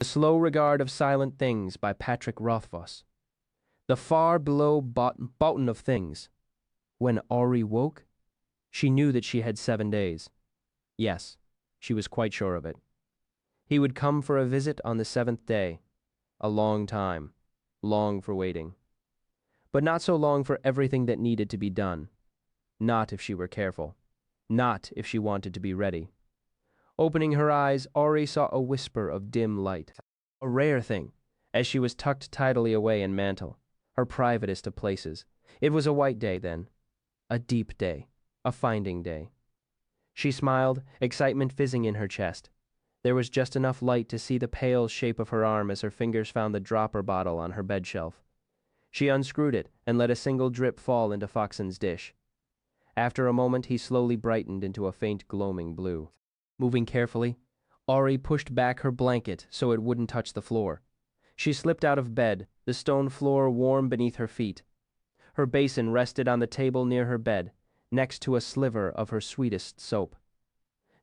The Slow Regard of Silent Things by Patrick Rothfuss. The far below bottom of things. When Auri woke, she knew that she had 7 days. Yes, she was quite sure of it. He would come for a visit on the 7th day. A long time. Long for waiting. But not so long for everything that needed to be done. Not if she were careful. Not if she wanted to be ready. Opening her eyes, Auri saw a whisper of dim light. A rare thing, as she was tucked tidily away in mantle, her privatest of places. It was a white day then. A deep day. A finding day. She smiled, excitement fizzing in her chest. There was just enough light to see the pale shape of her arm as her fingers found the dropper bottle on her bed shelf. She unscrewed it and let a single drip fall into Foxen's dish. After a moment, he slowly brightened into a faint gloaming blue. Moving carefully, Auri pushed back her blanket so it wouldn't touch the floor. She slipped out of bed, the stone floor warm beneath her feet. Her basin rested on the table near her bed, next to a sliver of her sweetest soap.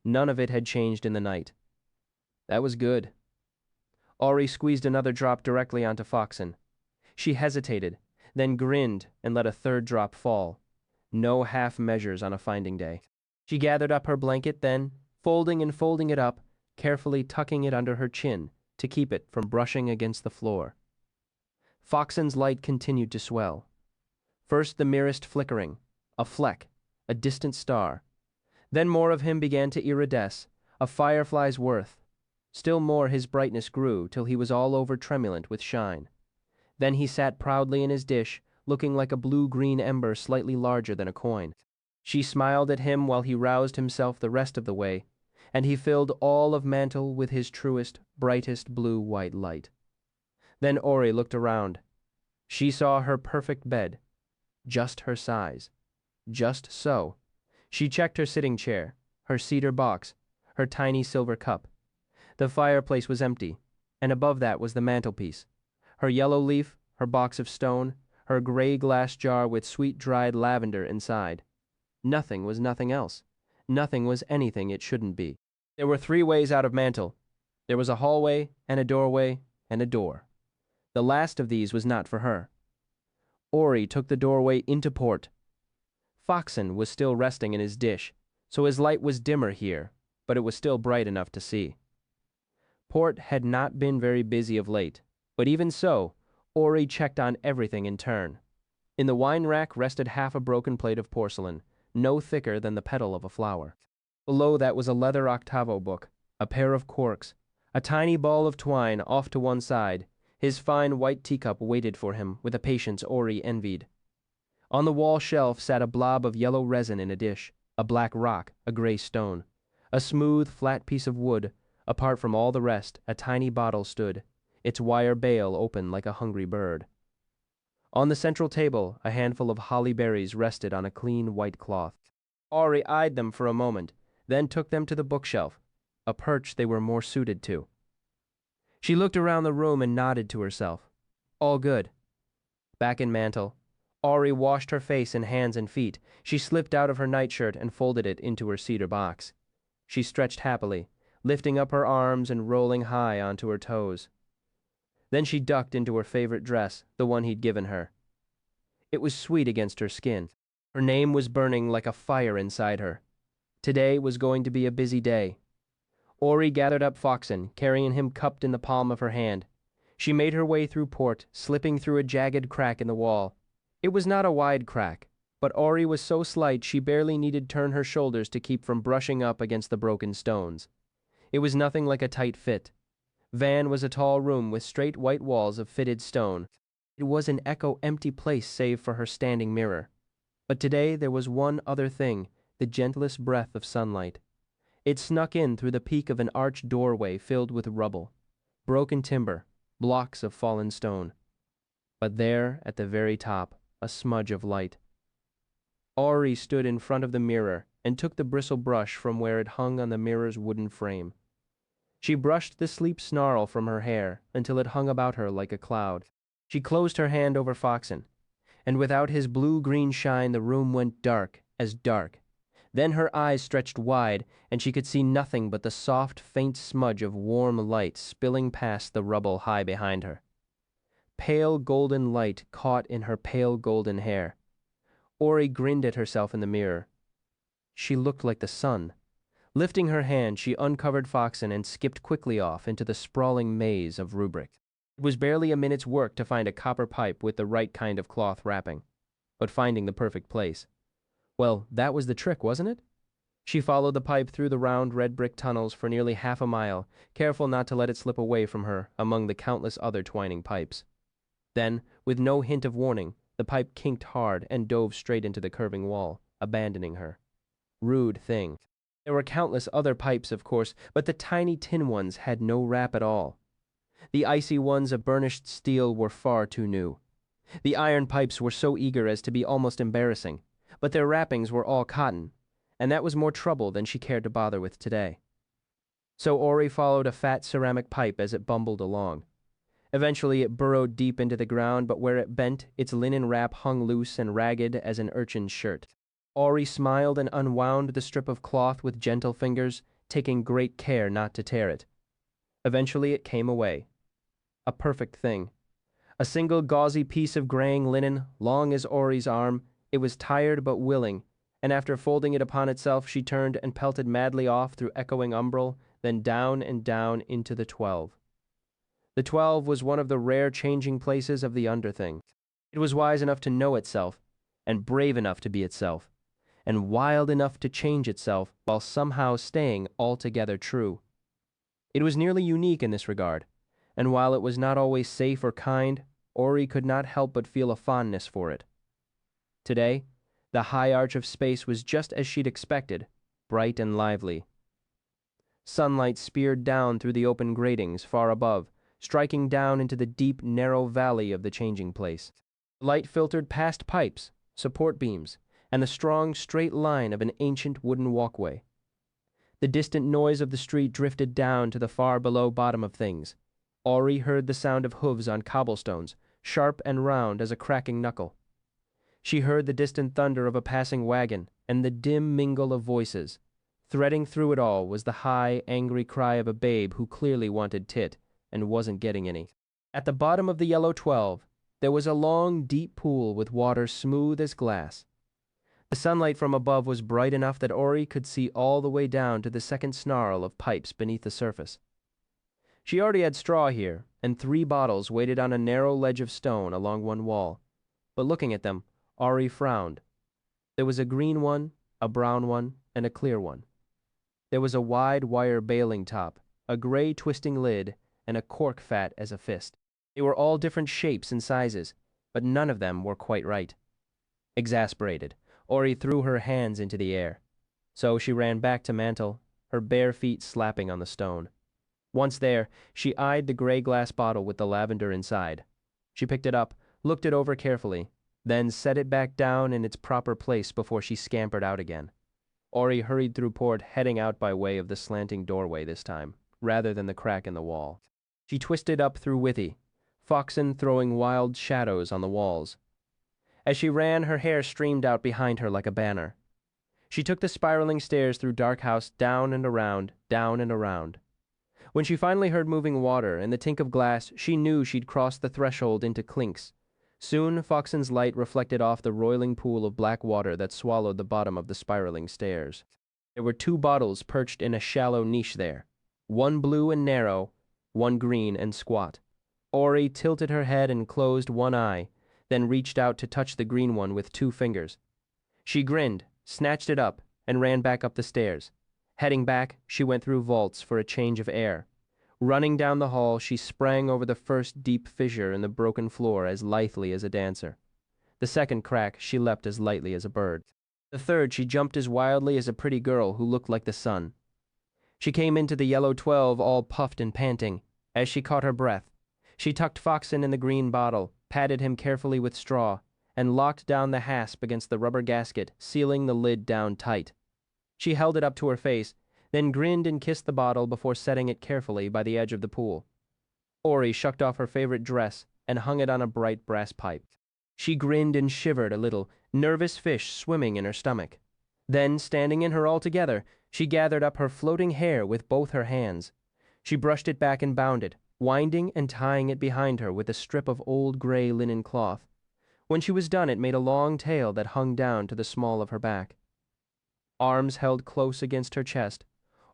None of it had changed in the night. That was good. Auri squeezed another drop directly onto Foxen. She hesitated, then grinned and let a third drop fall. No half measures on a finding day. She gathered up her blanket then, folding and folding it up, carefully tucking it under her chin to keep it from brushing against the floor. Foxen's light continued to swell. First the merest flickering, a fleck, a distant star. Then more of him began to iridesce, a firefly's worth. Still more his brightness grew till he was all over tremulant with shine. Then he sat proudly in his dish, looking like a blue-green ember slightly larger than a coin. She smiled at him while he roused himself the rest of the way, and he filled all of mantle with his truest, brightest blue-white light. Then Auri looked around. She saw her perfect bed, just her size. Just so. She checked her sitting chair, her cedar box, her tiny silver cup. The fireplace was empty, and above that was the mantelpiece. Her yellow leaf, her box of stone, her gray glass jar with sweet dried lavender inside. Nothing was nothing else. Nothing was anything it shouldn't be. There were 3 ways out of mantle. There was a hallway, and a doorway, and a door. The last of these was not for her. Auri took the doorway into port. Foxen was still resting in his dish, so his light was dimmer here, but it was still bright enough to see. Port had not been very busy of late, but even so, Auri checked on everything in turn. In the wine rack rested half a broken plate of porcelain, no thicker than the petal of a flower. Below that was a leather octavo book, a pair of corks, a tiny ball of twine off to one side. His fine white teacup waited for him with a patience Auri envied. On the wall shelf sat a blob of yellow resin in a dish, a black rock, a gray stone. A smooth, flat piece of wood. Apart from all the rest, a tiny bottle stood, its wire bail open like a hungry bird. On the central table, a handful of holly berries rested on a clean white cloth. Auri eyed them for a moment, then took them to the bookshelf, a perch they were more suited to. She looked around the room and nodded to herself. All good. Back in mantle, Auri washed her face and hands and feet. She slipped out of her nightshirt and folded it into her cedar box. She stretched happily, lifting up her arms and rolling high onto her toes. Then she ducked into her favorite dress, the one he'd given her. It was sweet against her skin. Her name was burning like a fire inside her. Today was going to be a busy day. Auri gathered up Foxen, carrying him cupped in the palm of her hand. She made her way through port, slipping through a jagged crack in the wall. It was not a wide crack, but Auri was so slight she barely needed turn her shoulders to keep from brushing up against the broken stones. It was nothing like a tight fit. Van was a tall room with straight white walls of fitted stone. It was an echo-empty place save for her standing mirror. But today there was one other thing, the gentlest breath of sunlight. It snuck in through the peak of an arched doorway filled with rubble, broken timber, blocks of fallen stone. But there, at the very top, a smudge of light. Auri stood in front of the mirror and took the bristle brush from where it hung on the mirror's wooden frame. She brushed the sleep snarl from her hair until it hung about her like a cloud. She closed her hand over Foxen, and without his blue-green shine the room went dark, Then her eyes stretched wide, and she could see nothing but the soft, faint smudge of warm light spilling past the rubble high behind her. Pale golden light caught in her pale golden hair. Auri grinned at herself in the mirror. She looked like the sun. Lifting her hand, she uncovered Foxen and skipped quickly off into the sprawling maze of rubric. It was barely a minute's work to find a copper pipe with the right kind of cloth wrapping, but finding the perfect place. Well, that was the trick, wasn't it? She followed the pipe through the round red brick tunnels for nearly half a mile, careful not to let it slip away from her among the countless other twining pipes. Then, with no hint of warning, the pipe kinked hard and dove straight into the curving wall, abandoning her. Rude thing. There were countless other pipes, of course, but the tiny tin ones had no wrap at all. The icy ones of burnished steel were far too new. The iron pipes were so eager as to be almost embarrassing, but their wrappings were all cotton, and that was more trouble than she cared to bother with today. So Auri followed a fat ceramic pipe as it bumbled along. Eventually it burrowed deep into the ground, but where it bent, its linen wrap hung loose and ragged as an urchin's shirt. Auri smiled and unwound the strip of cloth with gentle fingers, taking great care not to tear it. Eventually it came away. A perfect thing. A single gauzy piece of graying linen, long as Auri's arm. It was tired but willing, and after folding it upon itself, she turned and pelted madly off through echoing umbral, then down and down into the 12. The 12 was one of the rare changing places of the underthing. It was wise enough to know itself, and brave enough to be itself, and wild enough to change itself while somehow staying altogether true. It was nearly unique in this regard, and while it was not always safe or kind, Auri could not help but feel a fondness for it. Today, the high arch of space was just as she'd expected, bright and lively. Sunlight speared down through the open gratings far above, striking down into the deep, narrow valley of the changing place. Light filtered past pipes, support beams, and the strong, straight line of an ancient wooden walkway. The distant noise of the street drifted down to the far below bottom of things. Auri heard the sound of hooves on cobblestones, sharp and round as a cracking knuckle. She heard the distant thunder of a passing wagon and the dim mingle of voices. Threading through it all was the high, angry cry of a babe who clearly wanted tit and wasn't getting any. At the bottom of the yellow 12, there was a long, deep pool with water smooth as glass. The sunlight from above was bright enough that Auri could see all the way down to the second snarl of pipes beneath the surface. She already had straw here, and 3 bottles waited on a narrow ledge of stone along one wall. But looking at them, Auri frowned. There was a green one, a brown one, and a clear one. There was a wide wire bailing top, a gray twisting lid, and a cork fat as a fist. They were all different shapes and sizes, but none of them were quite right. Exasperated, Auri threw her hands into the air. So she ran back to Mantle, her bare feet slapping on the stone. Once there, she eyed the gray glass bottle with the lavender inside. She picked it up, looked it over carefully, then set it back down in its proper place before she scampered out again. Auri hurried through port, heading out by way of the slanting doorway this time, rather than the crack in the wall. She twisted up through Withy, Foxen throwing wild shadows on the walls. As she ran, her hair streamed out behind her like a banner. She took the spiraling stairs through Dark House, down and around, down and around. When she finally heard moving water and the tink of glass, she knew she'd crossed the threshold into Clinks. Soon, Foxen's light reflected off the roiling pool of black water that swallowed the bottom of the spiraling stairs. There were 2 bottles perched in a shallow niche there, one blue and narrow, one green and squat. Auri tilted her head and closed one eye, then reached out to touch the green one with 2 fingers. She grinned, snatched it up, and ran back up the stairs. Heading back, she went through vaults for a change of air. Running down the hall, she sprang over the first deep fissure in the broken floor as lithely as a dancer. The second crack, she leapt as lightly as a bird. The third, she jumped as wildly as a pretty girl who looked like the sun. She came into the yellow 12 all puffed and panting. As she caught her breath, she tucked Foxen in the green bottle, patted him carefully with straw, and locked down the hasp against the rubber gasket, sealing the lid down tight. She held it up to her face, then grinned and kissed the bottle before setting it carefully by the edge of the pool. Auri shucked off her favorite dress and hung it on a bright brass pipe. She grinned and shivered a little, nervous fish swimming in her stomach. Then, standing in her altogether, she gathered up her floating hair with both her hands. She brushed it back and bound it, winding and tying it behind her with a strip of old gray linen cloth. When she was done, it made a long tail that hung down to the small of her back. Arms held close against her chest,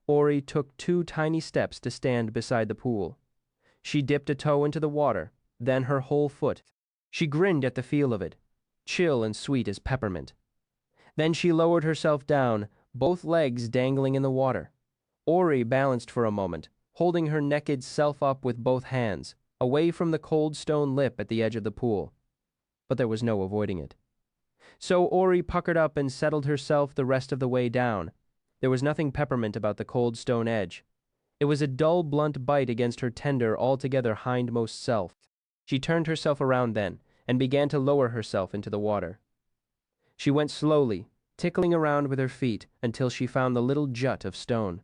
Auri took 2 tiny steps to stand beside the pool. She dipped a toe into the water, then her whole foot. She grinned at the feel of it, chill and sweet as peppermint. Then she lowered herself down, both legs dangling in the water. Auri balanced for a moment, holding her naked self up with both hands, away from the cold stone lip at the edge of the pool. But there was no avoiding it. So Auri puckered up and settled herself the rest of the way down. There was nothing peppermint about the cold stone edge. It was a dull, blunt bite against her tender, altogether hindmost self. She turned herself around then, and began to lower herself into the water. She went slowly, tickling around with her feet until she found the little jut of stone.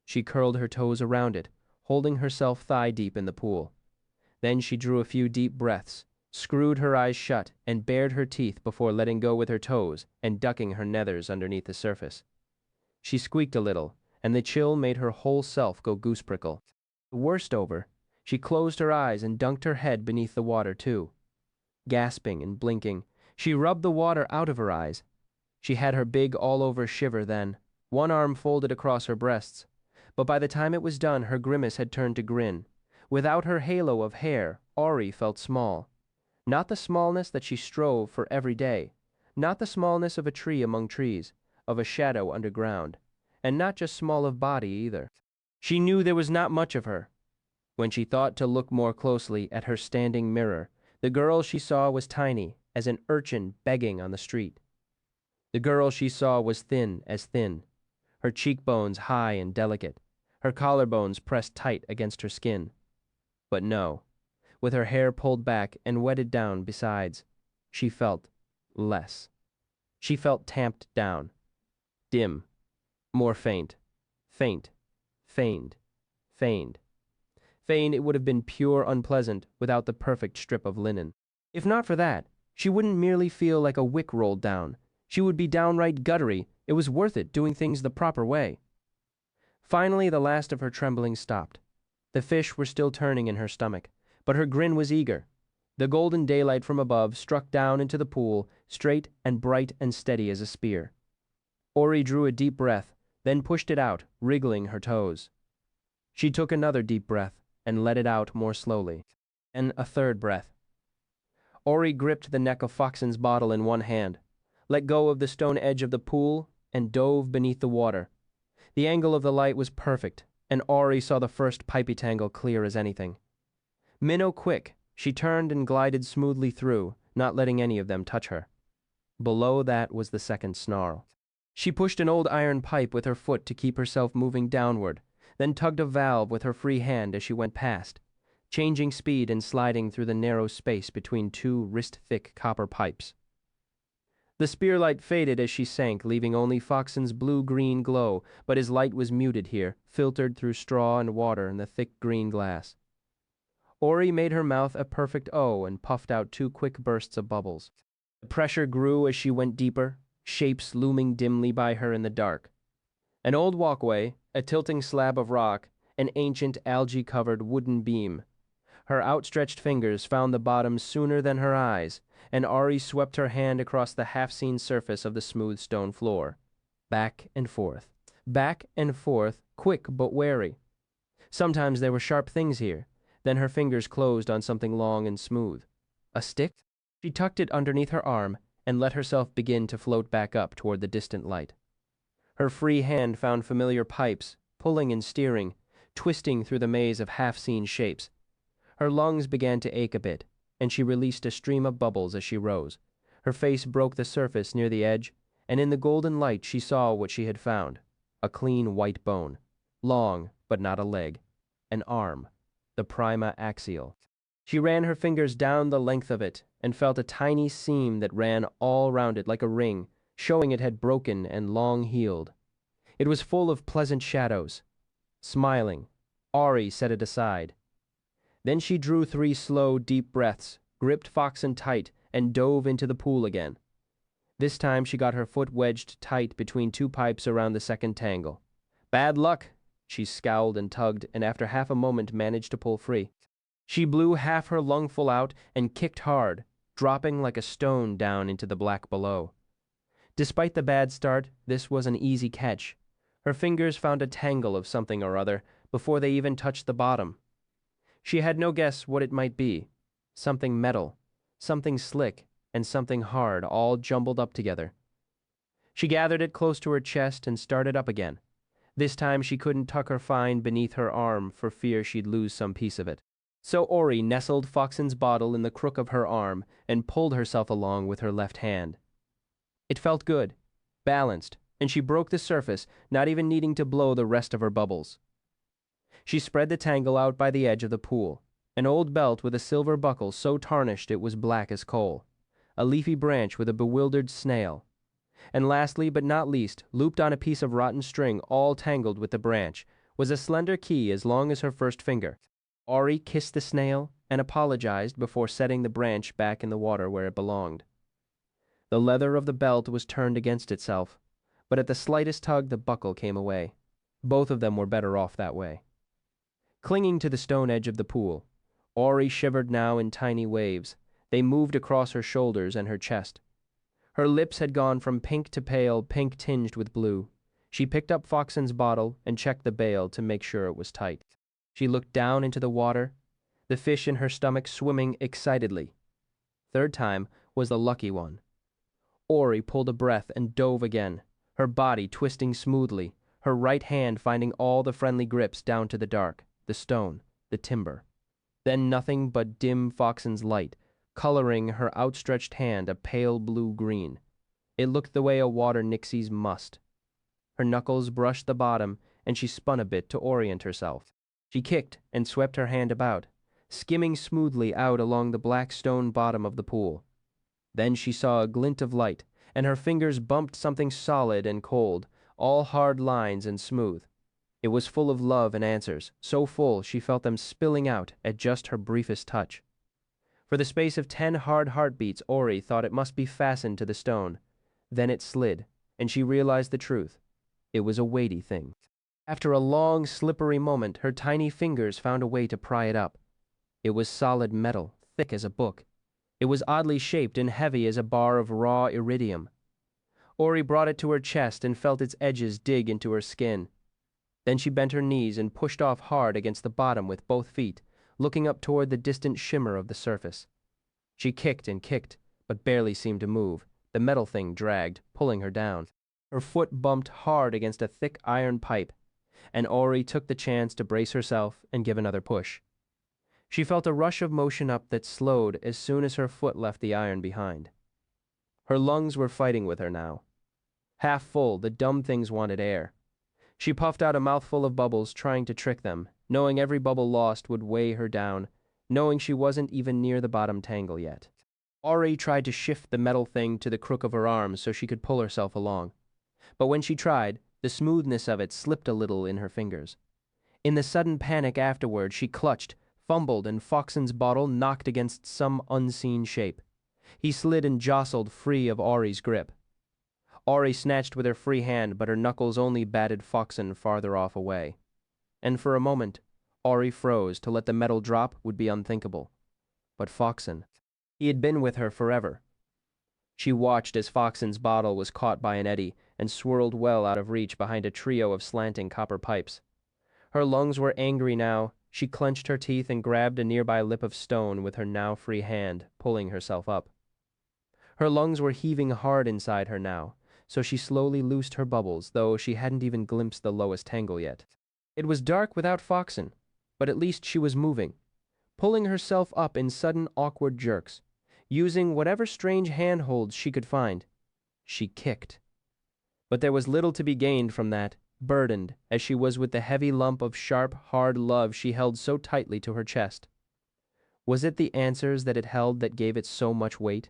She curled her toes around it, holding herself thigh-deep in the pool. Then she drew a few deep breaths, screwed her eyes shut, and bared her teeth before letting go with her toes and ducking her nethers underneath the surface. She squeaked a little, and the chill made her whole self go goose-prickle. The worst over, she closed her eyes and dunked her head beneath the water too. Gasping and blinking, she rubbed the water out of her eyes. She had her big all-over shiver then, one arm folded across her breasts. But by the time it was done, her grimace had turned to grin. Without her halo of hair, Auri felt small. Not the smallness that she strove for every day, not the smallness of a tree among trees, of a shadow underground, and not just small of body either. She knew there was not much of her. When she thought to look more closely at her standing mirror, the girl she saw was tiny as an urchin begging on the street. The girl she saw was thin as thin, her cheekbones high and delicate, her collarbones pressed tight against her skin. But no, with her hair pulled back and wetted down besides, she felt less. She felt tamped down, dim, more faint, faint, feigned, feigned. Feigned it would have been pure unpleasant without the perfect strip of linen. If not for that, she wouldn't merely feel like a wick rolled down. She would be downright guttery. It was worth it doing things the proper way. Finally, the last of her trembling stopped. The fish were still turning in her stomach, but her grin was eager. The golden daylight from above struck down into the pool, straight and bright and steady as a spear. Auri drew a deep breath, then pushed it out, wriggling her toes. She took another deep breath and let it out more slowly. And a third breath. Auri gripped the neck of Foxen's bottle in one hand, let go of the stone edge of the pool, and dove beneath the water. The angle of the light was perfect, and Auri saw the first pipey tangle clear as anything. Minnow quick, she turned and glided smoothly through, not letting any of them touch her. Below that was the second snarl. She pushed an old iron pipe with her foot to keep herself moving downward, then tugged a valve with her free hand as she went past, changing speed and sliding through the narrow space between 2 wrist-thick copper pipes. The spearlight faded as she sank, leaving only Foxen's blue-green glow, but his light was muted here, filtered through straw and water in the thick green glass. Auri made her mouth a perfect O and puffed out 2 quick bursts of bubbles. The pressure grew as she went deeper, shapes looming dimly by her in the dark. An old walkway, a tilting slab of rock, an ancient algae-covered wooden beam. Her outstretched fingers found the bottom sooner than her eyes, and Auri swept her hand across the half-seen surface of the smooth stone floor. Back and forth, quick but wary. Sometimes there were sharp things here, then her fingers closed on something long and smooth. A stick? She tucked it underneath her arm and let herself begin to float back up toward the distant light. Her free hand found familiar pipes, pulling and steering, twisting through the maze of half-seen shapes. Her lungs began to ache a bit, and she released a stream of bubbles as she rose. Her face broke the surface near the edge, and in the golden light she saw what she had found. A clean white bone. Long, but not a leg. An arm. The prima axial. She ran her fingers down the length of it, and felt a tiny seam that ran all round it like a ring, showing it had broken and long healed. It was full of pleasant shadows. Smiling, Auri set it aside. Then she drew 3 slow, deep breaths, gripped Foxen tight, and dove into the pool again. This time she got her foot wedged tight between two pipes around the second tangle. Bad luck! She scowled and tugged, and after half a moment managed to pull free. She blew half her lungful out and kicked hard, dropping like a stone down into the black below. Despite the bad start, this was an easy catch. Her fingers found a tangle of something or other before they even touched the bottom. She had no guess what it might be. Something metal, something slick, and something hard, all jumbled up together. She gathered it close to her chest and started up again. This time she couldn't tuck her find beneath her arm for fear she'd lose some piece of it. So Auri nestled Foxen's bottle in the crook of her arm and pulled herself along with her left hand. It felt good, balanced, and she broke the surface, not even needing to blow the rest of her bubbles. She spread the tangle out by the edge of the pool, an old belt with a silver buckle so tarnished it was black as coal, a leafy branch with a bewildered snail, and lastly but not least, looped on a piece of rotten string all tangled with the branch, was a slender key as long as her first finger. Auri kissed the snail and apologized before setting the branch back in the water where it belonged. The leather of the belt was turned against itself, but at the slightest tug the buckle came away. Both of them were better off that way. Clinging to the stone edge of the pool, Auri shivered now in tiny waves. They moved across her shoulders and her chest. Her lips had gone from pink to pale, pink tinged with blue. She picked up Foxen's bottle and checked the bail to make sure it was tight. She looked down into the water, the fish in her stomach swimming excitedly. Third time was the lucky one. Auri pulled a breath and dove again, her body twisting smoothly, her right hand finding all the friendly grips down to the dark, the stone, the timber. Then nothing but dim Foxen's light, coloring her outstretched hand a pale blue-green. It looked the way a water nixie's must. Her knuckles brushed the bottom, and she spun a bit to orient herself. She kicked and swept her hand about, skimming smoothly out along the black stone bottom of the pool. Then she saw a glint of light, and her fingers bumped something solid and cold, all hard lines and smooth. It was full of love and answers, so full she felt them spilling out at just her briefest touch. For the space of 10 hard heartbeats, Auri thought it must be fastened to the stone. Then it slid, and she realized the truth. It was a weighty thing. After a long, slippery moment, her tiny fingers found a way to pry it up. It was solid metal, thick as a book. It was oddly shaped and heavy as a bar of raw iridium. Auri brought it to her chest and felt its edges dig into her skin. Then she bent her knees and pushed off hard against the bottom with both feet, looking up toward the distant shimmer of the surface. She kicked and kicked, but barely seemed to move. The metal thing dragged, pulling her down. Her foot bumped hard against a thick iron pipe, and Auri took the chance to brace herself and give another push. She felt a rush of motion up that slowed as soon as her foot left the iron behind. Her lungs were fighting with her now. Half full, the dumb things wanted air. She puffed out a mouthful of bubbles, trying to trick them, knowing every bubble lost would weigh her down, knowing she wasn't even near the bottom tangle yet. Auri tried to shift the metal thing to the crook of her arm so she could pull herself along. But when she tried, the smoothness of it slipped a little in her fingers. In the sudden panic afterward, she clutched, fumbled, and Foxen's bottle knocked against some unseen shape. He slid and jostled free of Auri's grip. Auri snatched with her free hand, but her knuckles only batted Foxen farther off away. And for a moment, Auri froze. To let the metal drop would be unthinkable. But Foxen, he had been with her forever. She watched as Foxen's bottle was caught by an eddy and swirled well out of reach behind a trio of slanting copper pipes. Her lungs were angry now. She clenched her teeth and grabbed a nearby lip of stone with her now free hand, pulling herself up. Her lungs were heaving hard inside her now, so she slowly loosed her bubbles, though she hadn't even glimpsed the lowest tangle yet. It was dark without Foxen, but at least she was moving, pulling herself up in sudden awkward jerks, using whatever strange handholds she could find. She kicked. But there was little to be gained from that, burdened as she was with the heavy lump of sharp, hard love she held so tightly to her chest. Was it the answers that it held that gave it so much weight?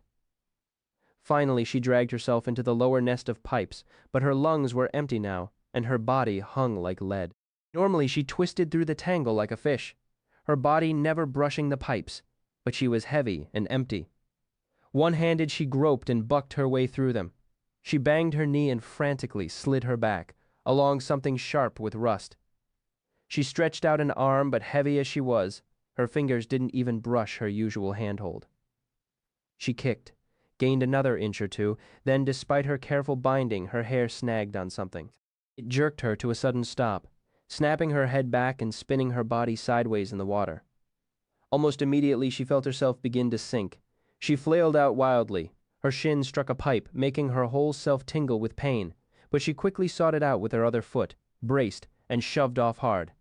Finally, she dragged herself into the lower nest of pipes, but her lungs were empty now, and her body hung like lead. Normally, she twisted through the tangle like a fish, her body never brushing the pipes, but she was heavy and empty. One-handed, she groped and bucked her way through them, She banged her knee and frantically slid her back, along something sharp with rust. She stretched out an arm, but heavy as she was, her fingers didn't even brush her usual handhold. She kicked, gained another inch or two, then despite her careful binding, her hair snagged on something. It jerked her to a sudden stop, snapping her head back and spinning her body sideways in the water. Almost immediately she felt herself begin to sink. She flailed out wildly. Her shin struck a pipe, making her whole self tingle with pain, but she quickly sought it out with her other foot, braced, and shoved off hard.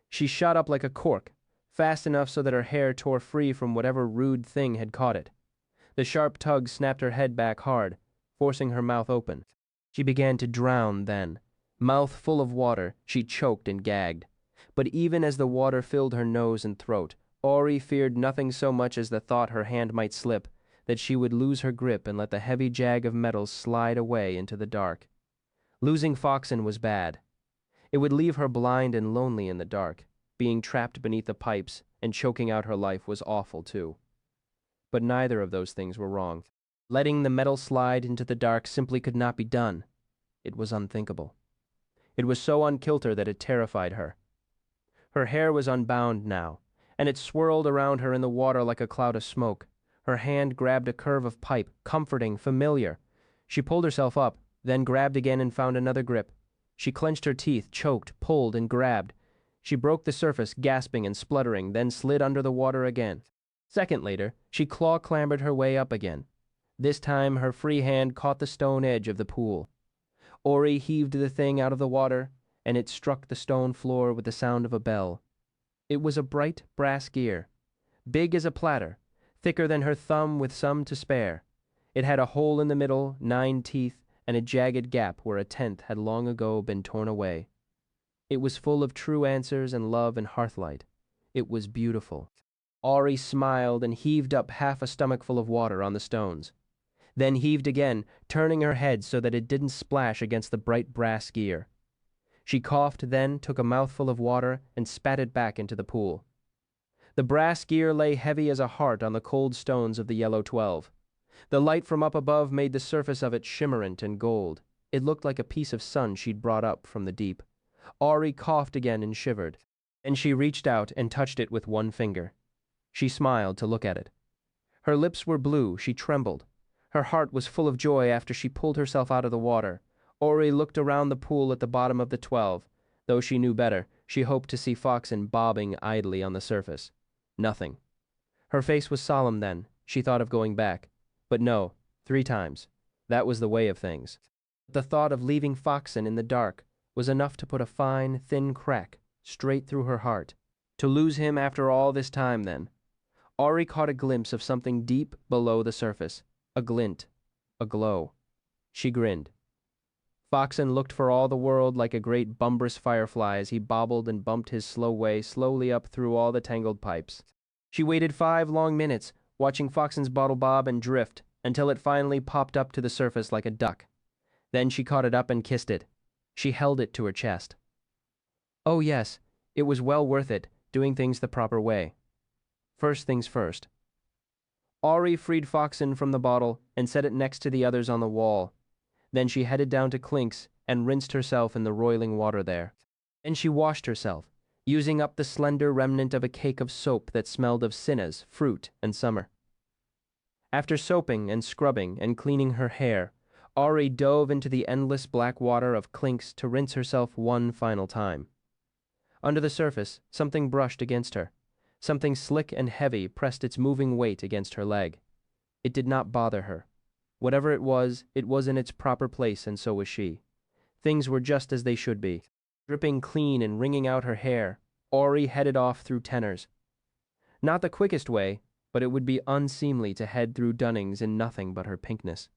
She shot up like a cork, fast enough so that her hair tore free from whatever rude thing had caught it. The sharp tug snapped her head back hard, forcing her mouth open. She began to drown then. Mouth full of water, she choked and gagged. But even as the water filled her nose and throat, Auri feared nothing so much as the thought her hand might slip, that she would lose her grip and let the heavy jag of metal slide away into the dark. Losing Foxen was bad. It would leave her blind and lonely in the dark. Being trapped beneath the pipes and choking out her life was awful too. But neither of those things were wrong. Letting the metal slide into the dark simply could not be done. It was unthinkable. It was so unkilter that it terrified her. Her hair was unbound now, and it swirled around her in the water like a cloud of smoke. Her hand grabbed a curve of pipe, comforting, familiar. She pulled herself up, then grabbed again and found another grip. She clenched her teeth, choked, pulled, and grabbed. She broke the surface, gasping and spluttering, then slid under the water again. Second later, she claw-clambered her way up again. This time her free hand caught the stone edge of the pool. Auri heaved the thing out of the water, and it struck the stone floor with the sound of a bell. It was a bright brass gear, big as a platter, thicker than her thumb with some to spare. It had a hole in the middle, 9 teeth, and a jagged gap where a 10th had long ago been torn away. It was full of true answers and love and hearthlight. It was beautiful. Auri smiled and heaved up half a stomachful of water on the stones. Then heaved again, turning her head so that it didn't splash against the bright brass gear. She coughed, then took a mouthful of water and spat it back into the pool. The brass gear lay heavy as a heart on the cold stones of the yellow 12. The light from up above made the surface of it shimmerant and gold. It looked like a piece of sun she'd brought up from the deep. Auri coughed again and shivered. Then she reached out and touched it with one finger. She smiled to look at it. Her lips were blue, she trembled. Her heart was full of joy after she pulled herself out of the water. Auri looked around the pool at the bottom of the 12. Though she knew better, she hoped to see Foxen bobbing idly on the surface. Nothing. Her face was solemn then. She thought of going back. But no, 3 times. That was the way of things. The thought of leaving Foxen in the dark was enough to put a fine, thin crack straight through her heart. To lose him after all this time, then. Auri caught a glimpse of something deep below the surface. A glint. A glow. She grinned. Foxen looked for all the world like a great bumbrous firefly as he bobbled and bumped his slow way slowly up through all the tangled pipes. She waited 5 long minutes, watching Foxen's bottle bob and drift, until it finally popped up to the surface like a duck. Then she caught it up and kissed it. She held it to her chest. Oh yes, it was well worth it, doing things the proper way. First things first. Auri freed Foxen from the bottle and set it next to the others on the wall. Then she headed down to Clink's and rinsed herself in the roiling water there. Then she washed herself, using up the slender remnant of a cake of soap that smelled of sinnahs, fruit, and summer. After soaping and scrubbing and cleaning her hair, Auri dove into the endless black water of Clink's to rinse herself one final time. Under the surface, something brushed against her. Something slick and heavy pressed its moving weight against her leg. It did not bother her. Whatever it was in its proper place, and so was she. Things were just as they should be. Dripping clean and wringing out her hair, Auri headed off through Tenner's. Not the quickest way, but it would be unseemly to head through Dunning's in nothing but her pinkness.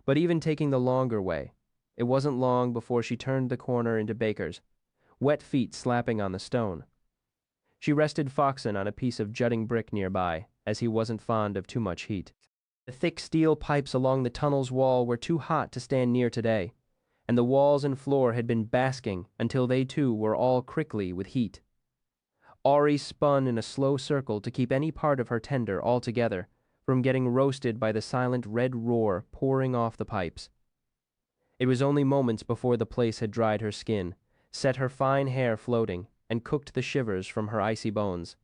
But even taking the longer way, it wasn't long before she turned the corner into Baker's, wet feet slapping on the stone. She rested Foxen on a piece of jutting brick nearby, as he wasn't fond of too much heat. The thick steel pipes along the tunnel's wall were too hot to stand near today, and the walls and floor had been basking until they too were all crickly with heat. Auri spun in a slow circle to keep any part of her tender altogether from getting roasted by the silent red roar pouring off the pipes. It was only moments before the place had dried her skin, set her fine hair floating, and cooked the shivers from her icy bones.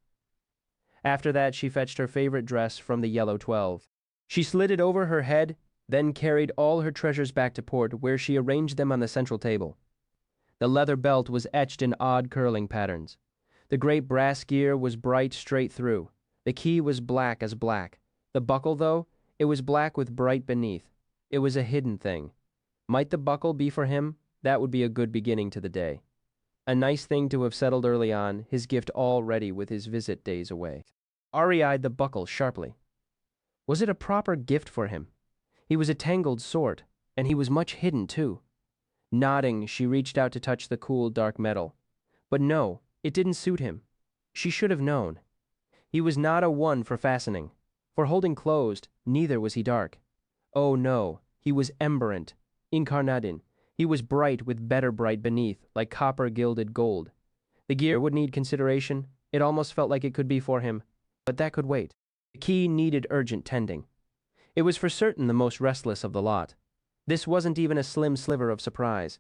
After that, she fetched her favorite dress from the Yellow 12. She slid it over her head, then carried all her treasures back to port, where she arranged them on the central table. The leather belt was etched in odd curling patterns. The great brass gear was bright straight through. The key was black as black. The buckle, though, it was black with bright beneath. It was a hidden thing. Might the buckle be for him? That would be a good beginning to the day. A nice thing to have settled early on, his gift all ready with his visit days away. Auri eyed the buckle sharply. Was it a proper gift for him? He was a tangled sort, and he was much hidden, too. Nodding, she reached out to touch the cool, dark metal. But no, it didn't suit him. She should have known. He was not a one for fastening. For holding closed, neither was he dark. Oh no, he was emberent, incarnadine. He was bright with better bright beneath, like copper-gilded gold. The gear would need consideration. It almost felt like it could be for him, but that could wait. The key needed urgent tending. It was for certain the most restless of the lot. This wasn't even a slim sliver of surprise.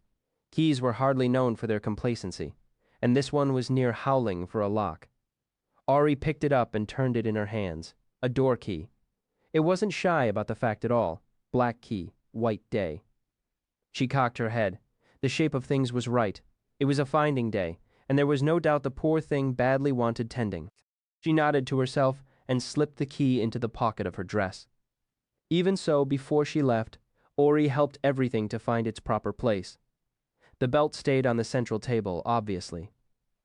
Keys were hardly known for their complacency, and this one was near howling for a lock. Auri picked it up and turned it in her hands. A door key. It wasn't shy about the fact at all. Black key, white day. She cocked her head. The shape of things was right. It was a finding day, and there was no doubt the poor thing badly wanted tending. She nodded to herself and slipped the key into the pocket of her dress. Even so, before she left, Auri helped everything to find its proper place. The belt stayed on the central table, obviously.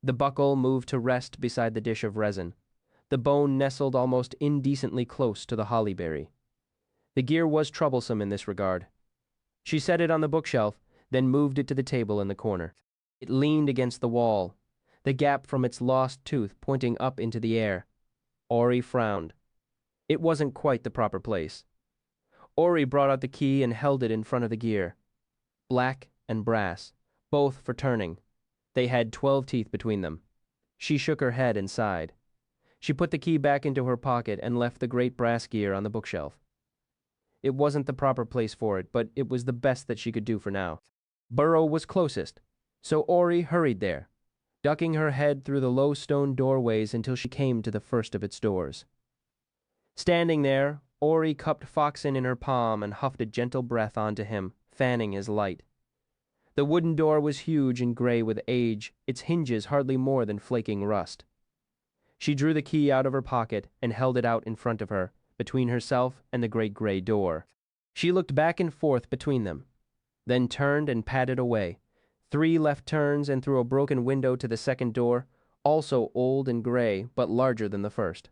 The buckle moved to rest beside the dish of resin. The bone nestled almost indecently close to the hollyberry. The gear was troublesome in this regard. She set it on the bookshelf, then moved it to the table in the corner. It leaned against the wall, the gap from its lost tooth pointing up into the air. Auri frowned. It wasn't quite the proper place. Auri brought out the key and held it in front of the gear. Black and brass, both for turning. They had 12 teeth between them. She shook her head and sighed. She put the key back into her pocket and left the great brass gear on the bookshelf. It wasn't the proper place for it, but it was the best that she could do for now. Burrow was closest, so Auri hurried there, ducking her head through the low stone doorways until she came to the first of its doors. Standing there, Auri cupped Foxen in her palm and huffed a gentle breath onto him, fanning his light. The wooden door was huge and gray with age, its hinges hardly more than flaking rust. She drew the key out of her pocket and held it out in front of her, between herself and the great gray door. She looked back and forth between them, then turned and padded away, 3 left turns and through a broken window to the second door, also old and gray, but larger than the first.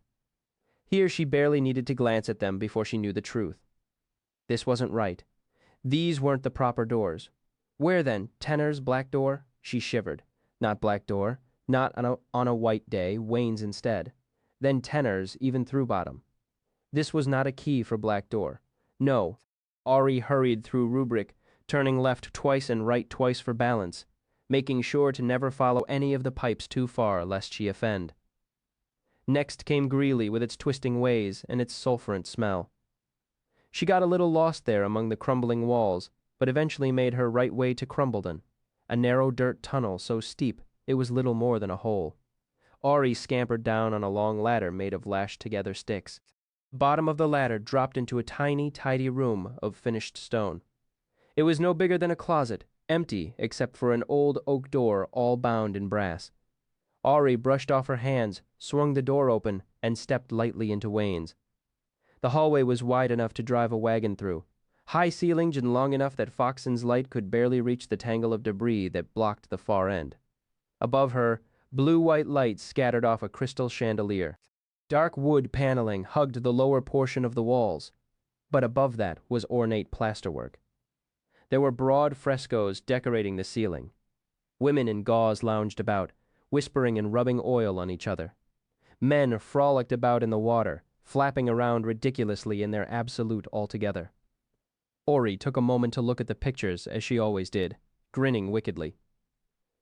Here she barely needed to glance at them before she knew the truth. This wasn't right. These weren't the proper doors. Where then? Tenor's black door? She shivered. Not black door. Not on a white day, Wayne's instead. Then Tenor's, even through bottom. This was not a key for black door. No. Auri hurried through rubric, turning left twice and right twice for balance, making sure to never follow any of the pipes too far lest she offend. Next came Greeley with its twisting ways and its sulphurant smell. She got a little lost there among the crumbling walls, but eventually made her right way to Crumbledon, a narrow dirt tunnel so steep it was little more than a hole. Auri scampered down on a long ladder made of lashed-together sticks. The bottom of the ladder dropped into a tiny, tidy room of finished stone. It was no bigger than a closet, empty except for an old oak door all bound in brass. Auri brushed off her hands, swung the door open, and stepped lightly into Wayne's. The hallway was wide enough to drive a wagon through, high-ceilinged and long enough that Foxen's light could barely reach the tangle of debris that blocked the far end. Above her, blue-white light scattered off a crystal chandelier. Dark wood paneling hugged the lower portion of the walls, but above that was ornate plasterwork. There were broad frescoes decorating the ceiling. Women in gauze lounged about, whispering and rubbing oil on each other. Men frolicked about in the water, flapping around ridiculously in their absolute altogether. Auri took a moment to look at the pictures, as she always did, grinning wickedly.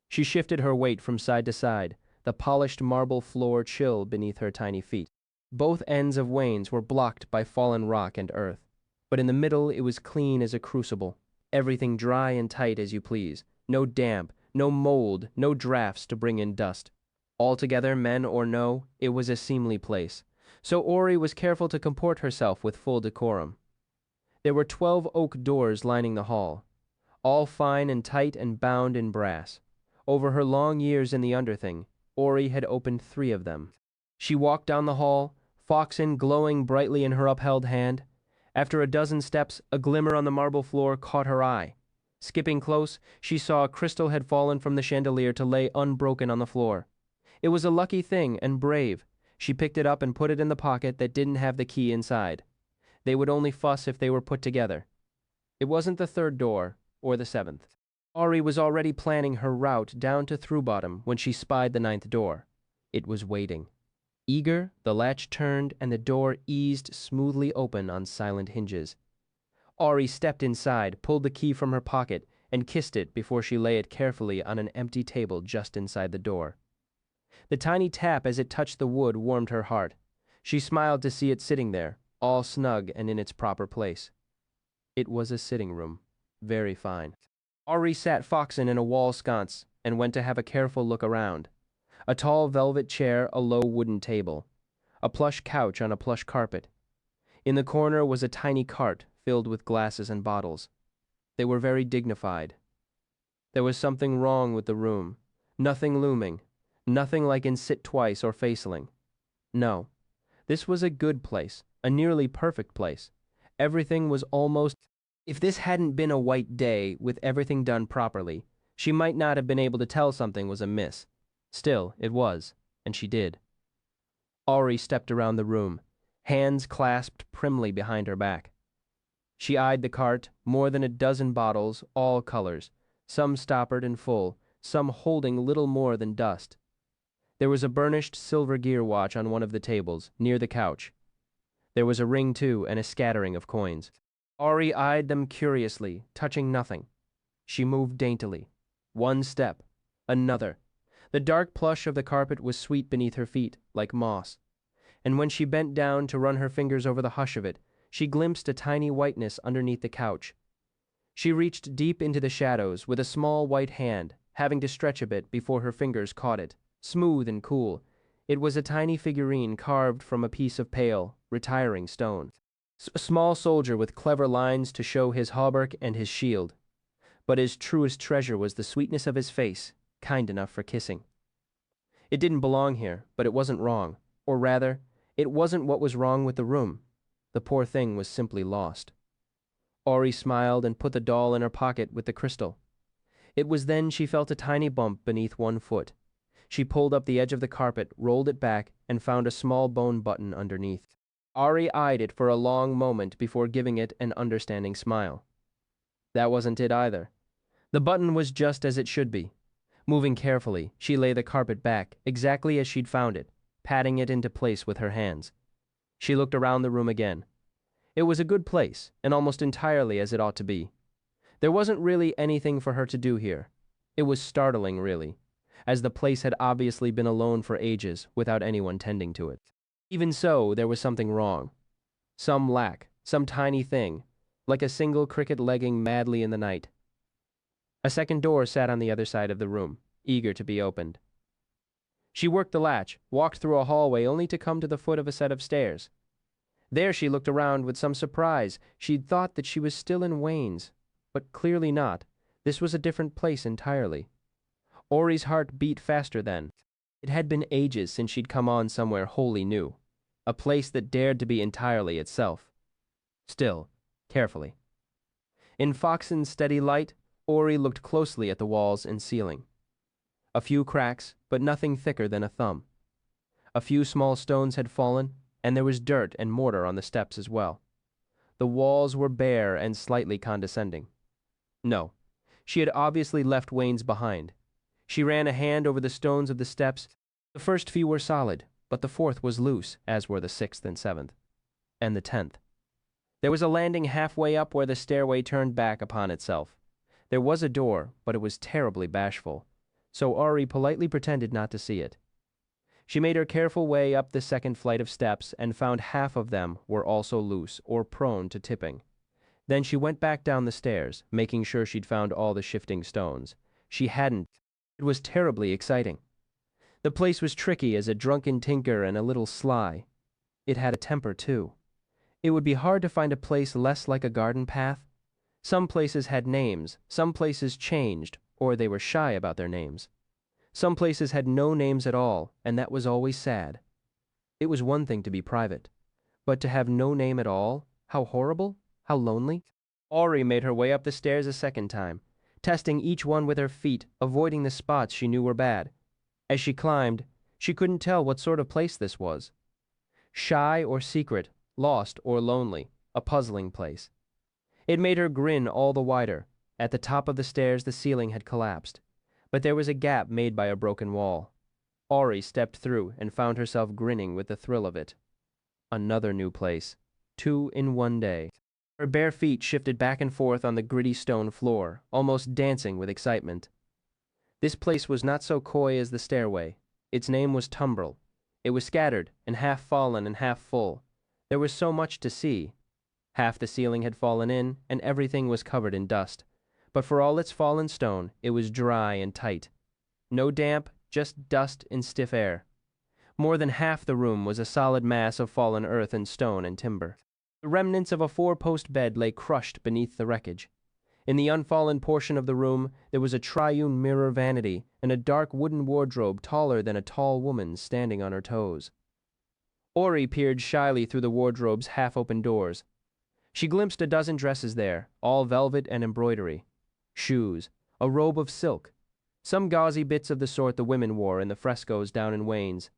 She shifted her weight from side to side, the polished marble floor chill beneath her tiny feet. Both ends of Wayne's were blocked by fallen rock and earth, but in the middle it was clean as a crucible. Everything dry and tight as you please. No damp, no mold, no drafts to bring in dust. Altogether, men or no, it was a seemly place. So Auri was careful to comport herself with full decorum. There were 12 oak doors lining the hall, all fine and tight and bound in brass. Over her long years in the underthing, Auri had opened 3 of them. She walked down the hall, Foxen glowing brightly in her upheld hand. After a dozen steps, a glimmer on the marble floor caught her eye. Skipping close, she saw a crystal had fallen from the chandelier to lay unbroken on the floor. It was a lucky thing and brave. She picked it up and put it in the pocket that didn't have the key inside. They would only fuss if they were put together. It wasn't the 3rd door, or the 7th. Auri was already planning her route down to Throughbottom when she spied the 9th door. It was waiting. Eager, the latch turned and the door eased smoothly open on silent hinges. Auri stepped inside, pulled the key from her pocket, and kissed it before she lay it carefully on an empty table just inside the door. The tiny tap as it touched the wood warmed her heart. She smiled to see it sitting there, all snug and in its proper place. It was a sitting room, very fine. Auri sat Foxen in a wall sconce and went to have a careful look around. A tall velvet chair, a low wooden table. A plush couch on a plush carpet. In the corner was a tiny cart filled with glasses and bottles. They were very dignified. There was something wrong with the room. Nothing looming. Nothing like in Sit Twice or Faceling. No. This was a good place, a nearly perfect place. Everything was almost... If this hadn't been a white day with everything done properly, she might not have been able to tell something was amiss. Still, it was, and she did. Auri stepped around the room, hands clasped primly behind her back. She eyed the cart, more than a dozen bottles, all colors, some stoppered and full, some holding little more than dust. There was a burnished silver gear watch on one of the tables, near the couch. There was a ring, too, and a scattering of coins. Auri eyed them curiously, touching nothing. She moved daintily. One step. Another. The dark plush of the carpet was sweet beneath her feet, like moss. And when she bent down to run her fingers over the hush of it, she glimpsed a tiny whiteness underneath the couch. She reached deep into the shadows with a small white hand, having to stretch a bit before her fingers caught it, smooth and cool. It was a tiny figurine carved from a piece of pale, retiring stone. A small soldier with clever lines to show his hauberk and his shield. But his truest treasure was the sweetness of his face, kind enough for kissing. It didn't belong here, but it wasn't wrong. Or rather, it wasn't what was wrong with the room. The poor thing was simply lost. Auri smiled and put the doll in her pocket with the crystal. It was then she felt a tiny bump beneath one foot. She pulled up the edge of the carpet, rolled it back, and found a small bone button underneath. Auri eyed it for a long moment before giving it an understanding smile. That wasn't it either. The button was just as it should be. Moving carefully, she lay the carpet back, exactly as she'd found it, patting it into place with her hands. She looked around the room again. It was a good place, and almost entirely as it ought to be. There wasn't really anything for her to do here. It was startling, really, as the place had obviously been alone for ages without anyone tending to it. Even so, there was something wrong. Some lack, some tiny thing, like a single cricket legging madly in the night. A second door sat on the other side of the room, eager to be opened. She worked the latch, walked through a hallway only to come to the foot of a set of stairs. There she looked around with some surprise. She'd thought that she was still in Wayne's, but clearly not. This was a different place entirely. Auri's heart beat faster then. It had been ages since she'd come on somewhere wholly new, a place that dared to be entirely itself. Still, carefully. In Foxen's steady light, Auri looked closely at the walls and ceiling. A few cracks, but nothing thicker than a thumb. A few small stones had fallen, and there was dirt and mortar on the steps as well. The walls were bare and slightly condescending. No, she had obviously left Wayne's behind. She ran a hand over the stones of the steps. The first few were solid, but the 4th was loose, as were the 6th and 7th. And the 10th. There was a landing halfway up where the stairway turned back upon itself. There was a door, but it was terribly bashful, so Auri politely pretended not to see it. She made her careful way up the second flight of steps and found half of them were also loose or prone to tipping. Then she went back down the stairs, making sure she'd found all the shifting stones. She hadn't. It was terribly exciting. The place was tricky as a drunken tinker and a little sly. It had a temper, too. It would be hard to find a place less like a garden path. Some places had names, some places changed, or they were shy about their names. Some places had no names at all, and that was always sad. It was one thing to be private, but to have no name at all, how horrible, how lonely. Auri made her way up the stairs a second time, testing each one with her feet, avoiding the spots she knew were bad. As she climbed, she couldn't tell what sort of place this was. Shy or secret, lost or lonely, a puzzling place. It made her grin all the wider. At the top of the stairs the ceiling had collapsed, but there was a gap made by a broken wall. Auri stepped through and found herself grinning with the thrill of it. Another new place. 2 in one day. Her bare feet shifted back and forth on the gritty stone floor, almost dancing with excitement. This place was not so coy as the stairway. Its name was Tumbrel. It was scattered, and half fallen and half full. There was so much to see. Half the ceiling had fallen in, and everything was covered in dust. But for all its fallen stone, it was dry and tight. No damp, just dust and stiff air. More than half the room was a solid mass of fallen earth and stone and timber. The remnants of a 4-post bed lay crushed beneath the wreckage. In the unfallen portion of the room, there was a triune mirror vanity and a dark wooden wardrobe taller than a tall woman standing on her toes. Auri peered shyly through the wardrobe's half-open doors. She glimpsed a dozen dresses there, all velvet and embroidery. Shoes, a robe of silk, some gauzy bits of the sort the women wore in the frescoes down in Wayne's.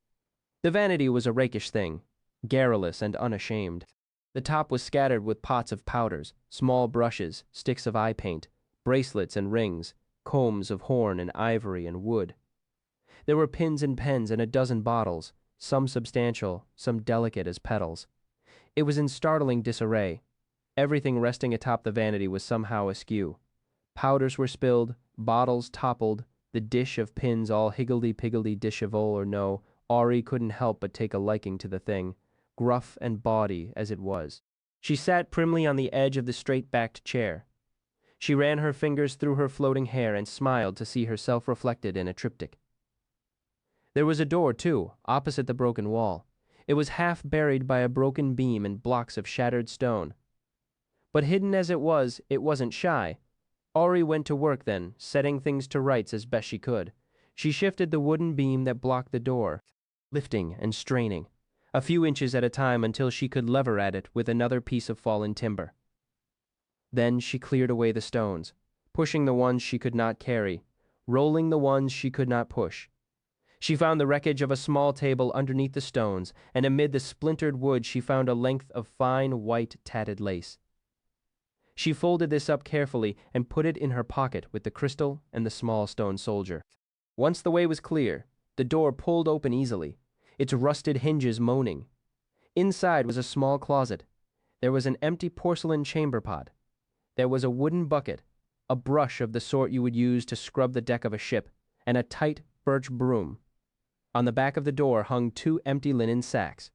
The vanity was a rakish thing, garrulous and unashamed. The top was scattered with pots of powders, small brushes, sticks of eye paint, bracelets and rings, combs of horn and ivory and wood. There were pins and pens and a dozen bottles, some substantial, some delicate as petals. It was in startling disarray. Everything resting atop the vanity was somehow askew. Powders were spilled, bottles toppled, the dish of pins all higgledy-piggledy disheveled or no. Auri couldn't help but take a liking to the thing, gruff and bawdy as it was. She sat primly on the edge of the straight-backed chair. She ran her fingers through her floating hair and smiled to see herself reflected in a triptych. There was a door, too, opposite the broken wall. It was half buried by a broken beam and blocks of shattered stone. But hidden as it wasn't shy. Auri went to work then, setting things to rights as best she could. She shifted the wooden beam that blocked the door, lifting and straining, a few inches at a time until she could lever at it with another piece of fallen timber. Then she cleared away the stones, pushing the ones she could not carry, rolling the ones she could not push. She found the wreckage of a small table underneath the stones, and amid the splintered wood she found a length of fine white tatted lace. She folded this up carefully and put it in her pocket with the crystal and the small stone soldier. Once the way was clear, the door pulled open easily, its rusted hinges moaning. Inside was a small closet. There was an empty porcelain chamber pot. There was a wooden bucket, a brush of the sort you would use to scrub the deck of a ship, and a tight birch broom. On the back of the door hung 2 empty linen sacks.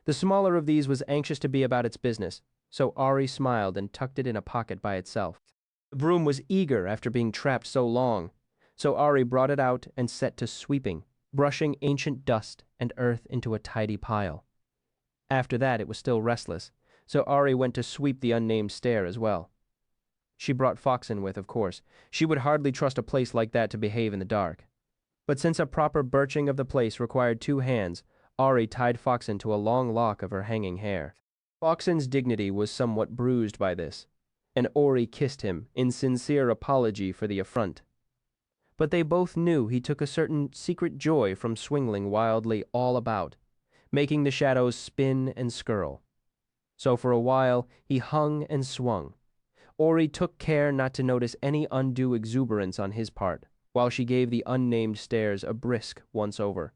The smaller of these was anxious to be about its business, so Auri smiled and tucked it in a pocket by itself. The broom was eager after being trapped so long, so Auri brought it out and set to sweeping, brushing ancient dust and earth into a tidy pile. After that it was still restless, so Auri went to sweep the unnamed stair as well. She brought Foxen with, of course. She would hardly trust a place like that to behave in the dark. But since a proper birching of the place required 2 hands, Auri tied Foxen to a long lock of her hanging hair. Foxen's dignity was somewhat bruised by this, and Auri kissed him in sincere apology for the affront. But they both knew he took a certain secret joy from swingling wildly all about, making the shadows spin and skirl. So for a while he hung and swung. Auri took care not to notice any undue exuberance on his part, while she gave the unnamed stairs a brisk once-over.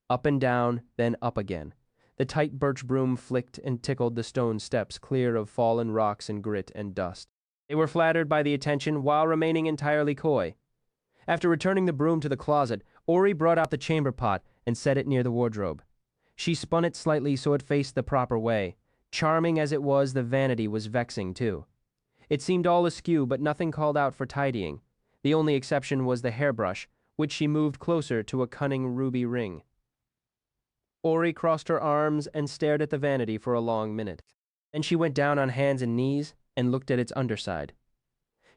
Up and down, then up again. The tight birch broom flicked and tickled the stone steps clear of fallen rocks and grit and dust. They were flattered by the attention while remaining entirely coy. After returning the broom to the closet, Auri brought out the chamber pot and set it near the wardrobe. She spun it slightly so it faced the proper way. Charming as it was, the vanity was vexing too. It seemed all askew, but nothing called out for tidying. The only exception was the hairbrush, which she moved closer to a cunning ruby ring. Auri crossed her arms and stared at the vanity for a long minute. Then she went down on hands and knees and looked at its underside.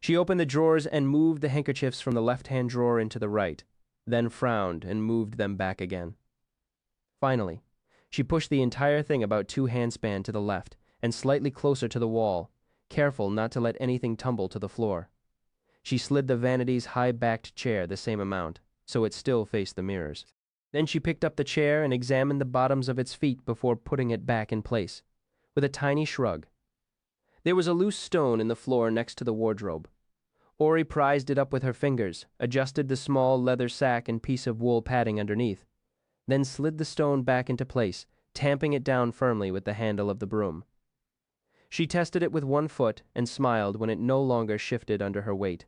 She opened the drawers and moved the handkerchiefs from the left-hand drawer into the right, then frowned and moved them back again. Finally, she pushed the entire thing about 2 handspan to the left and slightly closer to the wall, careful not to let anything tumble to the floor. She slid the vanity's high-backed chair the same amount, so it still faced the mirrors. Then she picked up the chair and examined the bottoms of its feet before putting it back in place, with a tiny shrug. There was a loose stone in the floor next to the wardrobe. Auri prized it up with her fingers, adjusted the small leather sack and piece of wool padding underneath, then slid the stone back into place, tamping it down firmly with the handle of the broom. She tested it with one foot and smiled when it no longer shifted under her weight.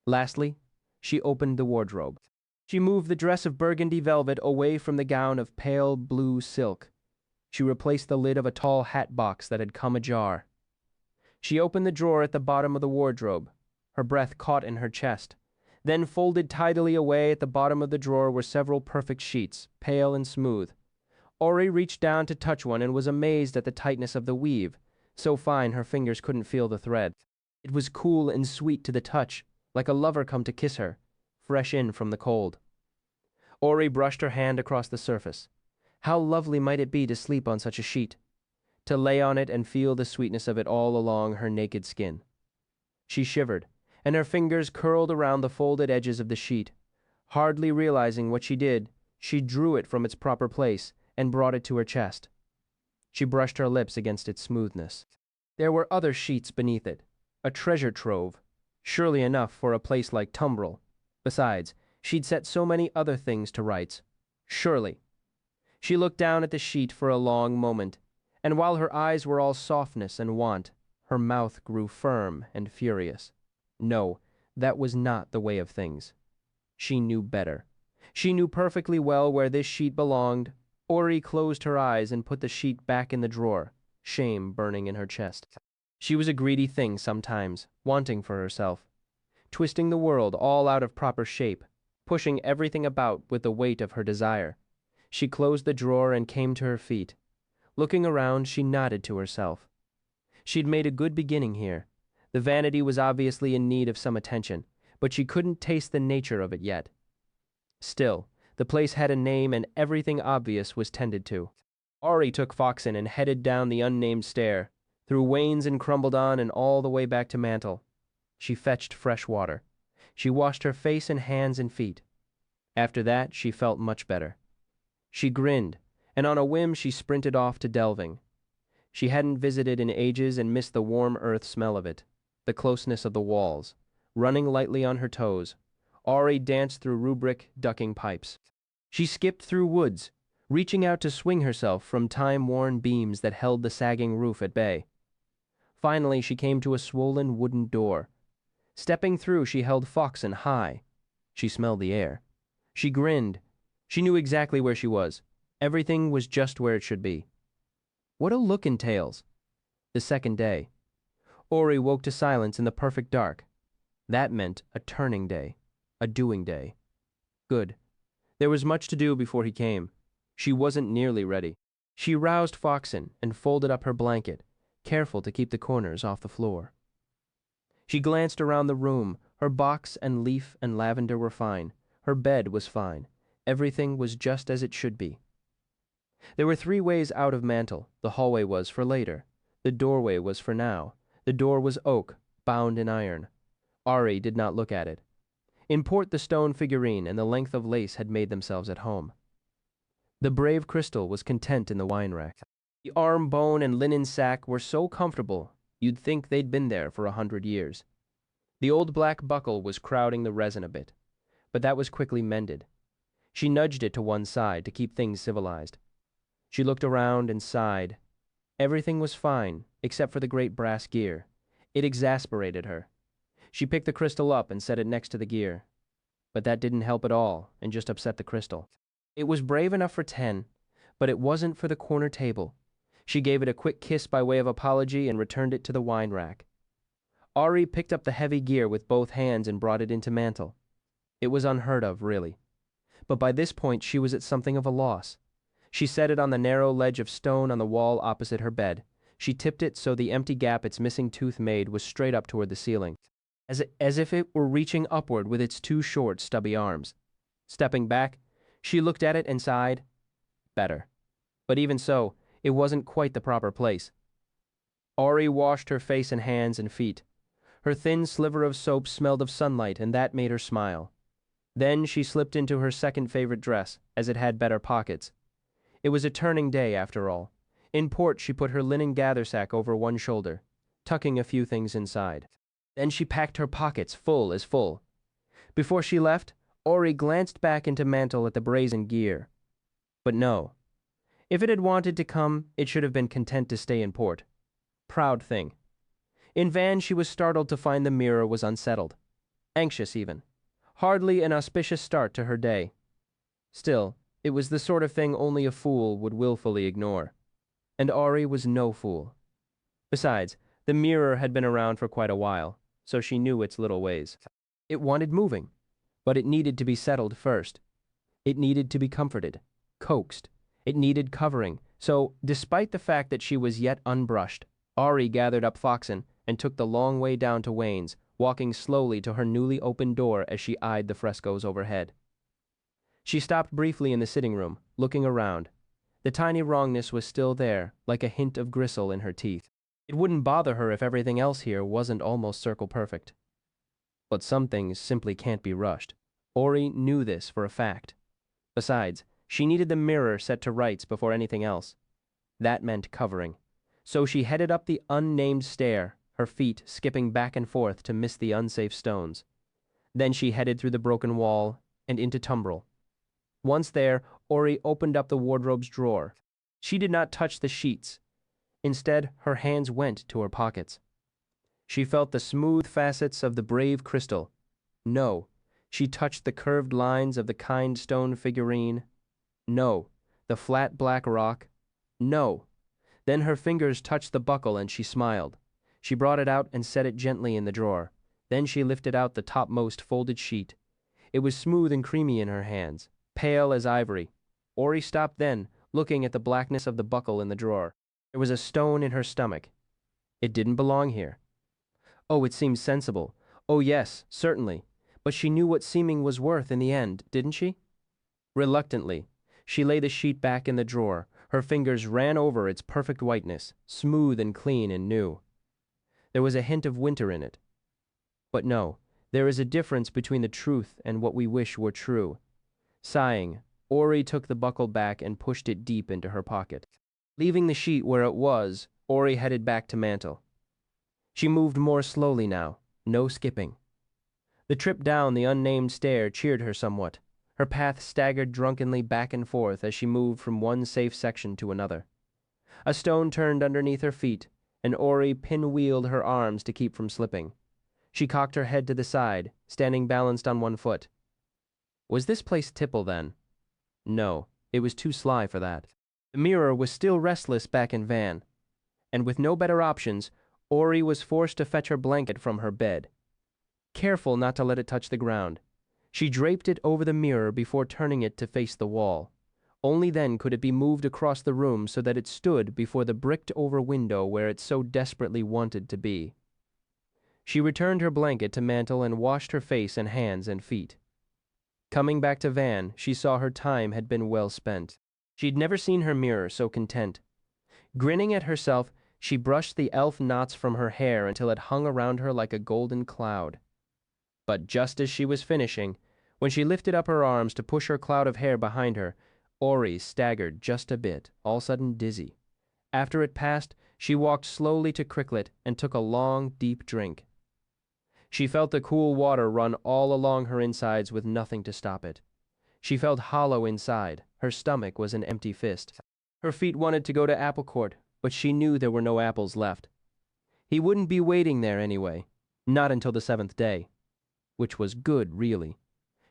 Lastly, she opened the wardrobe. She moved the dress of burgundy velvet away from the gown of pale blue silk. She replaced the lid of a tall hat box that had come ajar. She opened the drawer at the bottom of the wardrobe. Her breath caught in her chest. Then folded tidily away at the bottom of the drawer were several perfect sheets, pale and smooth. Auri reached down to touch one and was amazed at the tightness of the weave, so fine her fingers couldn't feel the thread. It was cool and sweet to the touch, like a lover come to kiss her, fresh in from the cold. Auri brushed her hand across the surface. How lovely might it be to sleep on such a sheet, to lay on it and feel the sweetness of it all along her naked skin. She shivered, and her fingers curled around the folded edges of the sheet. Hardly realizing what she did, she drew it from its proper place and brought it to her chest. She brushed her lips against its smoothness. There were other sheets beneath it, a treasure trove, surely enough for a place like Tumbrel. Besides, she'd set so many other things to rights. Surely. She looked down at the sheet for a long moment, and while her eyes were all softness and want, her mouth grew firm and furious. No, that was not the way of things. She knew better. She knew perfectly well where this sheet belonged. Auri closed her eyes and put the sheet back in the drawer, shame burning in her chest. She was a greedy thing sometimes, wanting for herself, twisting the world all out of proper shape, pushing everything about with the weight of her desire. She closed the drawer and came to her feet. Looking around, she nodded to herself. She'd made a good beginning here. The vanity was obviously in need of some attention, but she couldn't taste the nature of it yet. Still, the place had a name and everything obvious was tended to. Auri took Foxen and headed down the unnamed stair, through wains and crumbled on and all the way back to Mantle. She fetched fresh water. She washed her face and hands and feet. After that, she felt much better. She grinned, and on a whim she sprinted off to delving. She hadn't visited in ages and missed the warm earth smell of it, the closeness of the walls. Running lightly on her toes, Auri danced through rubric, ducking pipes. She skipped through woods, reaching out to swing herself from time-worn beams that held the sagging roof at bay. Finally, she came to a swollen wooden door. Stepping through, she held Foxen high. She smelled the air. She grinned. She knew exactly where she was. Everything was just where it should be. What a look entails. The second day. Auri woke to silence in the perfect dark. That meant a turning day, a doing day. Good. There was much to do before he came. She wasn't nearly ready. She roused Foxen and folded up her blanket, careful to keep the corners off the floor. She glanced around the room. Her box and leaf and lavender were fine. Her bed was fine. Everything was just as it should be. There were 3 ways out of Mantle. The hallway was for later. The doorway was for now. The door was oak, bound in iron. Auri did not look at it. Import the stone figurine and the length of lace had made themselves at home. The brave crystal was content in the wine rack. The arm bone and linen sack were so comfortable you'd think they'd been there for 100 years. The old black buckle was crowding the resin a bit, but that was quickly mended. She nudged it to one side to keep things civilized. She looked around and sighed. Everything was fine, except for the great brass gear. It exasperated her. She picked the crystal up and set it next to the gear. But that didn't help at all, and just upset the crystal. It was brave enough for 10, but it wasn't for the corner table. She gave it a quick kiss by way of apology and returned it to the wine rack. Auri picked up the heavy gear with both hands and brought it into Mantle. It was unheard of, really. But by this point she was at something of a loss. She set it on the narrow ledge of stone on the wall opposite her bed. She tipped it so the empty gap its missing tooth made was straight up toward the ceiling, as if it were reaching upward with its two short, stubby arms. Stepping back, she looked at it and sighed. Better. But even so, it wasn't quite the proper place. Auri washed her face and hands and feet. Her thin sliver of soap smelled of sunlight, and that made her smile. Then she slipped into her second favorite dress, as it had better pockets. It was a turning day, after all. In port, she put her linen gather sack over one shoulder, tucking a few things inside. Then she packed her pockets full as full. Before she left, Auri glanced back into Mantle at the brazen gear. But no. If it had wanted to come, it should have been content to stay in port. Proud thing. In Van, she was startled to find the mirror was unsettled. Anxious, even. Hardly an auspicious start to her day. Still, it was the sort of thing only a fool would willfully ignore. And Auri was no fool. Besides, the mirror had been around for quite a while, so she knew its little ways. It wanted moving, but it needed to be settled first. It needed to be comforted, coaxed. It needed covering, so, despite the fact that she was yet unbrushed, Auri gathered up Foxen and took the long way down to Wayne's, walking slowly to her newly opened door as she eyed the frescoes overhead. She stopped briefly in the sitting room, looking around. The tiny wrongness was still there, like a hint of gristle in her teeth. It wouldn't bother her if everything else here wasn't almost circle perfect. But some things simply can't be rushed. Auri knew this for a fact. Besides, she needed the mirror set to rights before anything else. That meant covering. So she headed up the unnamed stair, her feet skipping back and forth to miss the unsafe stones. Then she headed through the broken wall and into Tumbrel. Once there, Auri opened up the wardrobe's drawer. She did not touch the sheets. Instead, her hands went to her pockets. She felt the smooth facets of the brave crystal. No, she touched the curved lines of the kind stone figurine. No, the flat black rock. No. Then her fingers touched the buckle and she smiled. She brought it out and set it gently in the drawer. Then she lifted out the topmost folded sheet. It was smooth and creamy in her hands, pale as ivory. Auri stopped then, looking at the blackness of the buckle in the drawer. There was a stone in her stomach. It didn't belong here. Oh, it seemed sensible. Oh, yes, certainly. But she knew what seeming was worth in the end, didn't she? Reluctantly, she lay the sheet back in the drawer. Her fingers ran over its perfect whiteness, smooth and clean and new. There was a hint of winter in it. But no, there is a difference between the truth and what we wish were true. Sighing, Auri took the buckle back and pushed it deep into her pocket. Leaving the sheet where it was, Auri headed back to Mantle. She moved more slowly now, no skipping. The trip down the unnamed stair cheered her somewhat. Her path staggered drunkenly back and forth as she moved from one safe section to another. A stone turned underneath her feet, and Auri pinwheeled her arms to keep from slipping. She cocked her head to the side, standing balanced on one foot. Was this place tipple, then? No, it was too sly for that. The mirror was still restless back in Van, and with no better options, Auri was forced to fetch her blanket from her bed. Careful not to let it touch the ground, she draped it over the mirror before turning it to face the wall. Only then could it be moved across the room so that it stood before the bricked-over window where it so desperately wanted to be. She returned her blanket to Mantle and washed her face and hands and feet. Coming back to Van, she saw her time had been well spent. She'd never seen her mirror so content. Grinning at herself, she brushed the elf knots from her hair until it hung around her like a golden cloud. But just as she was finishing, when she lifted up her arms to push her cloud of hair behind her, Auri staggered just a bit, all sudden dizzy. After it passed, she walked slowly to Cricklet and took a long, deep drink. She felt the cool water run all along her insides with nothing to stop it. She felt hollow inside. Her stomach was an empty fist. Her feet wanted to go to Applecourt, but she knew there were no apples left. He wouldn't be waiting there anyway, not until the 7th day. Which was good, really.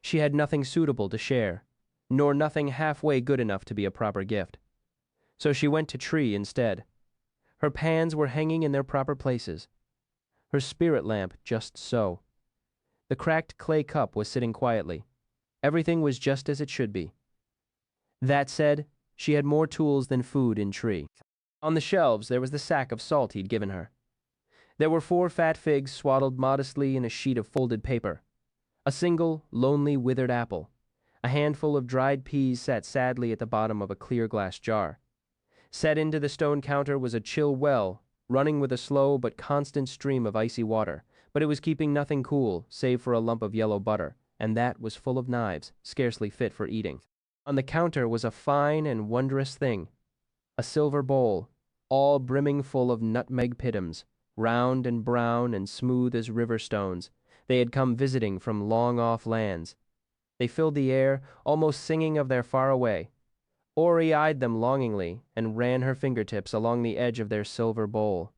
She had nothing suitable to share, nor nothing halfway good enough to be a proper gift. So she went to Tree instead. Her pans were hanging in their proper places. her spirit lamp just so. The cracked clay cup was sitting quietly. Everything was just as it should be. That said, she had more tools than food in tree. On the shelves there was the sack of salt he'd given her. There were 4 fat figs swaddled modestly in a sheet of folded paper, a single, lonely, withered apple, a handful of dried peas sat sadly at the bottom of a clear glass jar. Set into the stone counter was a chill well, running with a slow but constant stream of icy water, but it was keeping nothing cool, save for a lump of yellow butter, and that was full of knives, scarcely fit for eating. On the counter was a fine and wondrous thing, a silver bowl, all brimming full of nutmeg pitums, round and brown and smooth as river stones. They had come visiting from long-off lands. They filled the air, almost singing of their far away. Auri eyed them longingly and ran her fingertips along the edge of their silver bowl.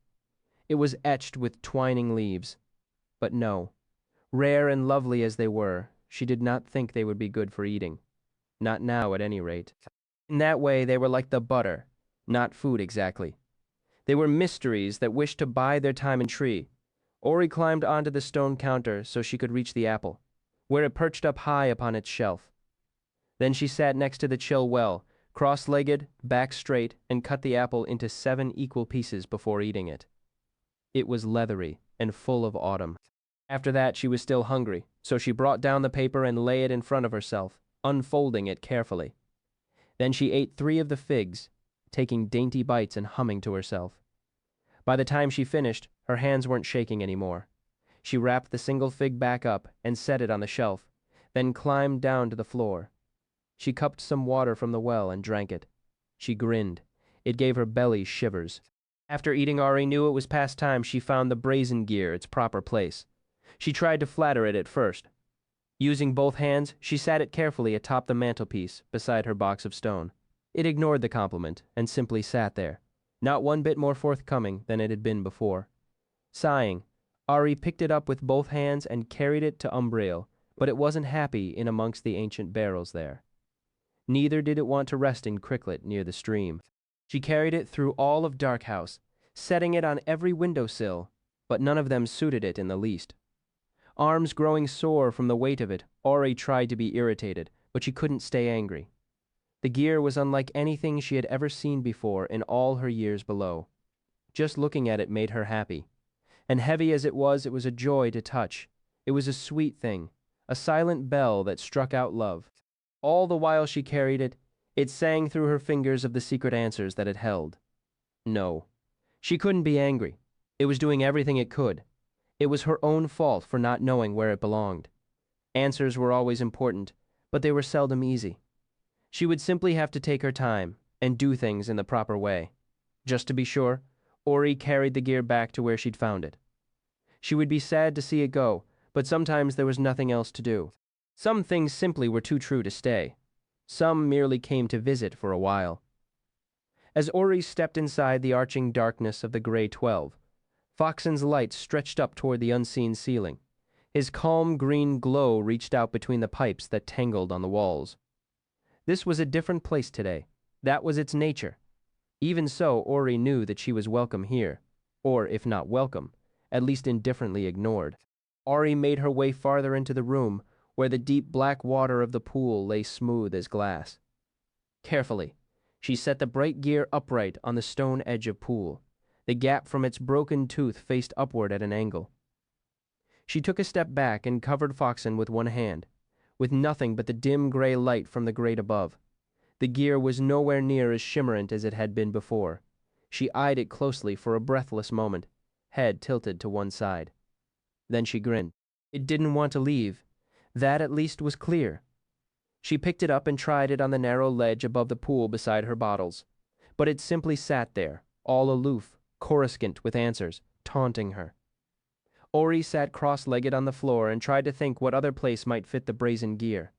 It was etched with twining leaves. But no, rare and lovely as they were, she did not think they would be good for eating. Not now, at any rate. In that way, they were like the butter, not food exactly. They were mysteries that wished to bide their time in tree. Auri climbed onto the stone counter so she could reach the apple, where it perched up high upon its shelf. Then she sat next to the chill well, cross-legged, back straight, and cut the apple into 7 equal pieces before eating it. It was leathery and full of autumn. After that, she was still hungry, so she brought down the paper and lay it in front of herself, unfolding it carefully. Then she ate 3 of the figs, taking dainty bites and humming to herself. By the time she finished, her hands weren't shaking anymore. She wrapped the single fig back up and set it on the shelf, then climbed down to the floor. She cupped some water from the well and drank it. She grinned. It gave her belly shivers. After eating, Auri knew it was past time she found the brazen gear its proper place. She tried to flatter it at first. Using both hands, she sat it carefully atop the mantelpiece beside her box of stone. It ignored the compliment and simply sat there, not one bit more forthcoming than it had been before. Sighing, Auri picked it up with both hands and carried it to Umbrail, but it wasn't happy in amongst the ancient barrels there. Neither did it want to rest in Cricklet near the stream. She carried it through all of Darkhouse, setting it on every window-sill, but none of them suited it in the least. Arms growing sore from the weight of it, Auri tried to be irritated, but she couldn't stay angry. The gear was unlike anything she had ever seen before in all her years below. Just looking at it made her happy. And heavy as it was a joy to touch. It was a sweet thing, a silent bell that struck out love. All the while she carried it, it sang through her fingers of the secret answers that it held. No, she couldn't be angry. It was doing everything it could. It was her own fault for not knowing where it belonged. Answers were always important, but they were seldom easy. She would simply have to take her time and do things in the proper way. Just to be sure, Auri carried the gear back to where she'd found it. She would be sad to see it go, but sometimes there was nothing else to do. Some things simply were too true to stay. Some merely came to visit for a while. As Auri stepped inside the arching darkness of the Grey 12, Foxen's light stretched up toward the unseen ceiling. His calm green glow reached out between the pipes that tangled on the walls. This was a different place today. That was its nature. Even so, Auri knew that she was welcome here, or if not welcome, at least indifferently ignored. Auri made her way farther into the room, where the deep black water of the pool lay smooth as glass. Carefully, she set the bright gear upright on the stone edge of pool. The gap from its broken tooth faced upward at an angle. She took a step back and covered Foxen with one hand, with nothing but the dim gray light from the grate above. The gear was nowhere near as shimmerant as it had been before. She eyed it closely for a breathless moment, head tilted to one side. Then she grinned. It didn't want to leave. That at least was clear. She picked it up and tried it on the narrow ledge above the pool beside her bottles. But it simply sat there, all aloof, coruscant with answers, taunting her. Auri sat cross-legged on the floor and tried to think what other place might fit the brazen gear.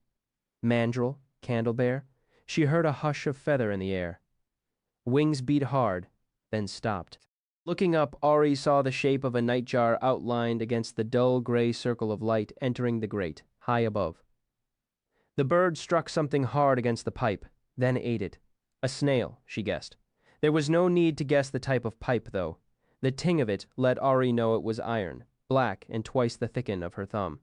Mandrill, Candlebear. She heard a hush of feather in the air. Wings beat hard, then stopped. Looking up, Auri saw the shape of a nightjar outlined against the dull gray circle of light entering the grate, high above. The bird struck something hard against the pipe, then ate it. A snail, she guessed. There was no need to guess the type of pipe, though. The ting of it let Auri know it was iron, black and twice the thicken of her thumb.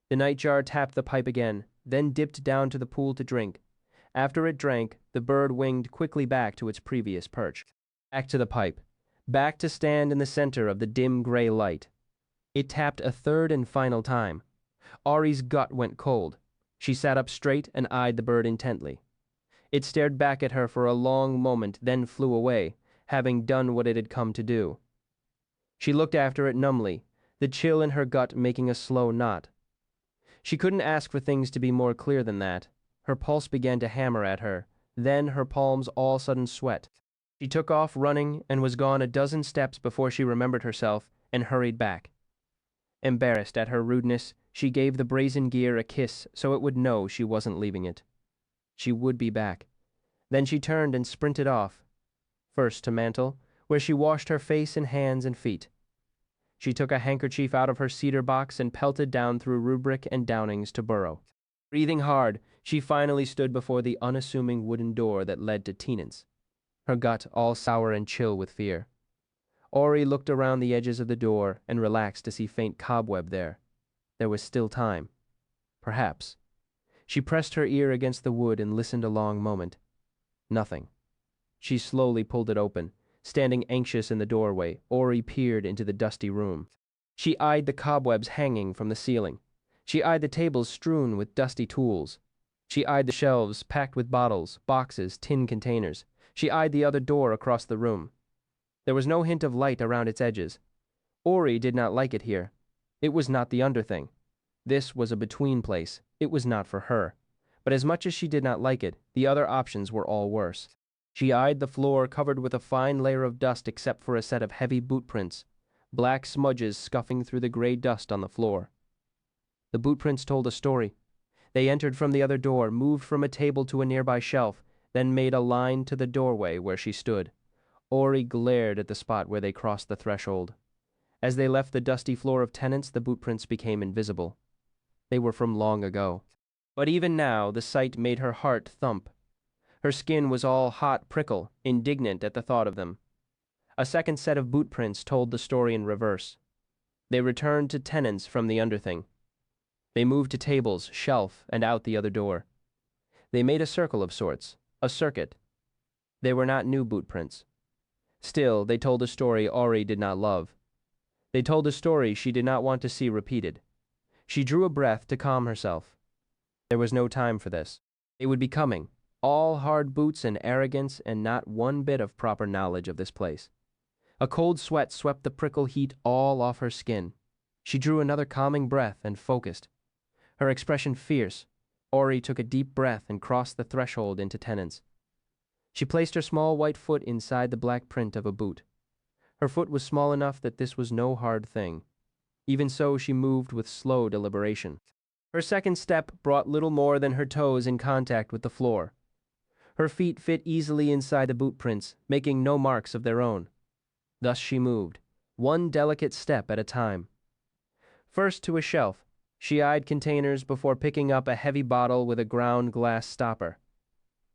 The nightjar tapped the pipe again, then dipped down to the pool to drink. After it drank, the bird winged quickly back to its previous perch. Back to the pipe. Back to stand in the center of the dim gray light. It tapped a third and final time. Auri's gut went cold. She sat up straight and eyed the bird intently. It stared back at her for a long moment, then flew away, having done what it had come to do. She looked after it numbly, the chill in her gut making a slow knot. She couldn't ask for things to be more clear than that. Her pulse began to hammer at her, then her palms all sudden sweat. She took off running and was gone a dozen steps before she remembered herself and hurried back. Embarrassed at her rudeness, she gave the brazen gear a kiss so it would know she wasn't leaving it. She would be back. Then she turned and sprinted off. First to Mantle, where she washed her face and hands and feet. She took a handkerchief out of her cedar box and pelted down through Rubric and Downings to Burrow. Breathing hard, she finally stood before the unassuming wooden door that led to Teenan's, her gut all sour and chill with fear. Auri looked around the edges of the door and relaxed to see faint cobweb there. There was still time. Perhaps. She pressed her ear against the wood and listened a long moment. Nothing. She slowly pulled it open. Standing anxious in the doorway, Auri peered into the dusty room. She eyed the cobwebs hanging from the ceiling. She eyed the tables strewn with dusty tools. She eyed the shelves packed with bottles, boxes, tin containers. She eyed the other door across the room. There was no hint of light around its edges. Auri did not like it here. It was not the underthing. This was a between place. It was not for her. But as much as she did not like it, the other options were all worse. She eyed the floor covered with a fine layer of dust except for a set of heavy boot prints, black smudges scuffing through the gray dust on the floor. The boot prints told a story. They entered from the other door, moved from a table to a nearby shelf, then made a line to the doorway where she stood. Auri glared at the spot where they crossed the threshold. As they left the dusty floor of tenants, the boot prints became invisible. They were from long ago. But even now, the sight made her heart thump. Her skin was all hot prickle, indignant at the thought of them. A second set of boot prints told the story in reverse. They returned to tenants from the underthing. They moved to tables, shelf, and out the other door. They made a circle of sorts, a circuit. They were not new boot prints. Still, they told a story Auri did not love. They told a story she did not want to see repeated. She drew a breath to calm herself. There was no time for this. They would be coming. All hard boots and arrogance and not one bit of proper knowledge of this place. A cold sweat swept the prickle heat all off her skin. She drew another calming breath and focused. Her expression fierce. Auri took a deep breath and crossed the threshold into tenants. She placed her small white foot inside the black print of a boot. Her foot was small enough that this was no hard thing. Even so, she moved with slow deliberation. Her second step brought little more than her toes in contact with the floor. Her feet fit easily inside the boot prints, making no marks of their own. Thus she moved, one delicate step at a time. First to a shelf, she eyed containers before picking up a heavy bottle with a ground glass stopper.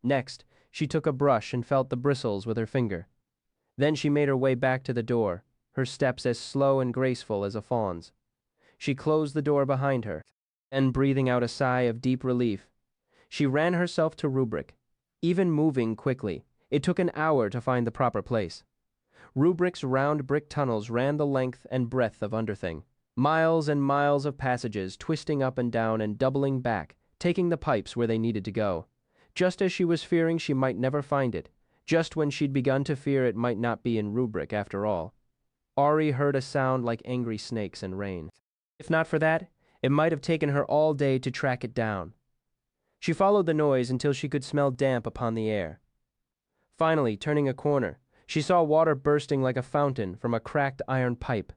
Next, she took a brush and felt the bristles with her finger. Then she made her way back to the door, her steps as slow and graceful as a fawn's. She closed the door behind her, and breathing out a sigh of deep relief, she ran herself to Rubric. Even moving quickly, it took an hour to find the proper place. Rubric's round brick tunnels ran the length and breadth of Underthing. Miles and miles of passages, twisting up and down and doubling back, taking the pipes where they needed to go. Just as she was fearing she might never find it, just when she'd begun to fear it might not be in Rubric after all. Auri heard a sound like angry snakes and rain. If not for that, it might have taken her all day to track it down. She followed the noise until she could smell damp upon the air. Finally, turning a corner, she saw water bursting like a fountain from a cracked iron pipe.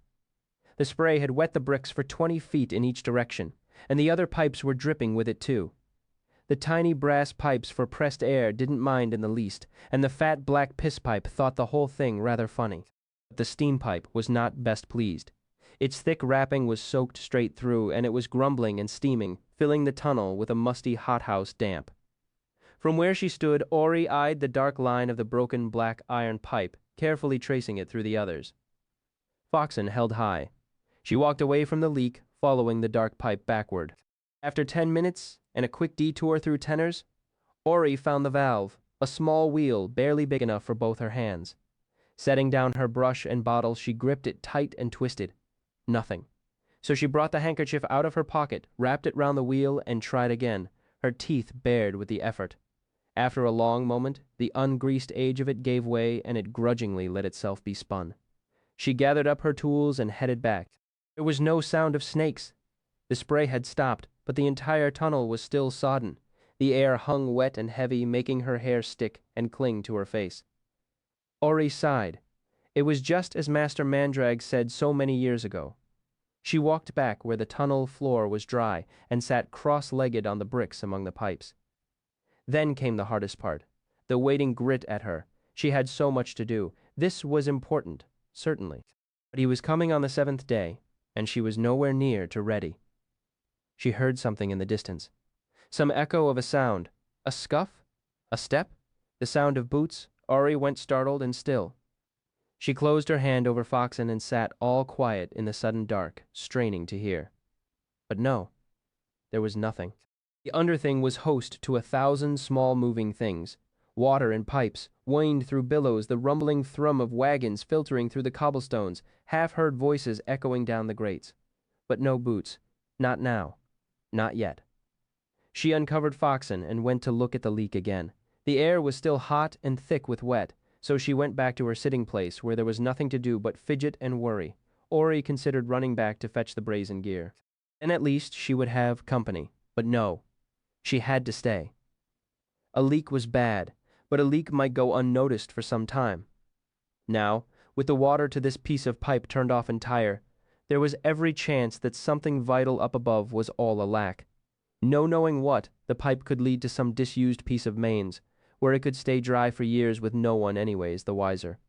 The spray had wet the bricks for 20 feet in each direction, and the other pipes were dripping with it too. The tiny brass pipes for pressed air didn't mind in the least, and the fat black piss pipe thought the whole thing rather funny. But the steam pipe was not best pleased. Its thick wrapping was soaked straight through, and it was grumbling and steaming, filling the tunnel with a musty hothouse damp. From where she stood, Auri eyed the dark line of the broken black iron pipe, carefully tracing it through the others. Foxen held high. She walked away from the leak, following the dark pipe backward. After 10 minutes and a quick detour through tenors, Auri found the valve, a small wheel barely big enough for both her hands. Setting down her brush and bottle, she gripped it tight and twisted. Nothing. So she brought the handkerchief out of her pocket, wrapped it round the wheel, and tried again, her teeth bared with the effort. After a long moment, the ungreased edge of it gave way, and it grudgingly let itself be spun. She gathered up her tools and headed back. There was no sound of snakes. The spray had stopped, but the entire tunnel was still sodden. The air hung wet and heavy, making her hair stick and cling to her face. Auri sighed. It was just as Master Mandrag said so many years ago. She walked back where the tunnel floor was dry and sat cross-legged on the bricks among the pipes. Then came the hardest part. The waiting grit at her. She had so much to do. This was important, certainly. But he was coming on the 7th day, and she was nowhere near to ready. She heard something in the distance. Some echo of a sound. A scuff? A step? The sound of boots? Auri went startled and still. She closed her hand over Foxen and sat all quiet in the sudden dark, straining to hear. But no, there was nothing. The underthing was host to 1,000 small moving things. Water in pipes, whined through billows, the rumbling thrum of wagons filtering through the cobblestones, half-heard voices echoing down the grates. But no boots. Not now. Not yet. She uncovered Foxen and went to look at the leak again. The air was still hot and thick with wet, so she went back to her sitting place where there was nothing to do but fidget and worry. Auri considered running back to fetch the brazen gear. Then at least she would have company. But no. She had to stay. A leak was bad, but a leak might go unnoticed for some time. Now, with the water to this piece of pipe turned off entire, there was every chance that something vital up above was all alack. No knowing what, the pipe could lead to some disused piece of mains, where it could stay dry for years with no one anyways the wiser.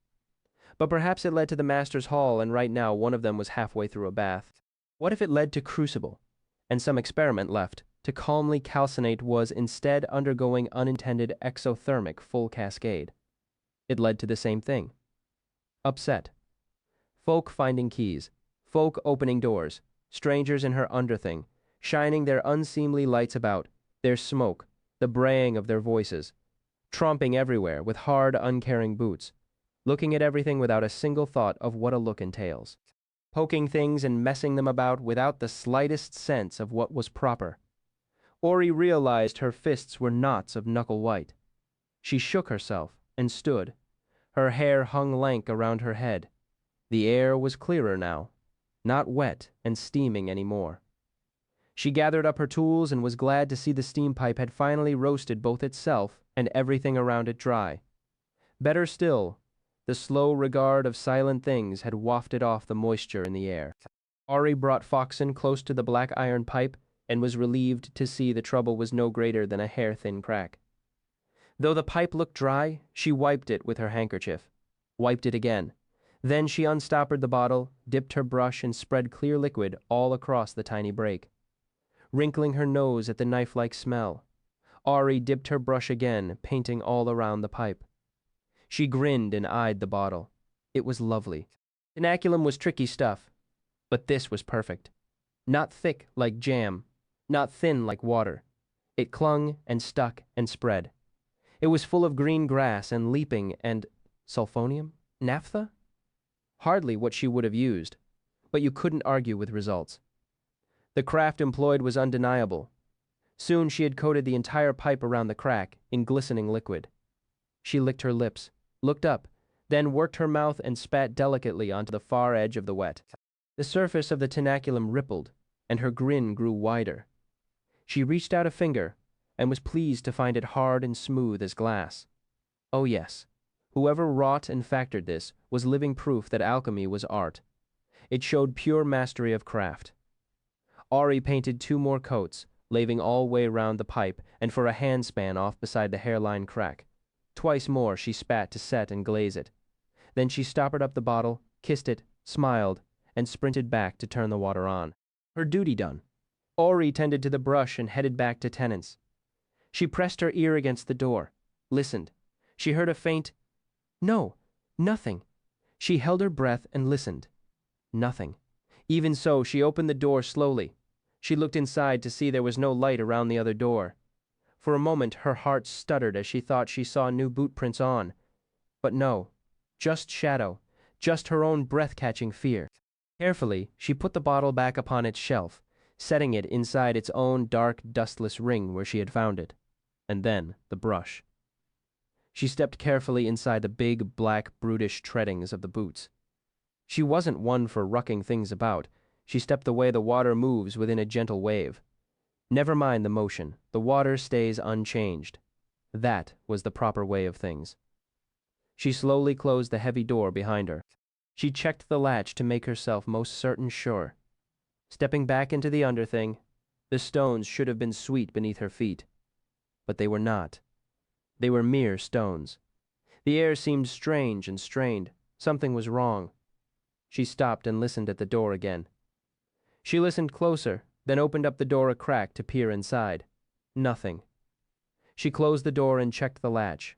But perhaps it led to the master's hall, and right now one of them was halfway through a bath. What if it led to crucible, and some experiment left to calmly calcinate was instead undergoing unintended exothermic full cascade? It led to the same thing. Upset. Folk finding keys, folk opening doors, strangers in her underthing, shining their unseemly lights about, their smoke, the braying of their voices, tromping everywhere with hard, uncaring boots, looking at everything without a single thought of what a look entails, poking things and messing them about without the slightest sense of what was proper. Auri realized her fists were knots of knuckle white. She shook herself and stood. Her hair hung lank around her head. The air was clearer now, not wet and steaming any more. She gathered up her tools and was glad to see the steam pipe had finally roasted both itself and everything around it dry. Better still, the slow regard of silent things had wafted off the moisture in the air. Auri brought Foxen close to the black iron pipe and was relieved to see the trouble was no greater than a hair-thin crack. Though the pipe looked dry, she wiped it with her handkerchief. Wiped it again. Then she unstoppered the bottle, dipped her brush, and spread clear liquid all across the tiny break. Wrinkling her nose at the knife-like smell, Auri dipped her brush again, painting all around the pipe. She grinned and eyed the bottle. It was lovely. Tinaculum was tricky stuff, but this was perfect. Not thick like jam, not thin like water. It clung and stuck and spread. It was full of green grass and leaping and sulfonium? Naphtha? Hardly what she would have used, but you couldn't argue with results. The craft employed was undeniable. Soon she had coated the entire pipe around the crack in glistening liquid. She licked her lips, looked up, then worked her mouth and spat delicately onto the far edge of the wet. The surface of the tinaculum rippled, and her grin grew wider. She reached out a finger, and was pleased to find it hard and smooth as glass. Oh yes, whoever wrought and factored this was living proof that alchemy was art. It showed pure mastery of craft. Auri painted 2 more coats, laving all way round the pipe and for a handspan off beside the hairline crack. Twice more she spat to set and glaze it. Then she stoppered up the bottle, kissed it, smiled, and sprinted back to turn the water on. Her duty done. Auri tended to the brush and headed back to Tenants. She pressed her ear against the door, listened. She heard a faint, "No, nothing." She held her breath and listened. Nothing. Even so, she opened the door slowly. She looked inside to see there was no light around the other door. For a moment her heart stuttered as she thought she saw new boot prints on. But no, just shadow, just her own breath-catching fear. Carefully, she put the bottle back upon its shelf, setting it inside its own dark, dustless ring where she had found it. And then the brush. She stepped carefully inside the big, black, brutish treadings of the boots. She wasn't one for rucking things about. She stepped the way the water moves within a gentle wave. Never mind the motion, the water stays unchanged. That was the proper way of things. She slowly closed the heavy door behind her. She checked the latch to make herself most certain sure. Stepping back into the underthing, the stones should have been sweet beneath her feet. But they were not. They were mere stones. The air seemed strange and strained. Something was wrong. She stopped and listened at the door again. She listened closer, then opened up the door a crack to peer inside. Nothing. She closed the door and checked the latch.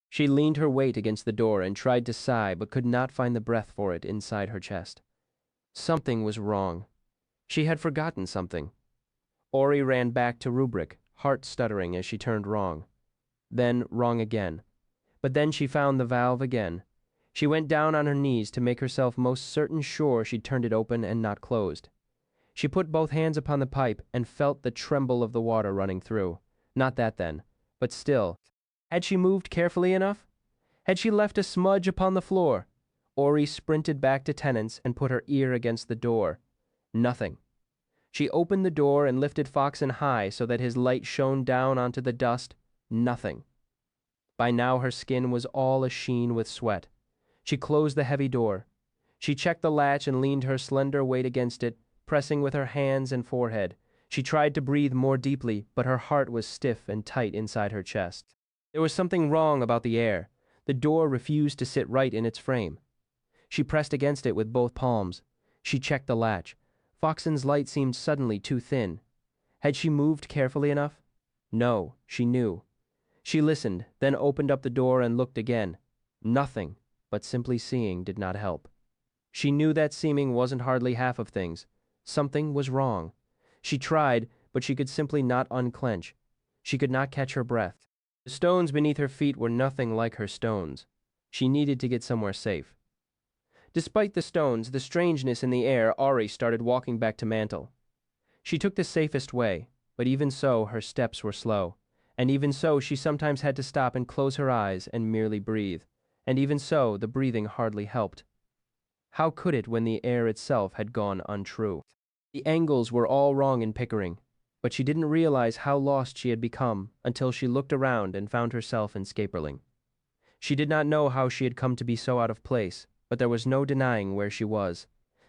She leaned her weight against the door and tried to sigh, but could not find the breath for it inside her chest. Something was wrong. She had forgotten something. Auri ran back to rubric, heart stuttering as she turned wrong. Then wrong again. But then she found the valve again. She went down on her knees to make herself most certain sure she'd turned it open and not closed. She put both hands upon the pipe and felt the tremble of the water running through. Not that then, but still. Had she moved carefully enough? Had she left a smudge upon the floor? Auri sprinted back to Tenants and put her ear against the door. Nothing. She opened the door and lifted Foxen high so that his light shone down onto the dust. Nothing. By now her skin was all asheen with sweat. She closed the heavy door. She checked the latch and leaned her slender weight against it, pressing with her hands and forehead. She tried to breathe more deeply, but her heart was stiff and tight inside her chest. There was something wrong about the air. The door refused to sit right in its frame. She pressed against it with both palms. She checked the latch. Foxen's light seemed suddenly too thin. Had she moved carefully enough? No, she knew. She listened, then opened up the door and looked again. Nothing, but simply seeing did not help. She knew that seeming wasn't hardly half of things. Something was wrong. She tried, but she could simply not unclench. She could not catch her breath. The stones beneath her feet were nothing like her stones. She needed to get somewhere safe. Despite the stones, the strangeness in the air, Auri started walking back to Mantle. She took the safest way, but even so her steps were slow, and even so she sometimes had to stop and close her eyes and merely breathe, and even so the breathing hardly helped. How could it when the air itself had gone untrue? The angles were all wrong in Pickering, but she didn't realize how lost she had become until she looked around and found herself in Scaperling. She did not know how she had come to be so out of place, but there was no denying where she was.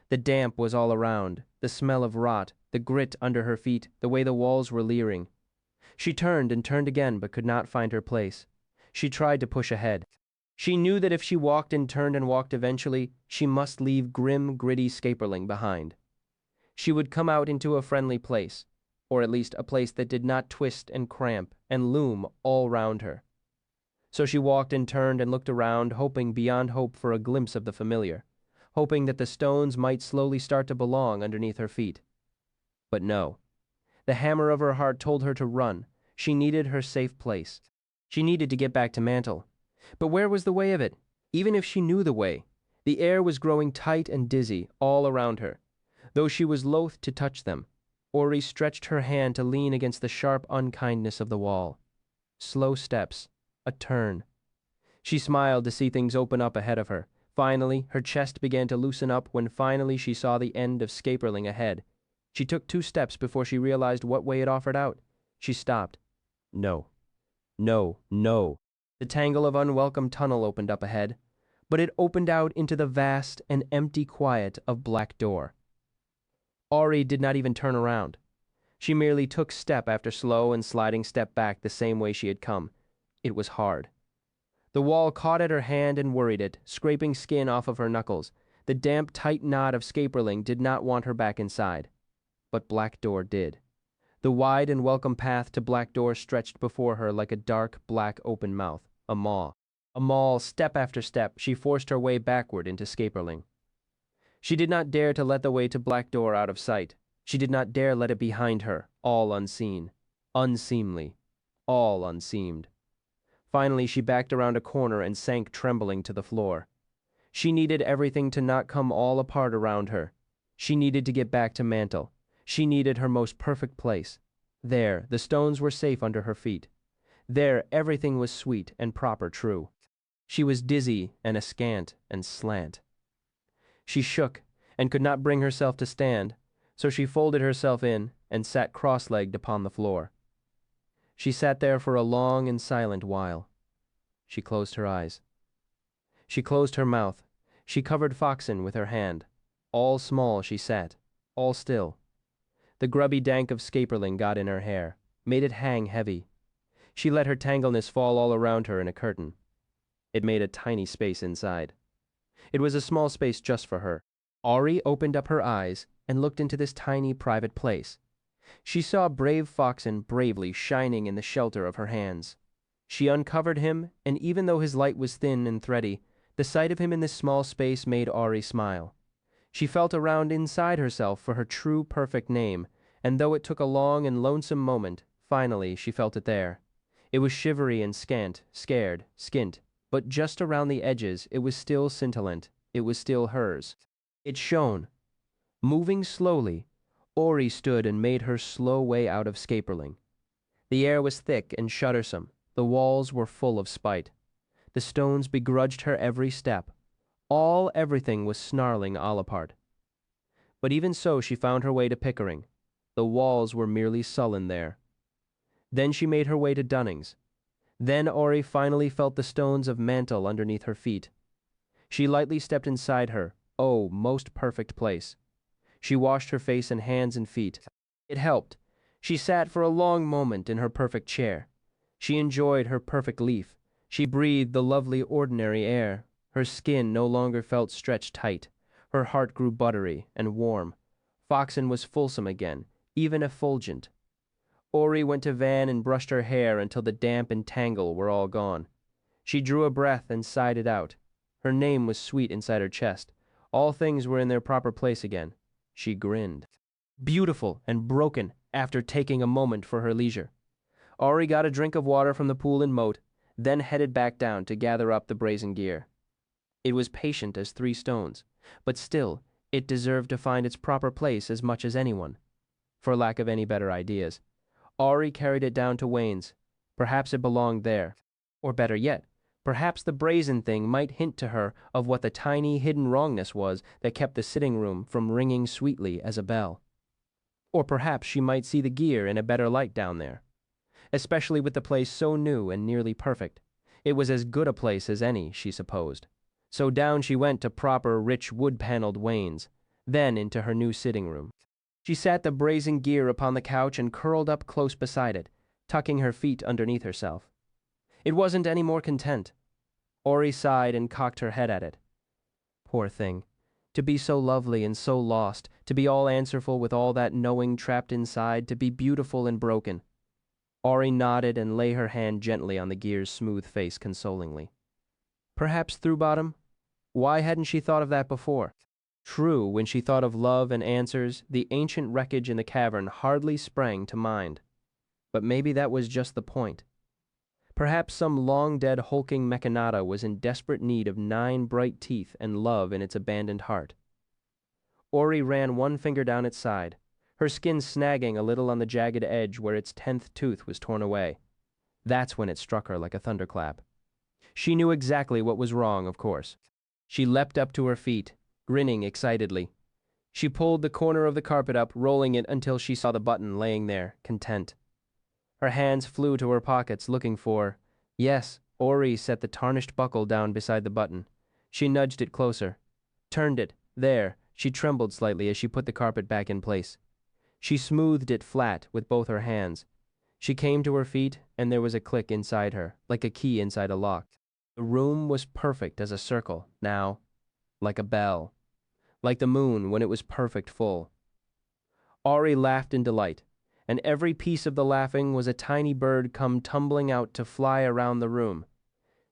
The damp was all around, the smell of rot, the grit under her feet, the way the walls were leering. She turned and turned again but could not find her place. She tried to push ahead. She knew that if she walked and turned and walked eventually, she must leave grim, gritty Scaperling behind. She would come out into a friendly place, or at least a place that did not twist and cramp and loom all round her. So she walked and turned and looked around, hoping beyond hope for a glimpse of the familiar, hoping that the stones might slowly start to belong underneath her feet. But no. The hammer of her heart told her to run. She needed her safe place. She needed to get back to Mantle. But where was the way of it? Even if she knew the way, the air was growing tight and dizzy all around her. Though she was loath to touch them, Auri stretched her hand to lean against the sharp unkindness of the wall. Slow steps. A turn. She smiled to see things open up ahead of her. Finally, her chest began to loosen up when finally she saw the end of Scaperling ahead. She took 2 steps before she realized what way it offered out. She stopped. No. No, no. The tangle of unwelcome tunnel opened up ahead, but it opened out into the vast and empty quiet of Black Door. Auri did not even turn around. She merely took step after slow and sliding step back the same way she had come. It was hard. The wall caught at her hand and worried it, scraping skin off of her knuckles. The damp, tight knot of Scaperling did not want her back inside. But Black Door did. The wide and welcome path to Black Door stretched before her like a dark, black open mouth, a maw. A maw, step after step, she forced her way backward into Scaperling. She did not dare to let the way to Black Door out of sight. She did not dare let it behind her, all unseen. Unseemly. All unseamed. Finally, she backed around a corner and sank trembling to the floor. She needed everything to not come all apart around her. She needed to get back to Mantle. She needed her most perfect place. There, the stones were safe under her feet. There, everything was sweet and proper true. She was dizzy and askant and slant. She shook and could not bring herself to stand, so she folded herself in and sat cross-legged upon the floor. She sat there for a long and silent while. She closed her eyes. She closed her mouth. She covered Foxen with her hand. All small she sat, all still. The grubby dank of scaperling got in her hair, made it hang heavy. She let her tangleness fall all around her in a curtain. It made a tiny space inside. It was a small space just for her. Auri opened up her eyes and looked into this tiny private place. She saw brave Foxen bravely shining in the shelter of her hands. She uncovered him, and even though his light was thin and thready, the sight of him in this small space made Auri smile. She felt around inside herself for her true perfect name, and though it took a long and lonesome moment, finally she felt it there. It was shivery and scant, scared, skint, but just around the edges it was still scintillant. It was still hers. It shone. Moving slowly, Auri stood and made her slow way out of Scaperling. The air was thick and shuddersome. The walls were full of spite. The stones begrudged her every step. Everything was snarling all apart. But even so she found her way to Pickering. The walls were merely sullen there. Then she made her way to Dunning's. Then Auri finally felt the stones of Mantle underneath her feet. She lightly stepped inside her, oh, most perfect place. She washed her face and hands and feet. It helped. She sat for a long moment in her perfect chair. She enjoyed her perfect leaf. She breathed the lovely ordinary air. Her skin no longer felt stretched tight. Her heart grew buttery and warm. Foxen was fulsome again, even effulgent. Auri went to Van and brushed her hair until the damp and tangle were all gone. She drew a breath and sighed it out. Her name was sweet inside her chest. All things were in their proper place again. She grinned. Beautiful and broken after taking a moment for her leisure. Auri got a drink of water from the pool in moat, then headed back down to gather up the brazen gear. It was patient as 3 stones, but still, it deserved to find its proper place as much as anyone. For lack of any better ideas, Auri carried it down to Wayne's. Perhaps it belonged there. Or better yet, perhaps the brazen thing might hint to her of what the tiny hidden wrongness was that kept the sitting room from ringing sweetly as a bell. Or perhaps she might see the gear in a better light down there. Especially with the place so new and nearly perfect. It was as good a place as any, she supposed. So down she went to proper, rich, wood-paneled Wayne's, then into her new sitting room. She sat the brazen gear upon the couch and curled up close beside it, tucking her feet underneath herself. It wasn't any more content. Auri sighed and cocked her head at it. Poor thing. To be so lovely and so lost, to be all answerful with all that knowing trapped inside, to be beautiful and broken. Auri nodded and lay her hand gently on the gear's smooth face consolingly. Perhaps Throughbottom? Why hadn't she thought of that before? True, when she thought of love and answers, the ancient wreckage in the cavern hardly sprang to mind. But maybe that was just the point. Perhaps some long-dead hulking mechanata was in desperate need of 9 bright teeth and love in its abandoned heart. Auri ran one finger down its side, her skin snagging a little on the jagged edge where its 10th tooth was torn away. That's when it struck her like a thunderclap. She knew exactly what was wrong, of course. She leapt up to her feet, grinning excitedly. She pulled the corner of the carpet up, rolling it until she saw the button laying there, content. Her hands flew to her pockets, looking for... Yes, Auri set the tarnished buckle down beside the button. She nudged it closer. Turned it. There. She trembled slightly as she put the carpet back in place. She smoothed it flat with both her hands. She came to her feet, and there was a click inside her, like a key inside a lock. The room was perfect as a circle, now. Like a bell. Like the moon when it was perfect full. Auri laughed in delight, and every piece of the laughing was a tiny bird come tumbling out to fly around the room.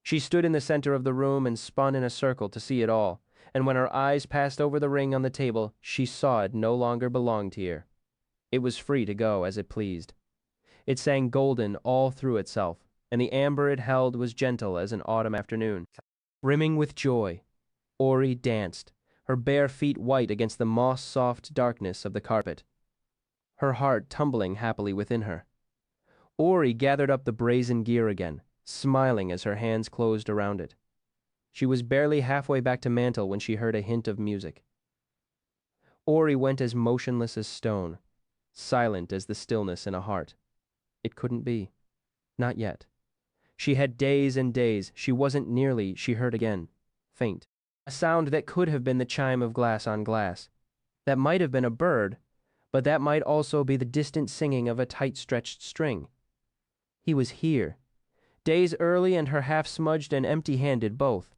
She stood in the center of the room and spun in a circle to see it all, and when her eyes passed over the ring on the table, she saw it no longer belonged here. It was free to go as it pleased. It sang golden all through itself, and the amber it held was gentle as an autumn afternoon. Brimming with joy, Auri danced, her bare feet white against the moss-soft darkness of the carpet, her heart tumbling happily within her. Auri gathered up the brazen gear again, smiling as her hands closed around it. She was barely halfway back to Mantle when she heard a hint of music. Auri went as motionless as stone, silent as the stillness in a heart. It couldn't be. Not yet. She had days and days. She wasn't nearly. She heard again. Faint. A sound that could have been the chime of glass on glass. That might have been a bird, but that might also be the distant singing of a tight-stretched string. He was here. Days early and her half-smudged and empty-handed both.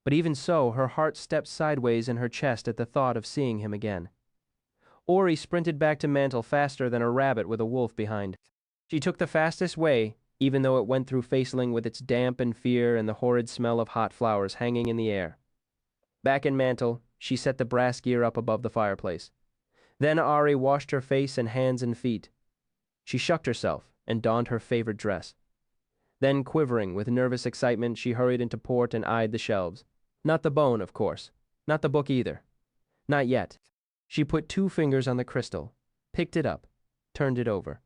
But even so, her heart stepped sideways in her chest at the thought of seeing him again. Auri sprinted back to Mantle faster than a rabbit with a wolf behind. She took the fastest way, even though it went through Faceling with its damp and fear and the horrid smell of hot flowers hanging in the air. Back in Mantle, she set the brass gear up above the fireplace. Then Auri washed her face and hands and feet. She shucked herself and donned her favorite dress. Then, quivering with nervous excitement, she hurried into port and eyed the shelves. Not the bone, of course. Not the book either. Not yet. She put 2 fingers on the crystal, picked it up, turned it over.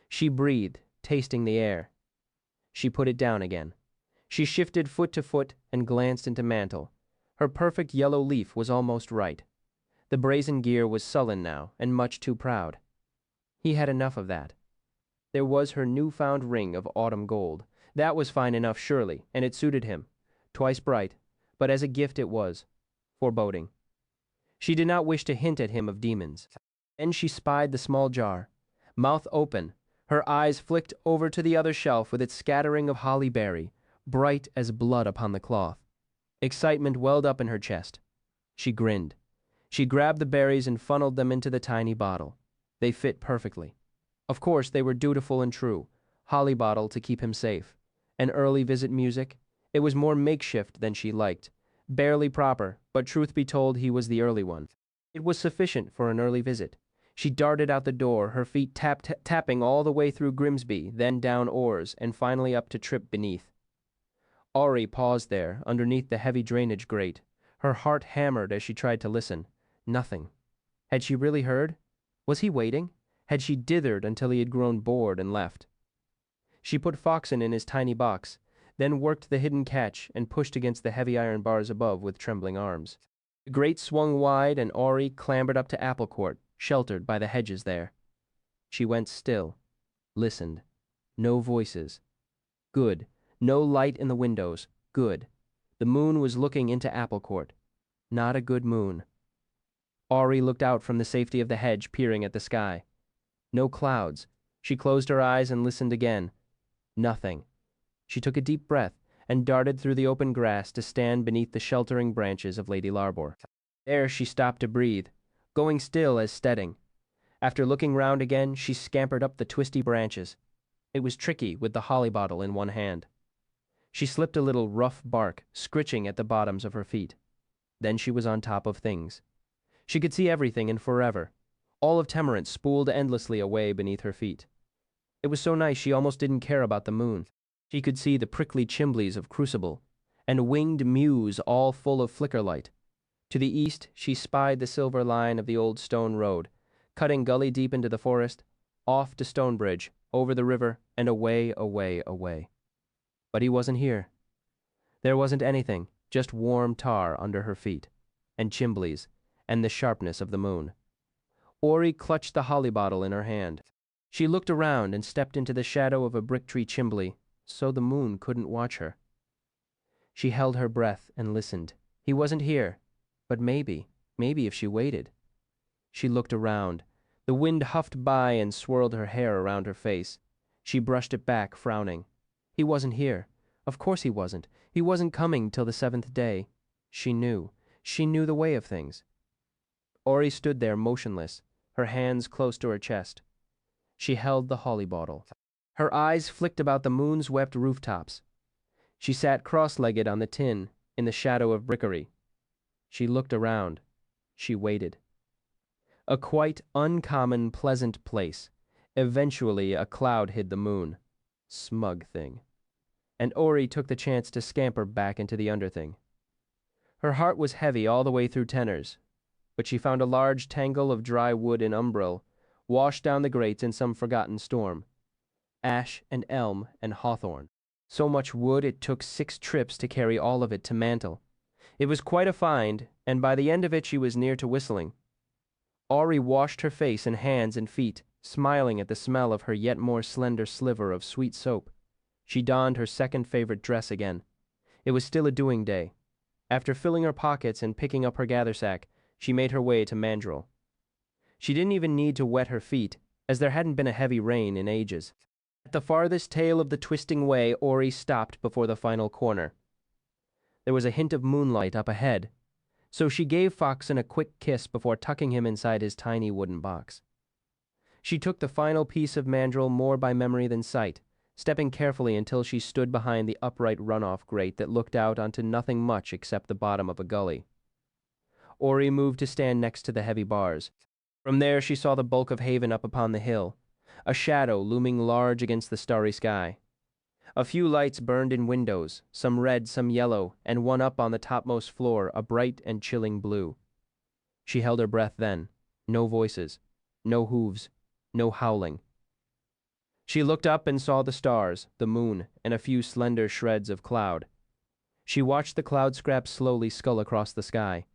She breathed, tasting the air. She put it down again. She shifted foot to foot and glanced into Mantle. Her perfect yellow leaf was almost right. The brazen gear was sullen now, and much too proud. He had enough of that. There was her newfound ring of autumn gold. That was fine enough, surely, and it suited him. Twice bright, but as a gift it was. Foreboding. She did not wish to hint at him of demons. Then she spied the small jar. Mouth open, her eyes flicked over to the other shelf with its scattering of holly berry, bright as blood upon the cloth. Excitement welled up in her chest. She grinned. She grabbed the berries and funneled them into the tiny bottle. They fit perfectly. Of course, they were dutiful and true. Holly bottle to keep him safe. An early visit music. It was more makeshift than she liked. Barely proper, but truth be told, he was the early one. It was sufficient for an early visit. She darted out the door, her feet tapping all the way through Grimsby, then down oars, and finally up to trip beneath. Auri paused there, underneath the heavy drainage grate. Her heart hammered as she tried to listen. Nothing. Had she really heard? Was he waiting? Had she dithered until he had grown bored and left? She put Foxen in his tiny box, then worked the hidden catch and pushed against the heavy iron bars above with trembling arms. The grate swung wide and Auri clambered up to Applecourt, sheltered by the hedges there. She went still, listened. No voices. Good. No light in the windows. Good. The moon was looking into Applecourt. Not a good moon. Auri looked out from the safety of the hedge, peering at the sky. No clouds. She closed her eyes and listened again. Nothing. She took a deep breath and darted through the open grass to stand beneath the sheltering branches of Lady Larbor. There she stopped to breathe, going still as steading. After looking round again, she scampered up the twisty branches. It was tricky with the holly bottle in one hand. She slipped a little rough bark, scritching at the bottoms of her feet. Then she was on top of things. She could see everything and forever. All of Temerant spooled endlessly away beneath her feet. It was so nice she almost didn't care about the moon. She could see the prickly chimbleys of Crucible, and winged mews all full of flicker light. To the east she spied the silver line of the old stone road, cutting gully deep into the forest, off to Stonebridge, over the river, and away, away, away. But he wasn't here. There wasn't anything, just warm tar under her feet, and chimbleys, and the sharpness of the moon. Auri clutched the holly bottle in her hand. She looked around and stepped into the shadow of a brick-tree chimbley, so the moon couldn't watch her. She held her breath and listened. He wasn't here, but maybe if she waited. She looked around. The wind huffed by and swirled her hair around her face. She brushed it back, frowning. He wasn't here. Of course he wasn't. He wasn't coming till the 7th day. She knew. She knew the way of things. Auri stood there motionless, her hands close to her chest. She held the holly bottle. Her eyes flicked about the moon-swept rooftops. She sat cross-legged on the tin, in the shadow of Brickery. She looked around. She waited. A quite uncommon, pleasant place. Eventually, a cloud hid the moon. Smug thing. And Auri took the chance to scamper back into the underthing. Her heart was heavy all the way through tenors, but she found a large tangle of dry wood and umbril, washed down the grates in some forgotten storm. Ash and elm and hawthorn. So much wood it took 6 trips to carry all of it to Mantle. It was quite a find, and by the end of it she was near to whistling. Auri washed her face and hands and feet, smiling at the smell of her yet more slender sliver of sweet soap. She donned her second favorite dress again. It was still a doing day. After filling her pockets and picking up her gathersack, she made her way to Mandrill. She didn't even need to wet her feet, as there hadn't been a heavy rain in ages. At the farthest tail of the twisting way, Auri stopped before the final corner. There was a hint of moonlight up ahead, so she gave Foxon a quick kiss before tucking him inside his tiny wooden box. She took the final piece of Mandrill more by memory than sight, stepping carefully until she stood behind the upright runoff grate that looked out onto nothing much except the bottom of a gully. Auri moved to stand next to the heavy bars. From there she saw the bulk of Haven up upon the hill, a shadow looming large against the starry sky. A few lights burned in windows, some red, some yellow, and one up on the topmost floor, a bright and chilling blue. She held her breath then. No voices, no hooves, no howling. She looked up and saw the stars, the moon, and a few slender shreds of cloud. She watched the cloud scraps slowly scull across the sky.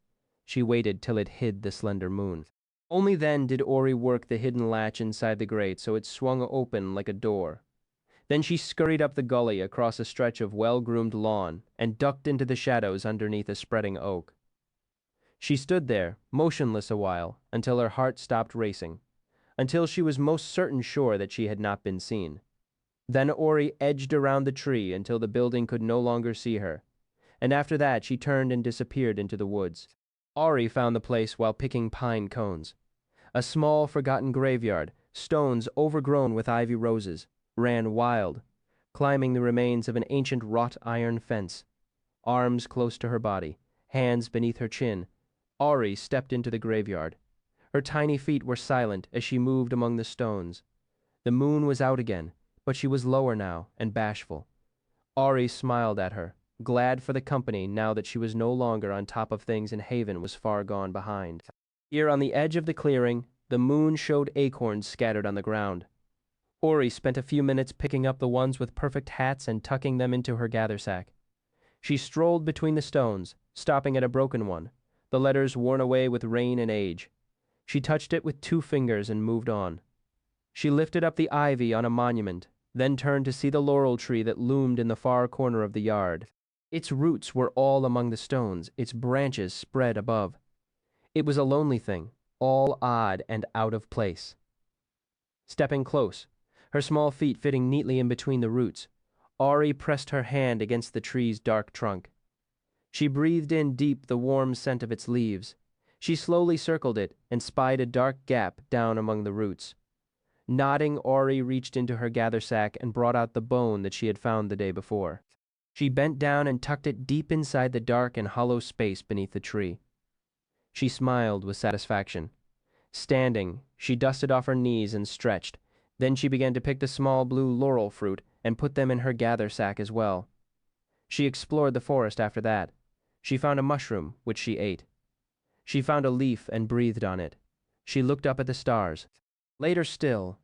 She waited till it hid the slender moon. Only then did Auri work the hidden latch inside the grate so it swung open like a door. Then she scurried up the gully across a stretch of well-groomed lawn and ducked into the shadows underneath a spreading oak. She stood there, motionless a while, until her heart stopped racing, until she was most certain sure that she had not been seen. Then Auri edged around the tree until the building could no longer see her, and after that she turned and disappeared into the woods. Auri found the place while picking pine cones. A small, forgotten graveyard, stones overgrown with ivy roses, ran wild, climbing the remains of an ancient wrought iron fence. Arms close to her body, hands beneath her chin, Auri stepped into the graveyard. Her tiny feet were silent as she moved among the stones. The moon was out again, but she was lower now and bashful. Auri smiled at her, glad for the company now that she was no longer on top of things and Haven was far gone behind. Here on the edge of the clearing, the moon showed acorns scattered on the ground. Auri spent a few minutes picking up the ones with perfect hats and tucking them into her gathersack. She strolled between the stones, stopping at a broken one, the letters worn away with rain and age. She touched it with 2 fingers and moved on. She lifted up the ivy on a monument, then turned to see the laurel tree that loomed in the far corner of the yard. Its roots were all among the stones, its branches spread above. It was a lonely thing, all odd and out of place. Stepping close, her small feet fitting neatly in between the roots, Auri pressed her hand against the tree's dark trunk. She breathed in deep the warm scent of its leaves. She slowly circled it and spied a dark gap down among the roots. Nodding, Auri reached into her gathersack and brought out the bone that she had found the day before. She bent down and tucked it deep inside the dark and hollow space beneath the tree. She smiled with satisfaction. Standing, she dusted off her knees and stretched. Then she began to pick the small blue laurel fruit and put them in her gathersack as well. She explored the forest after that. She found a mushroom, which she ate. She found a leaf and breathed on it. She looked up at the stars. Later still,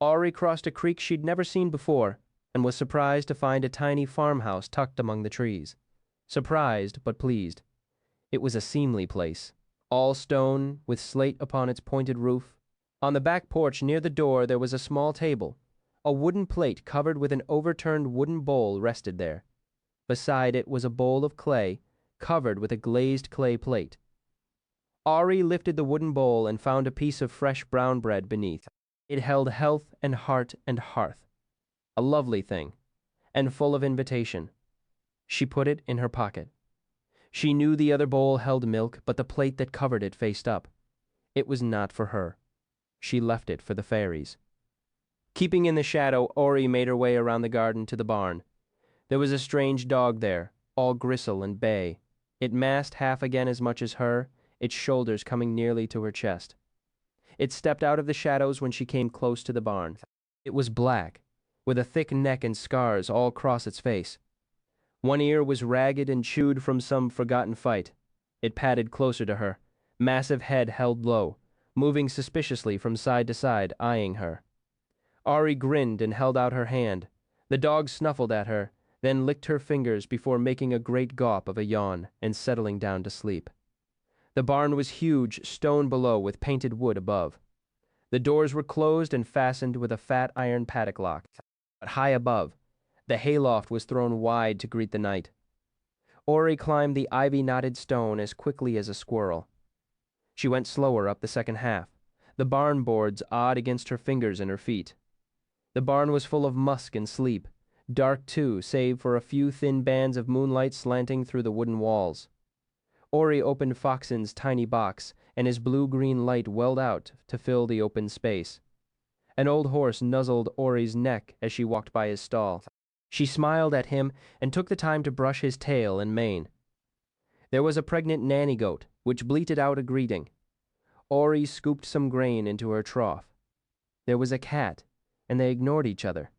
Auri crossed a creek she'd never seen before and was surprised to find a tiny farmhouse tucked among the trees. Surprised but pleased. It was a seemly place, all stone, with slate upon its pointed roof. On the back porch near the door there was a small table. A wooden plate covered with an overturned wooden bowl rested there. Beside it was a bowl of clay, covered with a glazed clay plate. Auri lifted the wooden bowl and found a piece of fresh brown bread beneath. It held health and heart and hearth. A lovely thing, and full of invitation. She put it in her pocket. She knew the other bowl held milk, but the plate that covered it faced up. It was not for her. She left it for the fairies. Keeping in the shadow, Auri made her way around the garden to the barn. There was a strange dog there, all gristle and bay. It massed half again as much as her, its shoulders coming nearly to her chest. It stepped out of the shadows when she came close to the barn. It was black, with a thick neck and scars all across its face. One ear was ragged and chewed from some forgotten fight. It padded closer to her, massive head held low, moving suspiciously from side to side, eyeing her. Auri grinned and held out her hand. The dog snuffled at her, then licked her fingers before making a great gawp of a yawn and settling down to sleep. The barn was huge, stone below with painted wood above. The doors were closed and fastened with a fat iron paddock lock. But high above, the hayloft was thrown wide to greet the night. Auri climbed the ivy-knotted stone as quickly as a squirrel. She went slower up the second half, the barn boards odd against her fingers and her feet. The barn was full of musk and sleep, dark too, save for a few thin bands of moonlight slanting through the wooden walls. Auri opened Foxen's tiny box, and his blue-green light welled out to fill the open space. An old horse nuzzled Auri's neck as she walked by his stall. She smiled at him and took the time to brush his tail and mane. There was a pregnant nanny goat, which bleated out a greeting. Auri scooped some grain into her trough. There was a cat, and they ignored each other.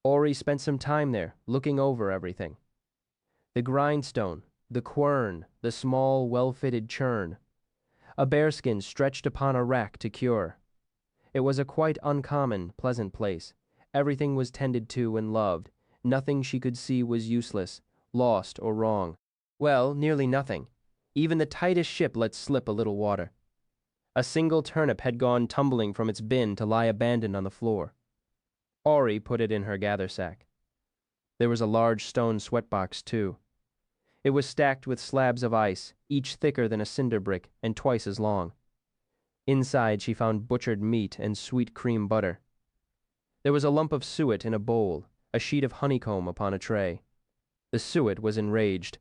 Auri spent some time there, looking over everything. The grindstone, the quern, the small, well-fitted churn. A bearskin stretched upon a rack to cure. It was a quite uncommon, pleasant place. Everything was tended to and loved. Nothing she could see was useless, lost, or wrong. Well, nearly nothing. Even the tightest ship let slip a little water. A single turnip had gone tumbling from its bin to lie abandoned on the floor. Auri put it in her gather sack. There was a large stone sweatbox, too. It was stacked with slabs of ice, each thicker than a cinder brick and twice as long. Inside she found butchered meat and sweet cream butter. There was a lump of suet in a bowl, a sheet of honeycomb upon a tray. The suet was enraged.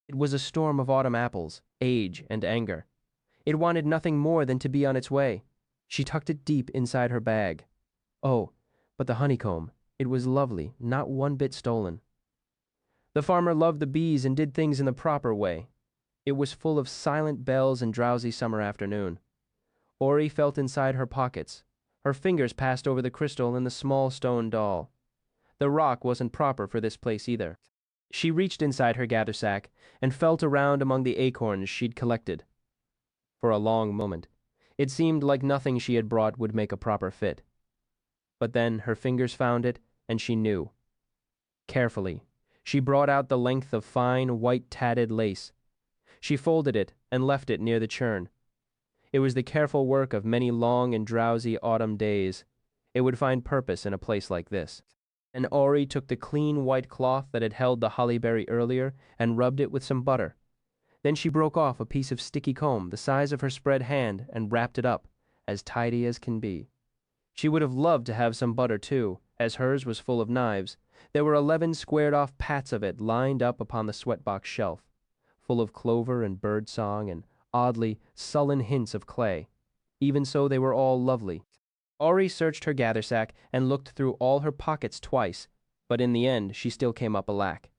It was a storm of autumn apples, age, and anger. It wanted nothing more than to be on its way. She tucked it deep inside her bag. Oh, but the honeycomb, it was lovely, not one bit stolen. The farmer loved the bees and did things in the proper way. It was full of silent bells and drowsy summer afternoon. Auri felt inside her pockets. Her fingers passed over the crystal in the small stone doll. The rock wasn't proper for this place either. She reached inside her gather sack and felt around among the acorns she'd collected. For a long moment, it seemed like nothing she had brought would make a proper fit. But then her fingers found it, and she knew. Carefully, she brought out the length of fine, white tatted lace. She folded it and left it near the churn. It was the careful work of many long and drowsy autumn days. It would find purpose in a place like this. And Auri took the clean white cloth that had held the hollyberry earlier and rubbed it with some butter. Then she broke off a piece of sticky comb the size of her spread hand and wrapped it up, as tidy as can be. She would have loved to have some butter too, as hers was full of knives. There were 11 squared-off pats of it lined up upon the sweatbox shelf, full of clover and birdsong and oddly sullen hints of clay. Even so, they were all lovely. Auri searched her gather sack and looked through all her pockets twice, but in the end she still came up alack.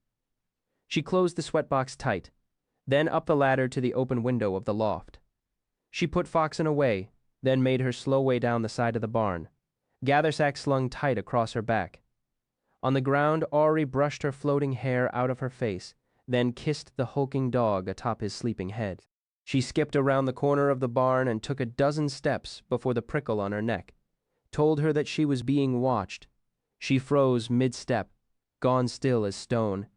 She closed the sweatbox tight, then up the ladder to the open window of the loft. She put Foxen away, then made her slow way down the side of the barn, gather sack slung tight across her back. On the ground, Auri brushed her floating hair out of her face, then kissed the hulking dog atop his sleeping head. She skipped around the corner of the barn and took a dozen steps before the prickle on her neck told her that she was being watched. She froze mid-step, gone still as stone.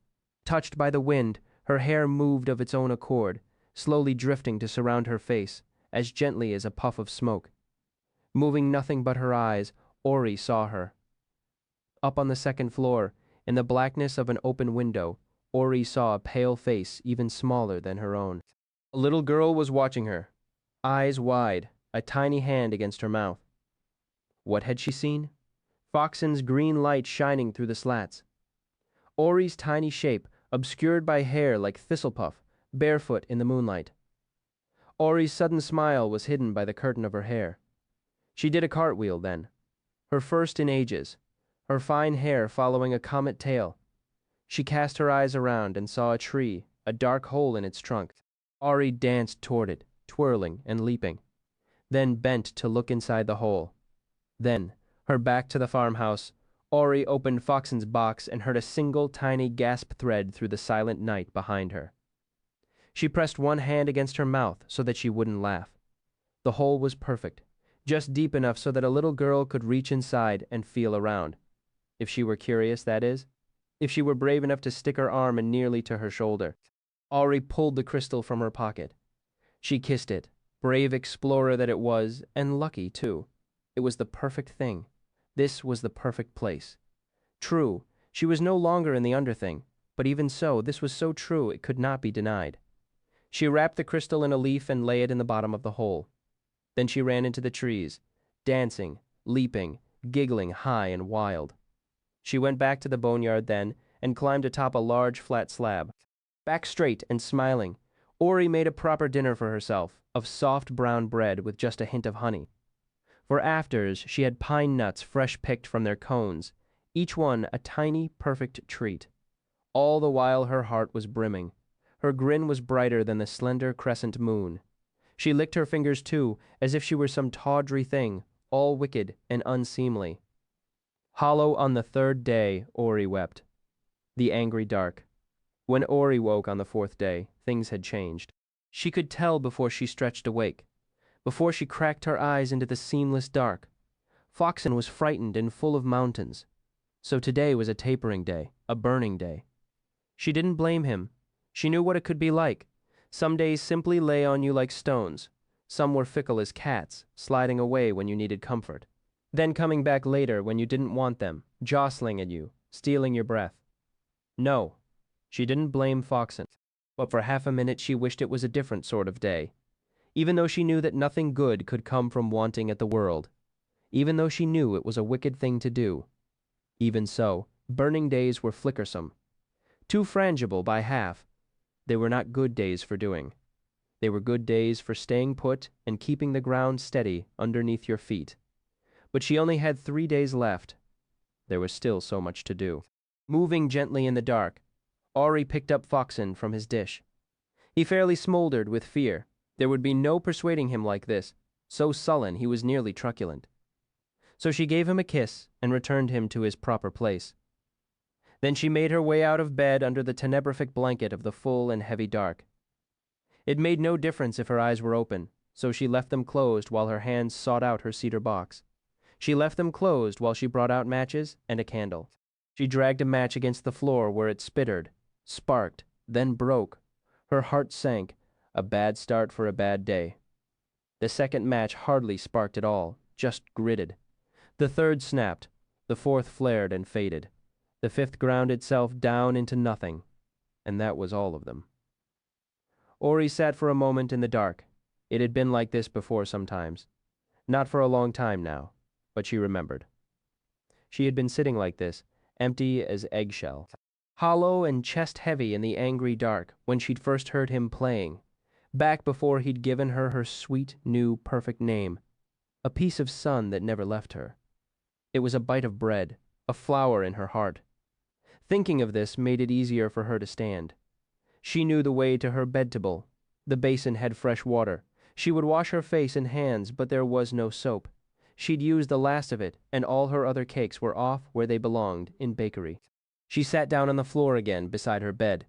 Touched by the wind, her hair moved of its own accord, slowly drifting to surround her face, as gently as a puff of smoke. Moving nothing but her eyes, Auri saw her. Up on the second floor, in the blackness of an open window, Auri saw a pale face even smaller than her own. A little girl was watching her, eyes wide, a tiny hand against her mouth. What had she seen? Foxen's green light shining through the slats. Auri's tiny shape, obscured by hair like thistlepuff, barefoot in the moonlight. Auri's sudden smile was hidden by the curtain of her hair. She did a cartwheel then, her first in ages, her fine hair following a comet tail. She cast her eyes around and saw a tree, a dark hole in its trunk. Auri danced toward it, twirling and leaping, then bent to look inside the hole. Then, her back to the farmhouse, Auri opened Foxen's box and heard a single tiny gasp thread through the silent night behind her. She pressed one hand against her mouth so that she wouldn't laugh. The hole was perfect, just deep enough so that a little girl could reach inside and feel around. If she were curious, that is. If she were brave enough to stick her arm in nearly to her shoulder. Auri pulled the crystal from her pocket. She kissed it, brave explorer that it was, and lucky, too. It was the perfect thing. This was the perfect place. True, she was no longer in the underthing, but even so, this was so true it could not be denied. She wrapped the crystal in a leaf and lay it in the bottom of the hole. Then she ran into the trees, dancing, leaping, giggling high and wild. She went back to the boneyard then and climbed atop a large flat slab. Back straight and smiling, Auri made a proper dinner for herself, of soft brown bread with just a hint of honey. For afters, she had pine nuts fresh picked from their cones, each one a tiny, perfect treat. All the while her heart was brimming. Her grin was brighter than the slender crescent moon. She licked her fingers too, as if she were some tawdry thing, all wicked and unseemly. Hollow on the third day, Auri wept. The angry dark. When Auri woke on the fourth day, things had changed. She could tell before she stretched awake, before she cracked her eyes into the seamless dark. Foxen was frightened and full of mountains. So today was a tapering day, a burning day. She didn't blame him. She knew what it could be like. Some days simply lay on you like stones. Some were fickle as cats, sliding away when you needed comfort, then coming back later when you didn't want them, jostling at you, stealing your breath. No, she didn't blame Foxen, but for half a minute she wished it was a different sort of day, even though she knew that nothing good could come from wanting at the world, even though she knew it was a wicked thing to do. Even so, burning days were flickersome, too frangible by half. They were not good days for doing. They were good days for staying put and keeping the ground steady underneath your feet. But she only had 3 days left. There was still so much to do. Moving gently in the dark, Auri picked up Foxen from his dish. He fairly smoldered with fear. There would be no persuading him like this. So sullen he was nearly truculent. So she gave him a kiss and returned him to his proper place. Then she made her way out of bed under the tenebrific blanket of the full and heavy dark. It made no difference if her eyes were open, so she left them closed while her hands sought out her cedar box. She left them closed while she brought out matches and a candle. She dragged a match against the floor where it spittered, sparked, then broke. Her heart sank, a bad start for a bad day. The second match hardly sparked at all, just gritted. The third snapped, the fourth flared and faded. The fifth ground itself down into nothing, and that was all of them. Auri sat for a moment in the dark. It had been like this before sometimes. Not for a long time now, but she remembered. She had been sitting like this, empty as eggshell, hollow and chest-heavy in the angry dark when she'd first heard him playing, back before he'd given her her sweet, new, perfect name, a piece of sun that never left her. It was a bite of bread, a flower in her heart. Thinking of this made it easier for her to stand. She knew the way to her bed-table. The basin had fresh water. She would wash her face and hands, but there was no soap. She'd used the last of it, and all her other cakes were off where they belonged, in bakery. She sat down on the floor again beside her bed.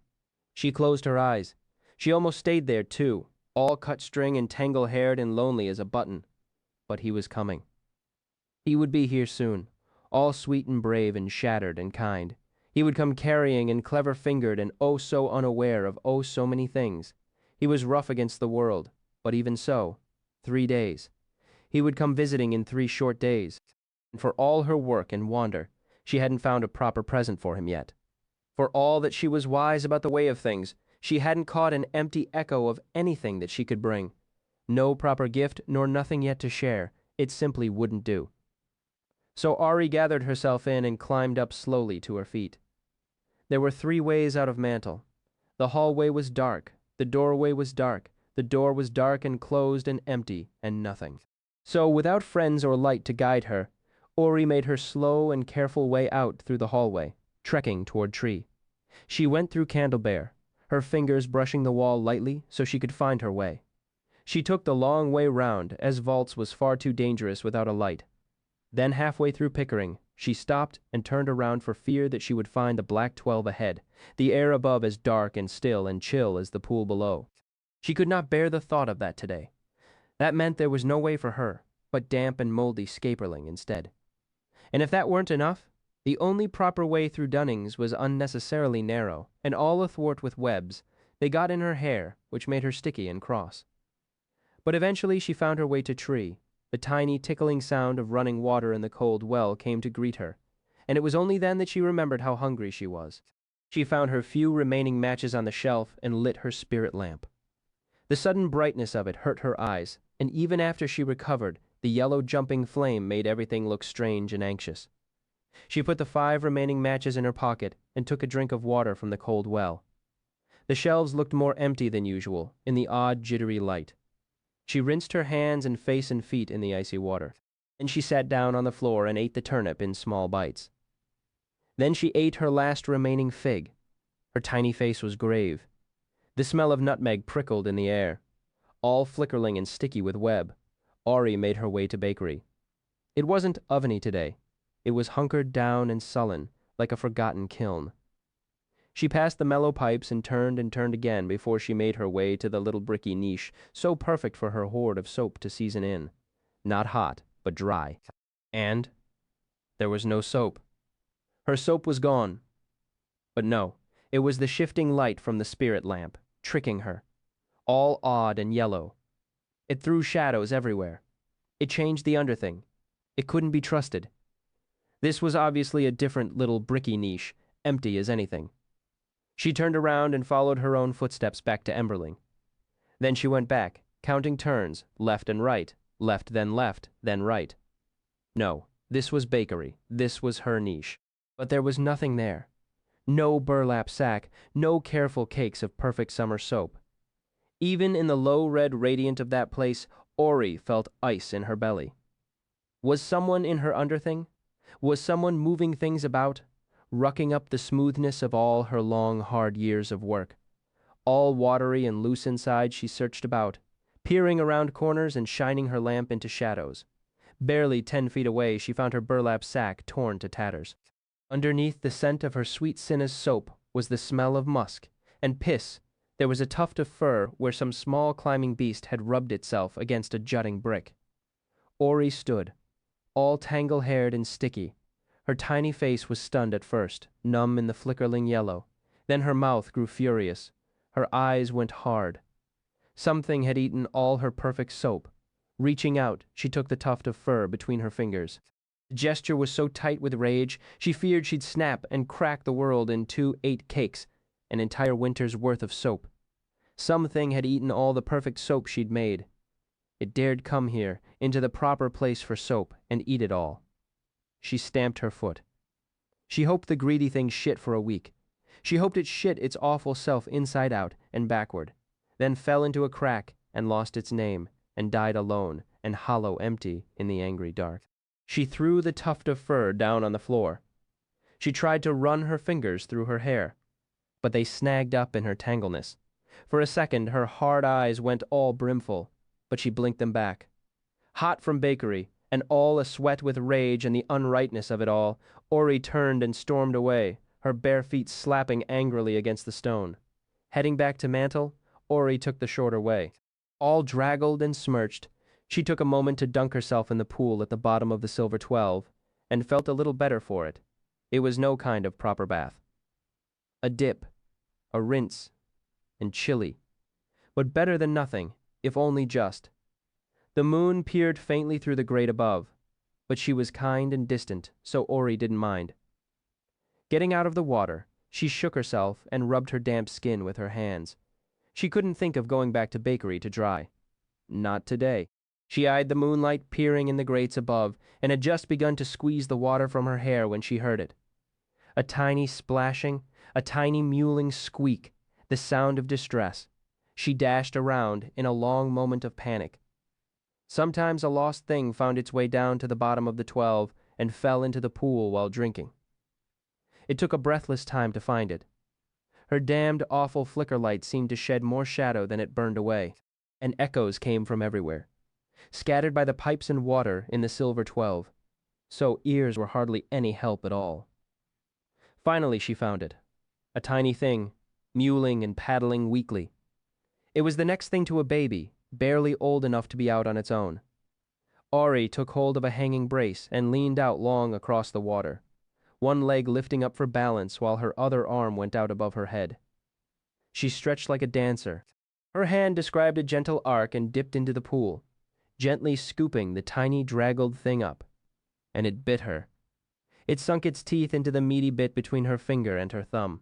She closed her eyes. She almost stayed there, too, all cut-string and tangle-haired and lonely as a button. But he was coming. He would be here soon, all sweet and brave and shattered and kind. He would come carrying and clever-fingered and oh so unaware of oh so many things. He was rough against the world, but even so, 3 days. He would come visiting in 3 short days. And for all her work and wander, she hadn't found a proper present for him yet. For all that she was wise about the way of things, she hadn't caught an empty echo of anything that she could bring. No proper gift nor nothing yet to share. It simply wouldn't do. So Auri gathered herself in and climbed up slowly to her feet. There were 3 ways out of Mantle. The hallway was dark, the doorway was dark, the door was dark and closed and empty and nothing. So, without friends or light to guide her, Auri made her slow and careful way out through the hallway, trekking toward Tree. She went through Candlebear. her fingers brushing the wall lightly so she could find her way. She took the long way round, as vaults was far too dangerous without a light. Then halfway through Pickering, she stopped and turned around for fear that she would find the Black 12 ahead, the air above as dark and still and chill as the pool below. She could not bear the thought of that today. That meant there was no way for her, but damp and moldy scaperling instead. And if that weren't enough, the only proper way through Dunning's was unnecessarily narrow, and all athwart with webs. They got in her hair, which made her sticky and cross. But eventually she found her way to Tree. The tiny tickling sound of running water in the cold well came to greet her, and it was only then that she remembered how hungry she was. She found her few remaining matches on the shelf and lit her spirit lamp. The sudden brightness of it hurt her eyes, and even after she recovered, the yellow jumping flame made everything look strange and anxious. She put the 5 remaining matches in her pocket and took a drink of water from the cold well. The shelves looked more empty than usual in the odd, jittery light. She rinsed her hands and face and feet in the icy water. Then she sat down on the floor and ate the turnip in small bites. Then she ate her last remaining fig. Her tiny face was grave. The smell of nutmeg prickled in the air. All flickerling and sticky with web, Auri made her way to bakery. It wasn't oveny today. It was hunkered down and sullen, like a forgotten kiln. She passed the mellow pipes and turned again before she made her way to the little bricky niche, so perfect for her hoard of soap to season in. Not hot, but dry. And there was no soap. Her soap was gone. But no, it was the shifting light from the spirit lamp, tricking her. All odd and yellow. It threw shadows everywhere. It changed the underthing. It couldn't be trusted. This was obviously a different little bricky niche, empty as anything. She turned around and followed her own footsteps back to Emberling. Then she went back, counting turns, left and right, left, then right. No, this was bakery. This was her niche. But there was nothing there. No burlap sack, no careful cakes of perfect summer soap. Even in the low red radiant of that place, Auri felt ice in her belly. Was someone in her underthing? Was someone moving things about, rucking up the smoothness of all her long, hard years of work? All watery and loose inside, she searched about, peering around corners and shining her lamp into shadows. Barely 10 feet away, she found her burlap sack torn to tatters. Underneath the scent of her sweet Cinna's soap was the smell of musk and piss. There was a tuft of fur where some small climbing beast had rubbed itself against a jutting brick. Auri stood, all tangle-haired and sticky. Her tiny face was stunned at first, numb in the flickering yellow. Then her mouth grew furious. Her eyes went hard. Something had eaten all her perfect soap. Reaching out, she took the tuft of fur between her fingers. The gesture was so tight with rage, she feared she'd snap and crack the world in 2 8 cakes, an entire winter's worth of soap. Something had eaten all the perfect soap she'd made. It dared come here, into the proper place for soap, and eat it all. She stamped her foot. She hoped the greedy thing shit for a week. She hoped it shit its awful self inside out and backward, then fell into a crack and lost its name, and died alone and hollow empty in the angry dark. She threw the tuft of fur down on the floor. She tried to run her fingers through her hair, but they snagged up in her tangleness. For a second her hard eyes went all brimful, but she blinked them back. Hot from bakery, and all asweat with rage and the unrightness of it all, Auri turned and stormed away, her bare feet slapping angrily against the stone. Heading back to Mantle, Auri took the shorter way. All draggled and smirched, she took a moment to dunk herself in the pool at the bottom of the Silver 12, and felt a little better for it. It was no kind of proper bath. A dip, a rinse, and chilly, but better than nothing, if only just. The moon peered faintly through the grate above, but she was kind and distant, so Auri didn't mind. Getting out of the water, she shook herself and rubbed her damp skin with her hands. She couldn't think of going back to bakery to dry. Not today. She eyed the moonlight peering in the grates above, and had just begun to squeeze the water from her hair when she heard it. A tiny splashing, a tiny mewling squeak, the sound of distress. She dashed around in a long moment of panic. Sometimes a lost thing found its way down to the bottom of the 12 and fell into the pool while drinking. It took a breathless time to find it. Her damned awful flicker light seemed to shed more shadow than it burned away, and echoes came from everywhere, scattered by the pipes and water in the silver 12, so ears were hardly any help at all. Finally she found it, a tiny thing, mewling and paddling weakly. It was the next thing to a baby, barely old enough to be out on its own. Auri took hold of a hanging brace and leaned out long across the water, one leg lifting up for balance while her other arm went out above her head. She stretched like a dancer. Her hand described a gentle arc and dipped into the pool, gently scooping the tiny draggled thing up. And it bit her. It sunk its teeth into the meaty bit between her finger and her thumb.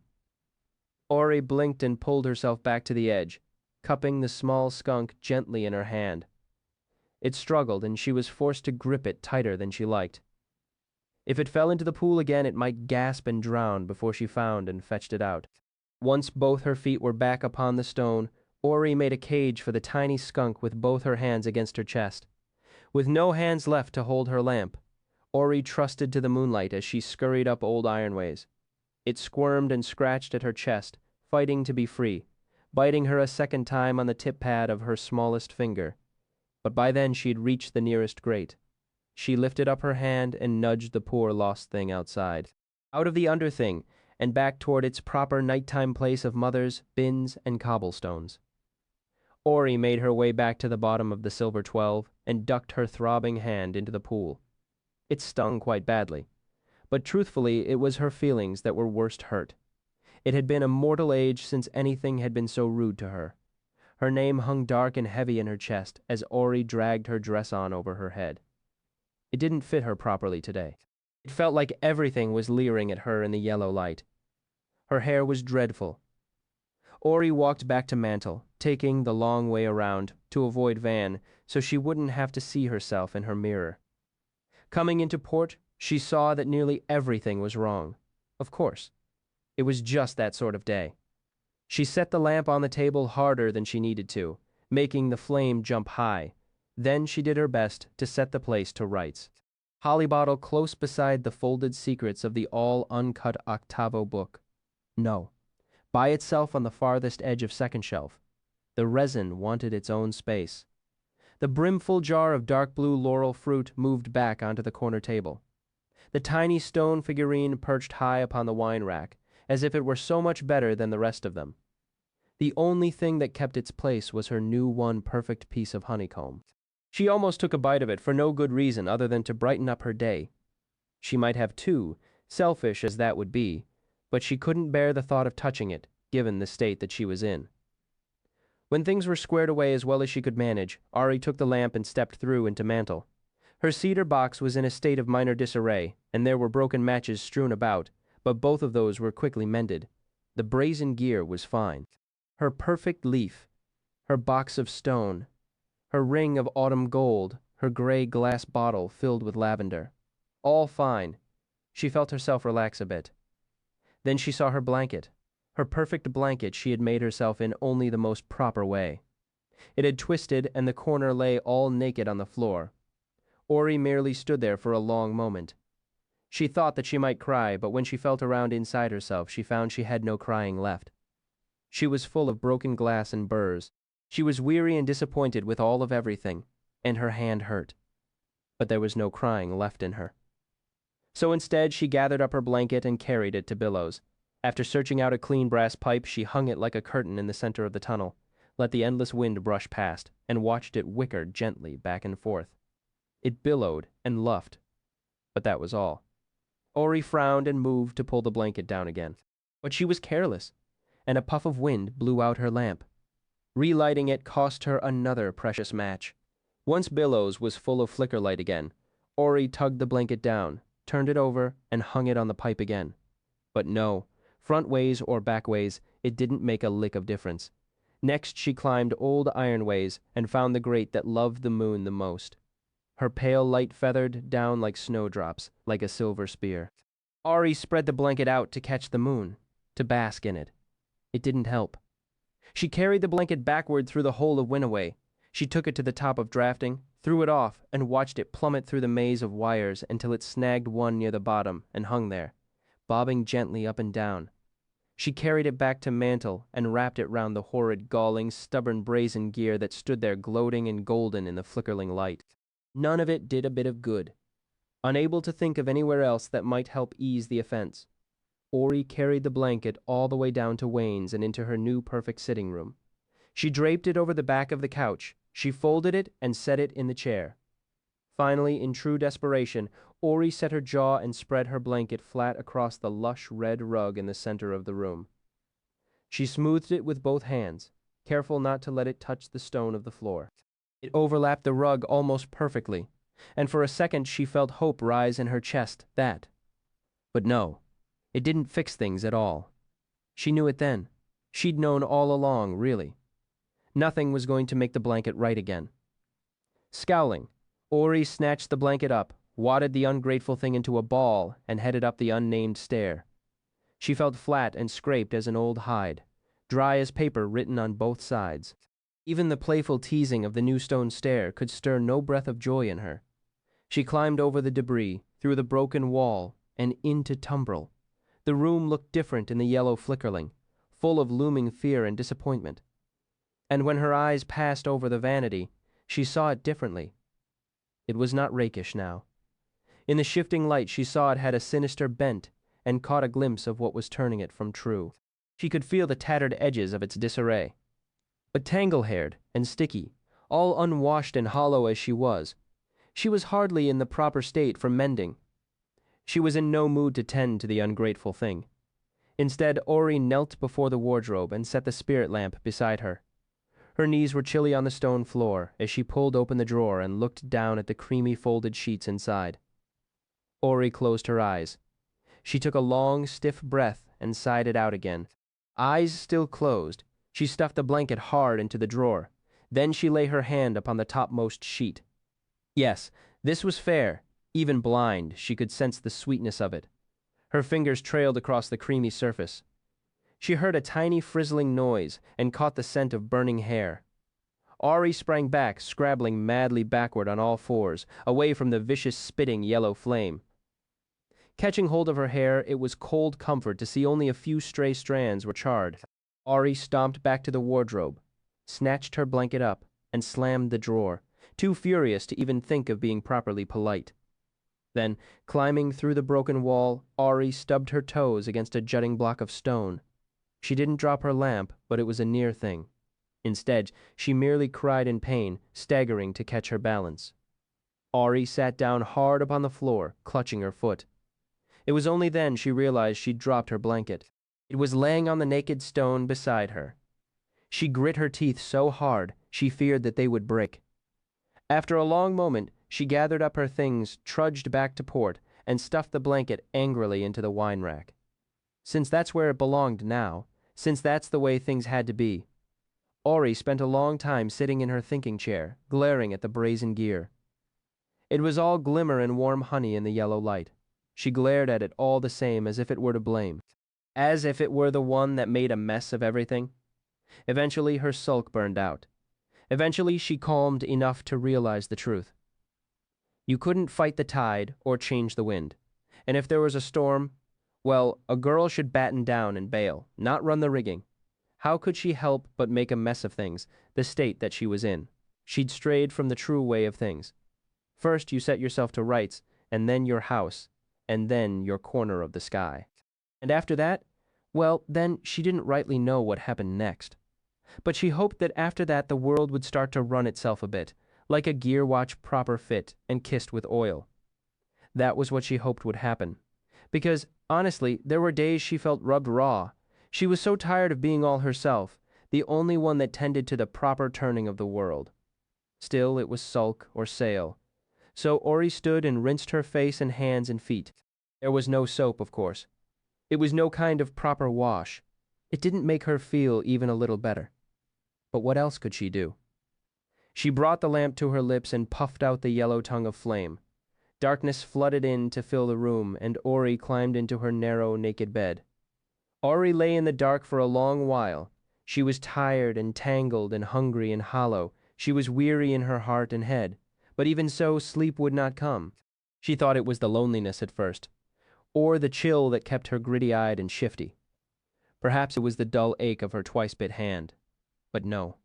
Auri blinked and pulled herself back to the edge, cupping the small skunk gently in her hand. It struggled, and she was forced to grip it tighter than she liked. If it fell into the pool again, it might gasp and drown before she found and fetched it out. Once both her feet were back upon the stone, Auri made a cage for the tiny skunk with both her hands against her chest. With no hands left to hold her lamp, Auri trusted to the moonlight as she scurried up old ironways. It squirmed and scratched at her chest, fighting to be free, biting her a second time on the tip pad of her smallest finger. But by then she'd reached the nearest grate. She lifted up her hand and nudged the poor lost thing outside, out of the underthing, and back toward its proper nighttime place of mothers, bins, and cobblestones. Auri made her way back to the bottom of the silver 12 and ducked her throbbing hand into the pool. It stung quite badly, but truthfully it was her feelings that were worst hurt. It had been a mortal age since anything had been so rude to her. Her name hung dark and heavy in her chest as Auri dragged her dress on over her head. It didn't fit her properly today. It felt like everything was leering at her in the yellow light. Her hair was dreadful. Auri walked back to Mantle, taking the long way around to avoid Van so she wouldn't have to see herself in her mirror. Coming into port, she saw that nearly everything was wrong. Of course. It was just that sort of day. She set the lamp on the table harder than she needed to, making the flame jump high. Then she did her best to set the place to rights. Holly bottle close beside the folded secrets of the all-uncut octavo book. No. By itself on the farthest edge of second shelf. The resin wanted its own space. The brimful jar of dark blue laurel fruit moved back onto the corner table. The tiny stone figurine perched high upon the wine rack, as if it were so much better than the rest of them. The only thing that kept its place was her new one perfect piece of honeycomb. She almost took a bite of it for no good reason other than to brighten up her day. She might have two, selfish as that would be, but she couldn't bear the thought of touching it, given the state that she was in. When things were squared away as well as she could manage, Auri took the lamp and stepped through into Mantle. Her cedar box was in a state of minor disarray, and there were broken matches strewn about, but both of those were quickly mended. The brazen gear was fine. Her perfect leaf, her box of stone, her ring of autumn gold, her gray glass bottle filled with lavender. All fine. She felt herself relax a bit. Then she saw her blanket, her perfect blanket she had made herself in only the most proper way. It had twisted, and the corner lay all naked on the floor. Auri merely stood there for a long moment. She thought that she might cry, but when she felt around inside herself, she found she had no crying left. She was full of broken glass and burrs. She was weary and disappointed with all of everything, and her hand hurt. But there was no crying left in her. So instead, she gathered up her blanket and carried it to Billows. After searching out a clean brass pipe, she hung it like a curtain in the center of the tunnel, let the endless wind brush past, and watched it whicker gently back and forth. It billowed and luffed, but that was all. Auri frowned and moved to pull the blanket down again. But she was careless, and a puff of wind blew out her lamp. Relighting it cost her another precious match. Once Billows was full of flicker light again, Auri tugged the blanket down, turned it over, and hung it on the pipe again. But no, front ways or back ways, it didn't make a lick of difference. Next she climbed old ironways and found the grate that loved the moon the most. Her pale light feathered down like snowdrops, like a silver spear. Auri spread the blanket out to catch the moon, to bask in it. It didn't help. She carried the blanket backward through the whole of Winnoway. She took it to the top of drafting, threw it off, and watched it plummet through the maze of wires until it snagged one near the bottom and hung there, bobbing gently up and down. She carried it back to mantle and wrapped it round the horrid, galling, stubborn brazen gear that stood there gloating and golden in the flickering light. None of it did a bit of good. Unable to think of anywhere else that might help ease the offense, Auri carried the blanket all the way down to Wayne's and into her new perfect sitting room. She draped it over the back of the couch. She folded it and set it in the chair. Finally, in true desperation, Auri set her jaw and spread her blanket flat across the lush red rug in the center of the room. She smoothed it with both hands, careful not to let it touch the stone of the floor. It overlapped the rug almost perfectly, and for a second she felt hope rise in her chest that. But no, it didn't fix things at all. She knew it then. She'd known all along, really. Nothing was going to make the blanket right again. Scowling, Auri snatched the blanket up, wadded the ungrateful thing into a ball, and headed up the unnamed stair. She felt flat and scraped as an old hide, dry as paper written on both sides. Even the playful teasing of the new stone stair could stir no breath of joy in her. She climbed over the debris, through the broken wall, and into Tumbrel. The room looked different in the yellow flickering, full of looming fear and disappointment. And when her eyes passed over the vanity, she saw it differently. It was not rakish now. In the shifting light she saw it had a sinister bent, and caught a glimpse of what was turning it from true. She could feel the tattered edges of its disarray. But tangle-haired and sticky, all unwashed and hollow as she was hardly in the proper state for mending. She was in no mood to tend to the ungrateful thing. Instead, Auri knelt before the wardrobe and set the spirit lamp beside her. Her knees were chilly on the stone floor as she pulled open the drawer and looked down at the creamy folded sheets inside. Auri closed her eyes. She took a long, stiff breath and sighed it out again. Eyes still closed, she stuffed the blanket hard into the drawer. Then she lay her hand upon the topmost sheet. Yes, this was fair. Even blind, she could sense the sweetness of it. Her fingers trailed across the creamy surface. She heard a tiny frizzling noise and caught the scent of burning hair. Auri sprang back, scrabbling madly backward on all fours, away from the vicious spitting yellow flame. Catching hold of her hair, it was cold comfort to see only a few stray strands were charred. Auri stomped back to the wardrobe, snatched her blanket up, and slammed the drawer, too furious to even think of being properly polite. Then, climbing through the broken wall, Auri stubbed her toes against a jutting block of stone. She didn't drop her lamp, but it was a near thing. Instead, she merely cried in pain, staggering to catch her balance. Auri sat down hard upon the floor, clutching her foot. It was only then she realized she'd dropped her blanket. It was laying on the naked stone beside her. She grit her teeth so hard, she feared that they would break. After a long moment, she gathered up her things, trudged back to port, and stuffed the blanket angrily into the wine rack. Since that's where it belonged now, since that's the way things had to be. Auri spent a long time sitting in her thinking chair, glaring at the brazen gear. It was all glimmer and warm honey in the yellow light. She glared at it all the same as if it were to blame. As if it were the one that made a mess of everything. Eventually her sulk burned out. Eventually she calmed enough to realize the truth. You couldn't fight the tide or change the wind. And if there was a storm, well, a girl should batten down and bail, not run the rigging. How could she help but make a mess of things, the state that she was in? She'd strayed from the true way of things. First you set yourself to rights, and then your house, and then your corner of the sky. And after that, well, then she didn't rightly know what happened next. But she hoped that after that the world would start to run itself a bit, like a gear watch proper fit and kissed with oil. That was what she hoped would happen. Because, honestly, there were days she felt rubbed raw. She was so tired of being all herself, the only one that tended to the proper turning of the world. Still, it was sulk or sail. So Auri stood and rinsed her face and hands and feet. There was no soap, of course. It was no kind of proper wash. It didn't make her feel even a little better. But what else could she do? She brought the lamp to her lips and puffed out the yellow tongue of flame. Darkness flooded in to fill the room, and Auri climbed into her narrow, naked bed. Auri lay in the dark for a long while. She was tired and tangled and hungry and hollow. She was weary in her heart and head. But even so, sleep would not come. She thought it was the loneliness at first, or the chill that kept her gritty-eyed and shifty. Perhaps it was the dull ache of her twice-bit hand. But no.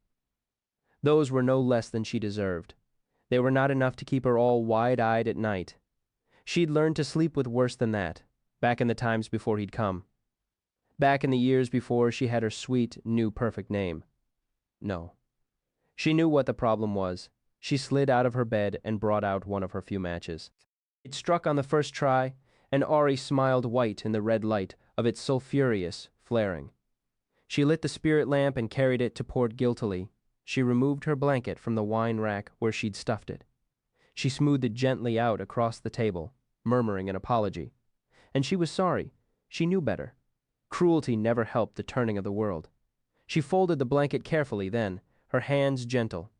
Those were no less than she deserved. They were not enough to keep her all wide-eyed at night. She'd learned to sleep with worse than that, back in the times before he'd come. Back in the years before she had her sweet, new perfect name. No. She knew what the problem was. She slid out of her bed and brought out one of her few matches. It struck on the first try, and Auri smiled white in the red light of its sulphurous flaring. She lit the spirit lamp and carried it to port guiltily. She removed her blanket from the wine rack where she'd stuffed it. She smoothed it gently out across the table, murmuring an apology. And she was sorry. She knew better. Cruelty never helped the turning of the world. She folded the blanket carefully then, her hands gentle.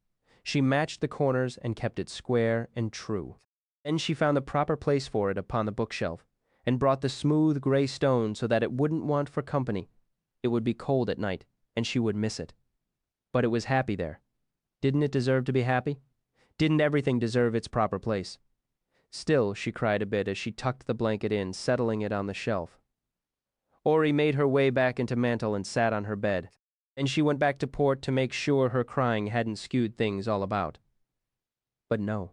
She matched the corners and kept it square and true. Then she found the proper place for it upon the bookshelf, and brought the smooth gray stone so that it wouldn't want for company. It would be cold at night, and she would miss it. But it was happy there. Didn't it deserve to be happy? Didn't everything deserve its proper place? Still, she cried a bit as she tucked the blanket in, settling it on the shelf. Auri made her way back into mantle and sat on her bed, and she went back to port to make sure her crying hadn't skewed things all about. But no.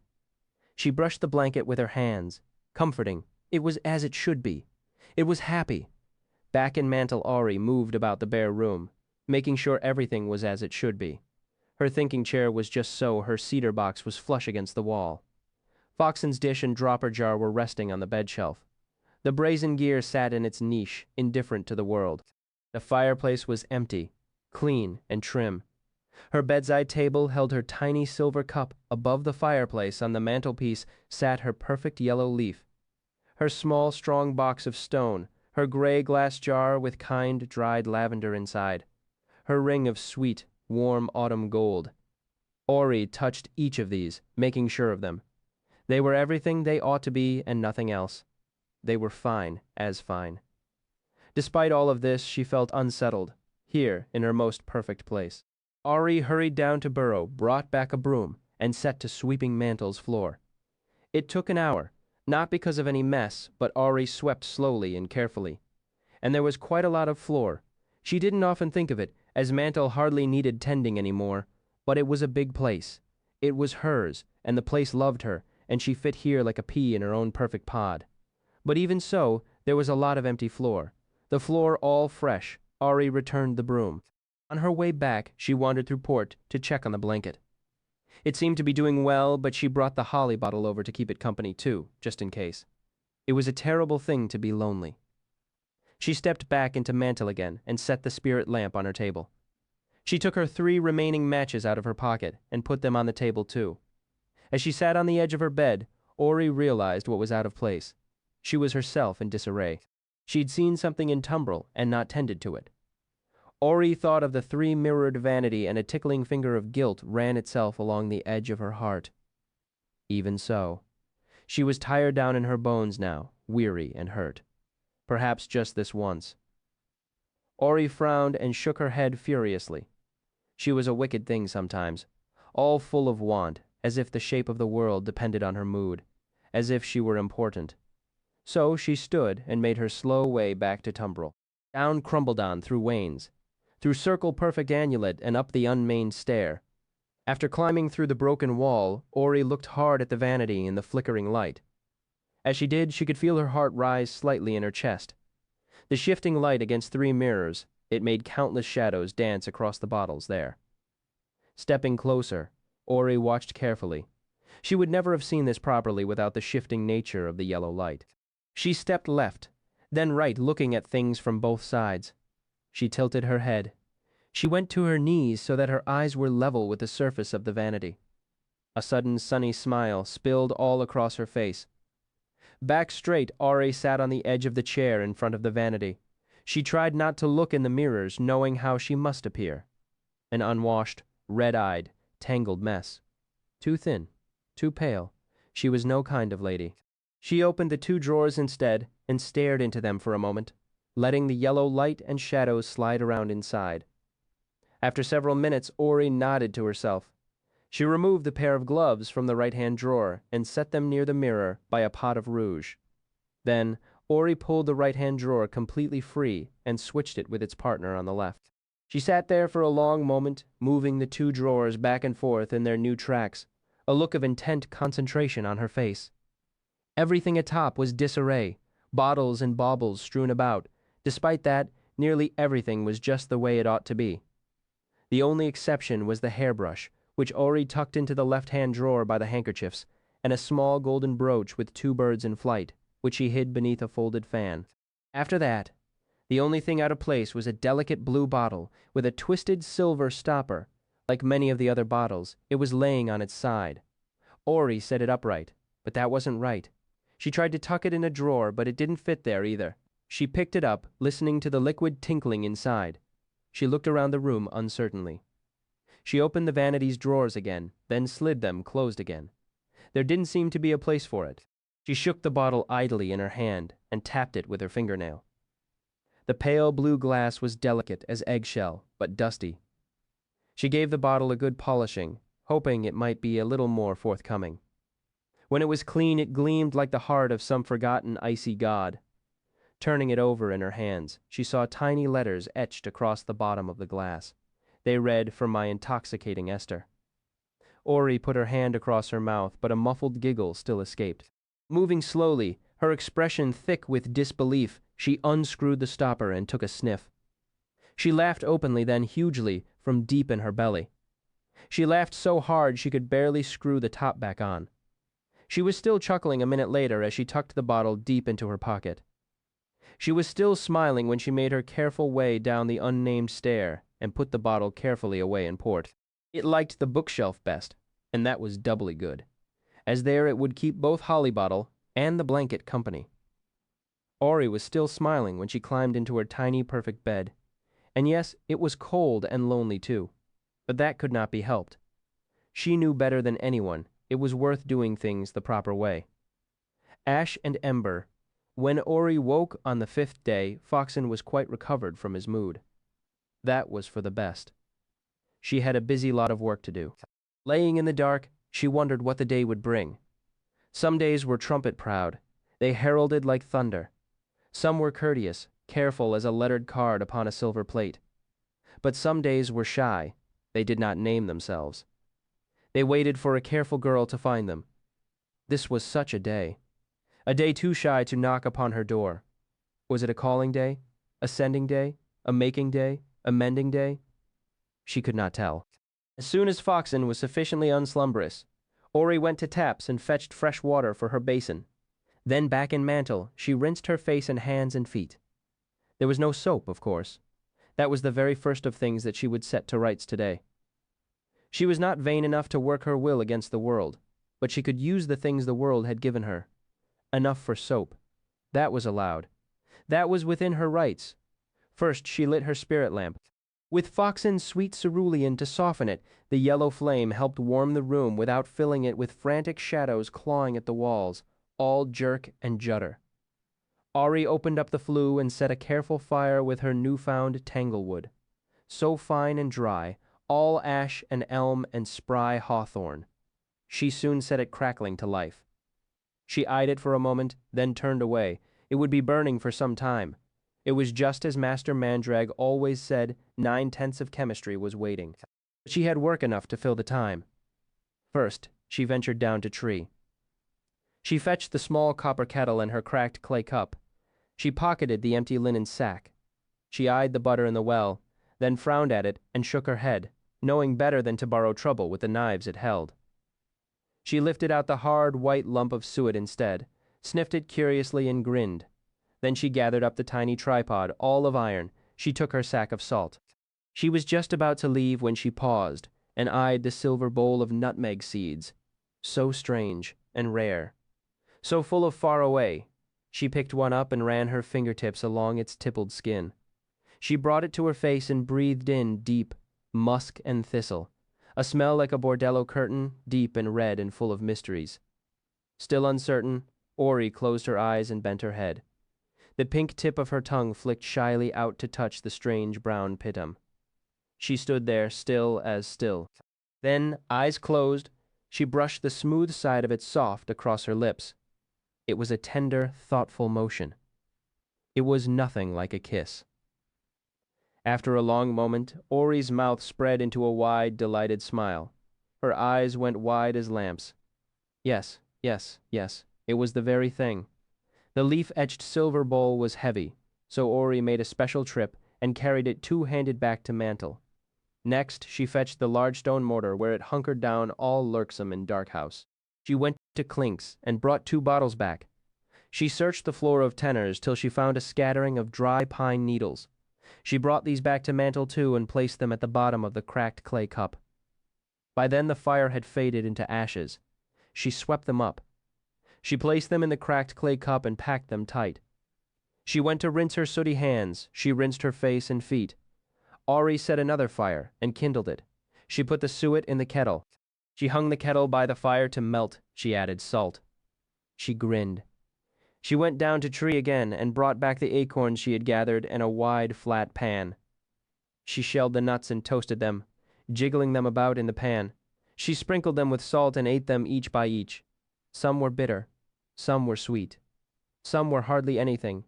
She brushed the blanket with her hands, comforting. It was as it should be. It was happy. Back in mantle, Auri moved about the bare room, making sure everything was as it should be. Her thinking chair was just so, her cedar box was flush against the wall. Foxen's dish and dropper jar were resting on the bed shelf. The brazen gear sat in its niche, indifferent to the world. The fireplace was empty, clean and trim. Her bedside table held her tiny silver cup. Above the fireplace on the mantelpiece sat her perfect yellow leaf. Her small, strong box of stone, her gray glass jar with kind, dried lavender inside. Her ring of sweet, warm autumn gold. Auri touched each of these, making sure of them. They were everything they ought to be and nothing else. They were fine as fine. Despite all of this, she felt unsettled, here in her most perfect place. Auri hurried down to burrow, brought back a broom, and set to sweeping Mantle's floor. It took an hour, not because of any mess, but Auri swept slowly and carefully. And there was quite a lot of floor. She didn't often think of it, as Mantle hardly needed tending anymore, but it was a big place. It was hers, and the place loved her, and she fit here like a pea in her own perfect pod. But even so, there was a lot of empty floor. The floor all fresh. Auri returned the broom. On her way back, she wandered through port to check on the blanket. It seemed to be doing well, but she brought the holly bottle over to keep it company too, just in case. It was a terrible thing to be lonely. She stepped back into mantle again and set the spirit lamp on her table. She took her 3 remaining matches out of her pocket and put them on the table too. As she sat on the edge of her bed, Auri realized what was out of place. She was herself in disarray. She'd seen something in tumbrel and not tended to it. Auri thought of the 3 mirrored vanity, and a tickling finger of guilt ran itself along the edge of her heart. Even so. She was tired down in her bones now, weary and hurt. Perhaps just this once. Auri frowned and shook her head furiously. She was a wicked thing sometimes, all full of want, as if the shape of the world depended on her mood, as if she were important. So she stood and made her slow way back to tumbrel, down Crumbledon through Wains, through Circle Perfect Annulet and up the unmaned stair. After climbing through the broken wall, Auri looked hard at the vanity in the flickering light. As she did, she could feel her heart rise slightly in her chest. The shifting light against 3 mirrors, it made countless shadows dance across the bottles there. Stepping closer, Auri watched carefully. She would never have seen this properly without the shifting nature of the yellow light. She stepped left, then right, looking at things from both sides. She tilted her head. She went to her knees so that her eyes were level with the surface of the vanity. A sudden sunny smile spilled all across her face. Back straight, Auri sat on the edge of the chair in front of the vanity. She tried not to look in the mirrors, knowing how she must appear. An unwashed, red-eyed, tangled mess. Too thin, too pale. She was no kind of lady. She opened the 2 drawers instead and stared into them for a moment, letting the yellow light and shadows slide around inside. After several minutes, Auri nodded to herself. She removed the pair of gloves from the right-hand drawer and set them near the mirror by a pot of rouge. Then, Auri pulled the right-hand drawer completely free and switched it with its partner on the left. She sat there for a long moment, moving the two drawers back and forth in their new tracks, a look of intent concentration on her face. Everything atop was disarray, bottles and baubles strewn about. Despite that, nearly everything was just the way it ought to be. The only exception was the hairbrush, which Auri tucked into the left-hand drawer by the handkerchiefs, and a small golden brooch with two birds in flight, which she hid beneath a folded fan. After that, the only thing out of place was a delicate blue bottle with a twisted silver stopper. Like many of the other bottles, it was laying on its side. Auri set it upright, but that wasn't right. She tried to tuck it in a drawer, but it didn't fit there either. She picked it up, listening to the liquid tinkling inside. She looked around the room uncertainly. She opened the vanity's drawers again, then slid them closed again. There didn't seem to be a place for it. She shook the bottle idly in her hand and tapped it with her fingernail. The pale blue glass was delicate as eggshell, but dusty. She gave the bottle a good polishing, hoping it might be a little more forthcoming. When it was clean, it gleamed like the heart of some forgotten icy god. Turning it over in her hands, she saw tiny letters etched across the bottom of the glass. They read, "For my intoxicating Esther." Auri put her hand across her mouth, but a muffled giggle still escaped. Moving slowly, her expression thick with disbelief, she unscrewed the stopper and took a sniff. She laughed openly, then hugely, from deep in her belly. She laughed so hard she could barely screw the top back on. She was still chuckling a minute later as she tucked the bottle deep into her pocket. She was still smiling when she made her careful way down the unnamed stair and put the bottle carefully away in port. It liked the bookshelf best, and that was doubly good, as there it would keep both Holly Bottle and the blanket company. Auri was still smiling when she climbed into her tiny perfect bed, and yes, it was cold and lonely too, but that could not be helped. She knew better than anyone it was worth doing things the proper way. Ash and Ember. When Auri woke on the 5th day, Foxen was quite recovered from his mood. That was for the best. She had a busy lot of work to do. Laying in the dark, she wondered what the day would bring. Some days were trumpet-proud. They heralded like thunder. Some were courteous, careful as a lettered card upon a silver plate. But some days were shy. They did not name themselves. They waited for a careful girl to find them. This was such a day. A day too shy to knock upon her door. Was it a calling day? A sending day? A making day? A mending day? She could not tell. As soon as Foxen was sufficiently unslumberous, Auri went to taps and fetched fresh water for her basin. Then back in mantle, she rinsed her face and hands and feet. There was no soap, of course. That was the very first of things that she would set to rights today. She was not vain enough to work her will against the world, but she could use the things the world had given her. Enough for soap. That was allowed. That was within her rights. First, she lit her spirit lamp. With Foxen's sweet cerulean to soften it, the yellow flame helped warm the room without filling it with frantic shadows clawing at the walls, all jerk and judder. Auri opened up the flue and set a careful fire with her newfound tanglewood. So fine and dry, all ash and elm and spry hawthorn. She soon set it crackling to life. She eyed it for a moment, then turned away. It would be burning for some time. It was just as Master Mandrag always said 9/10 of chemistry was waiting. But she had work enough to fill the time. First, she ventured down to tree. She fetched the small copper kettle and her cracked clay cup. She pocketed the empty linen sack. She eyed the butter in the well, then frowned at it and shook her head, knowing better than to borrow trouble with the knives it held. She lifted out the hard white lump of suet instead, sniffed it curiously and grinned. Then she gathered up the tiny tripod, all of iron. She took her sack of salt. She was just about to leave when she paused and eyed the silver bowl of nutmeg seeds. So strange and rare. So full of far away. She picked one up and ran her fingertips along its tippled skin. She brought it to her face and breathed in deep, musk and thistle. A smell like a bordello curtain, deep and red and full of mysteries. Still uncertain, Auri closed her eyes and bent her head. The pink tip of her tongue flicked shyly out to touch the strange brown pitum. She stood there, still as still. Then, eyes closed, she brushed the smooth side of it soft across her lips. It was a tender, thoughtful motion. It was nothing like a kiss. After a long moment, Auri's mouth spread into a wide, delighted smile. Her eyes went wide as lamps. Yes, yes, yes, it was the very thing. The leaf-etched silver bowl was heavy, so Auri made a special trip and carried it two-handed back to mantle. Next, she fetched the large stone mortar where it hunkered down all lurksome in dark house. She went to Clink's and brought 2 bottles back. She searched the floor of tenors till she found a scattering of dry pine needles. She brought these back to mantle too and placed them at the bottom of the cracked clay cup. By then the fire had faded into ashes. She swept them up. She placed them in the cracked clay cup and packed them tight. She went to rinse her sooty hands. She rinsed her face and feet. Auri set another fire and kindled it. She put the suet in the kettle. She hung the kettle by the fire to melt. She added salt. She grinned. She went down to tree again and brought back the acorns she had gathered and a wide, flat pan. She shelled the nuts and toasted them, jiggling them about in the pan. She sprinkled them with salt and ate them each by each. Some were bitter. Some were sweet. Some were hardly anything.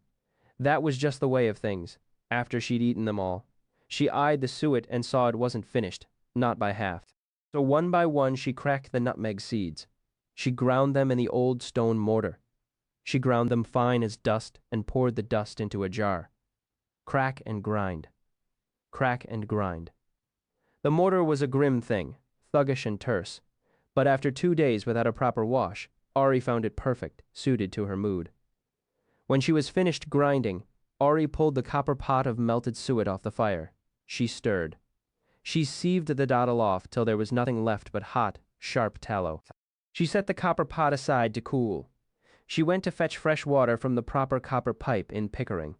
That was just the way of things, after she'd eaten them all. She eyed the suet and saw it wasn't finished, not by half. So one by one she cracked the nutmeg seeds. She ground them in the old stone mortar. She ground them fine as dust and poured the dust into a jar. Crack and grind. Crack and grind. The mortar was a grim thing, thuggish and terse, but after 2 days without a proper wash, Auri found it perfect, suited to her mood. When she was finished grinding, Auri pulled the copper pot of melted suet off the fire. She stirred. She sieved the dottle off till there was nothing left but hot, sharp tallow. She set the copper pot aside to cool. She went to fetch fresh water from the proper copper pipe in Pickering.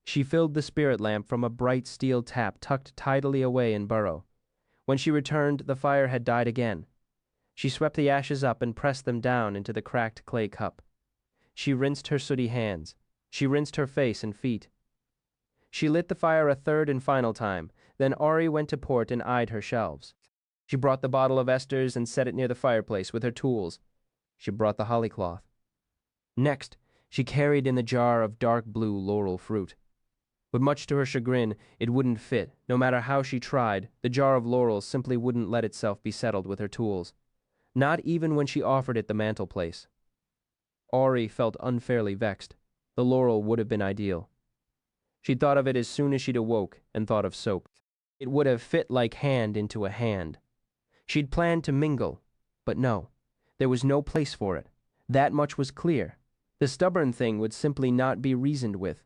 She filled the spirit lamp from a bright steel tap tucked tidily away in burrow. When she returned, the fire had died again. She swept the ashes up and pressed them down into the cracked clay cup. She rinsed her sooty hands. She rinsed her face and feet. She lit the fire a third and final time. Then Auri went to port and eyed her shelves. She brought the bottle of esters and set it near the fireplace with her tools. She brought the holly cloth. Next, she carried in the jar of dark blue laurel fruit. But much to her chagrin, it wouldn't fit. No matter how she tried, the jar of laurel simply wouldn't let itself be settled with her tools. Not even when she offered it the mantelpiece. Auri felt unfairly vexed. The laurel would have been ideal. She'd thought of it as soon as she'd awoke and thought of soap. It would have fit like hand into a hand. She'd planned to mingle, but no, there was no place for it. That much was clear. The stubborn thing would simply not be reasoned with.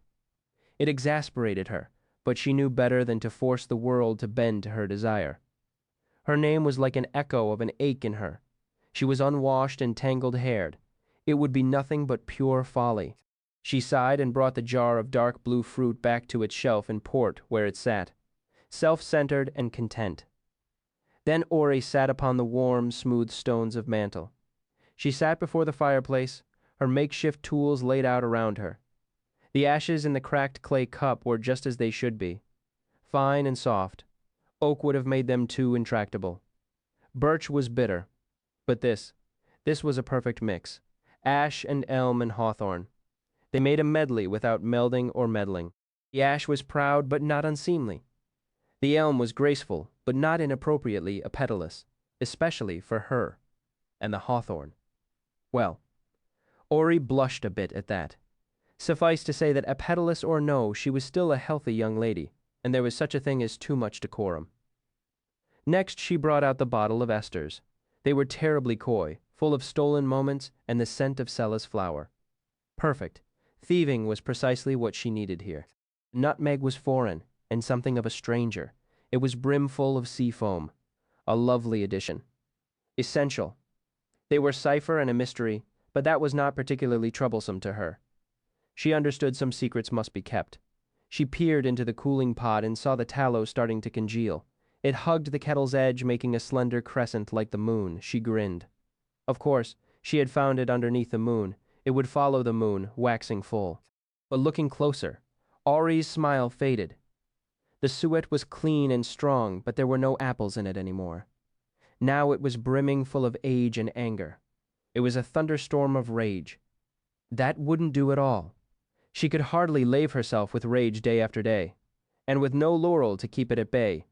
It exasperated her, but she knew better than to force the world to bend to her desire. Her name was like an echo of an ache in her. She was unwashed and tangled-haired. It would be nothing but pure folly. She sighed and brought the jar of dark blue fruit back to its shelf in port where it sat, self-centered and content. Then Auri sat upon the warm, smooth stones of mantle. She sat before the fireplace, her makeshift tools laid out around her. The ashes in the cracked clay cup were just as they should be, fine and soft. Oak would have made them too intractable. Birch was bitter, but this was a perfect mix. Ash and elm and hawthorn. They made a medley without melding or meddling. The ash was proud but not unseemly. The elm was graceful but not inappropriately petalous, especially for her. And the hawthorn. Well, Auri blushed a bit at that. Suffice to say that petalous or no, she was still a healthy young lady, and there was such a thing as too much decorum. Next she brought out the bottle of esters. They were terribly coy, full of stolen moments and the scent of Cella's flower. Perfect. Thieving was precisely what she needed here. Nutmeg was foreign, and something of a stranger. It was brimful of sea foam. A lovely addition. Essential. They were cipher and a mystery, but that was not particularly troublesome to her. She understood some secrets must be kept. She peered into the cooling pot and saw the tallow starting to congeal. It hugged the kettle's edge, making a slender crescent like the moon. She grinned. Of course, she had found it underneath the moon. It would follow the moon, waxing full. But looking closer, Auri's smile faded. The suet was clean and strong, but there were no apples in it anymore. Now it was brimming full of age and anger. It was a thunderstorm of rage. That wouldn't do at all. She could hardly lave herself with rage day after day, and with no laurel to keep it at bay.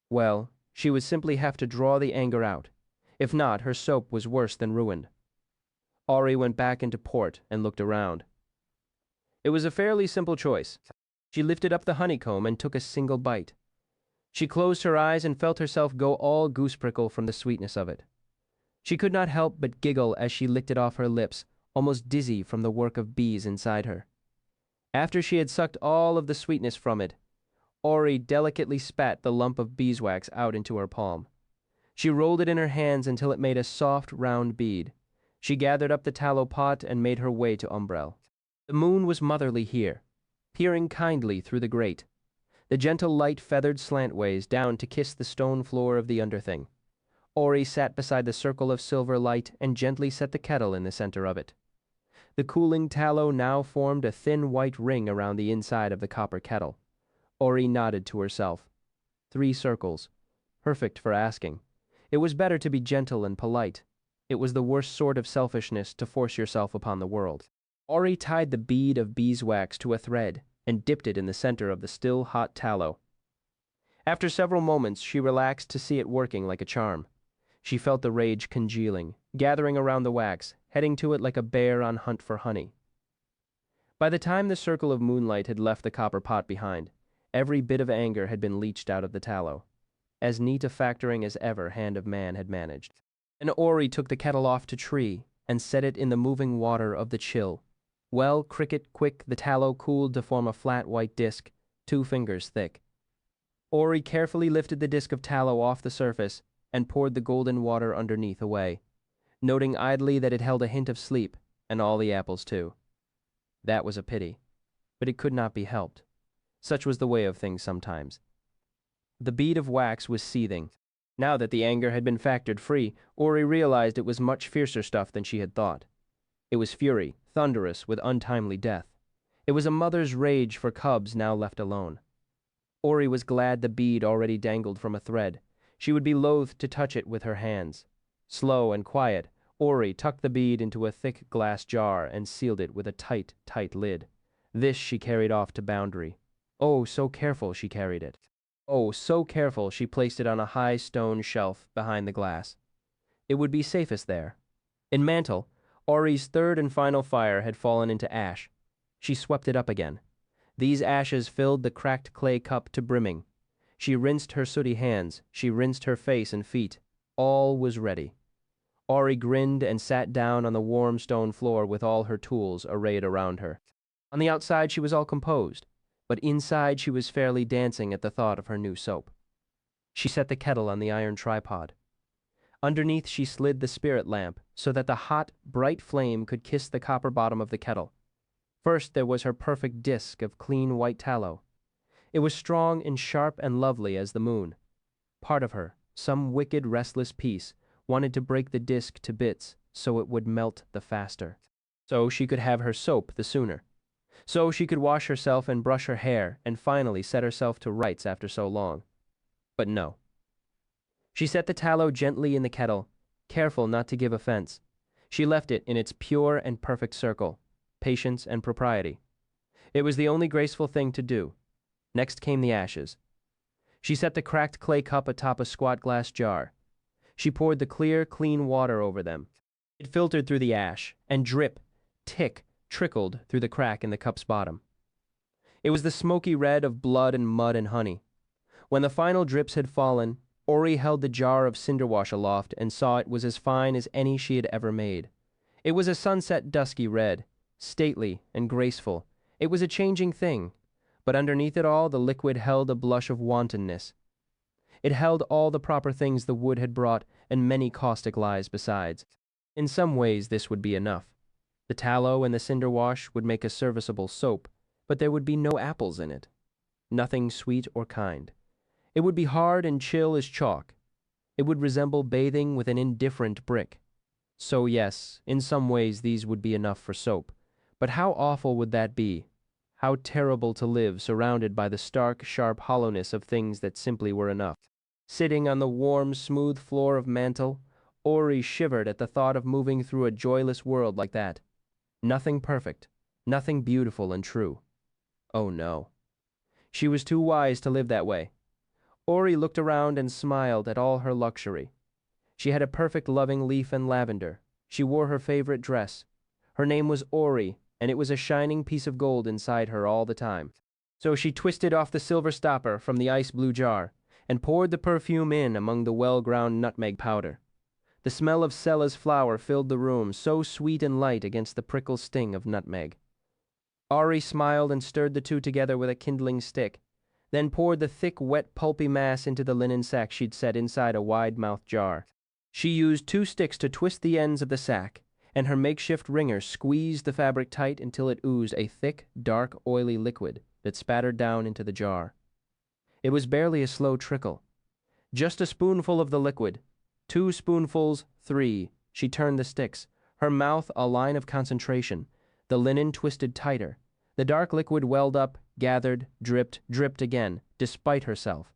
Well, she would simply have to draw the anger out. If not, her soap was worse than ruined. Auri went back into port and looked around. It was a fairly simple choice. She lifted up the honeycomb and took a single bite. She closed her eyes and felt herself go all goose-prickle from the sweetness of it. She could not help but giggle as she licked it off her lips, almost dizzy from the work of bees inside her. After she had sucked all of the sweetness from it, Auri delicately spat the lump of beeswax out into her palm. She rolled it in her hands until it made a soft, round bead. She gathered up the tallow pot and made her way to Umbrel. The moon was motherly here, peering kindly through the grate. The gentle light feathered slantways down to kiss the stone floor of the underthing. Auri sat beside the circle of silver light and gently set the kettle in the center of it. The cooling tallow now formed a thin white ring around the inside of the copper kettle. Auri nodded to herself. 3 circles. Perfect for asking. It was better to be gentle and polite. It was the worst sort of selfishness to force yourself upon the world. Auri tied the bead of beeswax to a thread and dipped it in the center of the still hot tallow. After several moments, she relaxed to see it working like a charm. She felt the rage congealing, gathering around the wax, heading to it like a bear on hunt for honey. By the time the circle of moonlight had left the copper pot behind, every bit of anger had been leached out of the tallow. As neat a factoring as ever hand of man had managed. And Auri took the kettle off to tree and set it in the moving water of the chill. Well, cricket quick, the tallow cooled to form a flat white disk, 2 fingers thick. Auri carefully lifted the disk of tallow off the surface and poured the golden water underneath away, noting idly that it held a hint of sleep, and all the apples too. That was a pity, but it could not be helped. Such was the way of things sometimes. The bead of wax was seething. Now that the anger had been factored free, Auri realized it was much fiercer stuff than she had thought. It was fury, thunderous with untimely death. It was a mother's rage for cubs now left alone. Auri was glad the bead already dangled from a thread. She would be loath to touch it with her hands. Slow and quiet, Auri tucked the bead into a thick glass jar and sealed it with a tight, tight lid. This she carried off to Boundary. Oh, so careful she carried it. Oh, so careful she placed it on a high stone shelf behind the glass. It would be safest there. In Mantle, Auri's third and final fire had fallen into ash. She swept it up again. These ashes filled the cracked clay cup to brimming. She rinsed her sooty hands. She rinsed her face and feet. All was ready. Auri grinned and sat down on the warm stone floor with all her tools arrayed around her. On the outside she was all composed, but inside she was fairly dancing at the thought of her new soap. She set the kettle on the iron tripod. Underneath she slid the spirit lamp so that the hot, bright flame could kiss the copper bottom of the kettle. First there was her perfect disk of clean white tallow. It was strong and sharp and lovely as the moon. Part of her, some wicked, restless piece, wanted to break the disk to bits so it would melt the faster. So she could have her soap the sooner. So she could wash herself and brush her hair and finally set herself to rights after so long. But no. She set the tallow gently in the kettle, careful not to give offense. She left it in its pure and perfect circle, patience and propriety. It was the only graceful thing to do. Next came the ashes. She set the cracked clay cup atop a squat glass jar. She poured the clear, clean water over them. It filtered through the ash, and drip, tick, trickled through the crack in the cup's bottom. It was the smoky red of blood and mud and honey. When the final drips had fallen, Auri held the jar of cinder wash aloft and saw it was as fine as any she had ever made. It was a sunset dusky red, stately and graceful. It was a changing thing, but underneath it all the liquid held a blush of wantonness. It held all the proper things the wood had brought and many caustic lies besides. In some ways this would be enough. The tallow and the cinder wash would make a serviceable soap, but there would be no apples in it. Nothing sweet or kind. It would be hard and chill as chalk. It would resemble bathing with an indifferent brick. So yes, in some ways these would be enough for soap. But how awful would that be? How terrible to live surrounded by the stark, sharp hollowness of things that simply were enough. Sitting on the warm, smooth floor of Mantle, Auri shivered at the thought of moving through a joyless world like that. Nothing perfect, Nothing beautiful and true. Oh no. She was too wise to live that way. Auri looked around and smiled at all her luxury. She had a perfect loving leaf and lavender. She wore her favorite dress. Her name was Auri, and it was a shining piece of gold inside her all the time. So she twisted off the silver stopper from the ice blue jar and poured the perfume in among the well-ground nutmeg powder. The smell of Sella's flower filled the room, so sweet and light against the prickle sting of nutmeg. Auri smiled and stirred the two together with a kindling stick, then poured the thick, wet, pulpy mass into the linen sack she'd set inside a wide-mouthed jar. She used 2 sticks to twist the ends of the sack, and her makeshift wringer squeezed the fabric tight until it oozed a thick, dark, oily liquid that spattered down into the jar. It was barely a slow trickle. Just a spoonful of the liquid. 2 spoonfuls, 3. She turned the sticks, her mouth a line of concentration. The linen twisted tighter. The dark liquid welled up, gathered, dripped again, despite herself.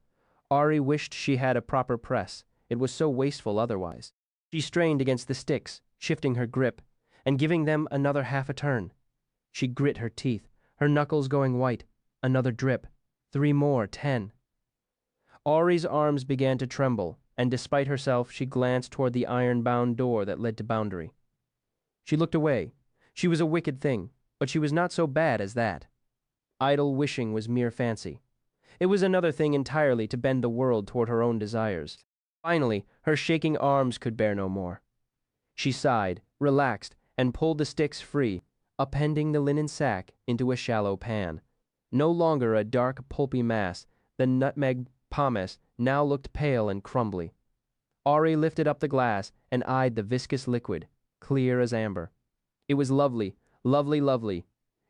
Auri wished she had a proper press. It was so wasteful otherwise. She strained against the sticks, shifting her grip, and giving them another half a turn. She grit her teeth, her knuckles going white. Another drip. 3 more, 10. Auri's arms began to tremble, and despite herself, she glanced toward the iron-bound door that led to Boundary. She looked away. She was a wicked thing, but she was not so bad as that. Idle wishing was mere fancy. It was another thing entirely to bend the world toward her own desires. Finally, her shaking arms could bear no more. She sighed, relaxed, and pulled the sticks free, appending the linen sack into a shallow pan. No longer a dark, pulpy mass, the nutmeg pomace now looked pale and crumbly. Auri lifted up the glass and eyed the viscous liquid, clear as amber. It was lovely, lovely, lovely.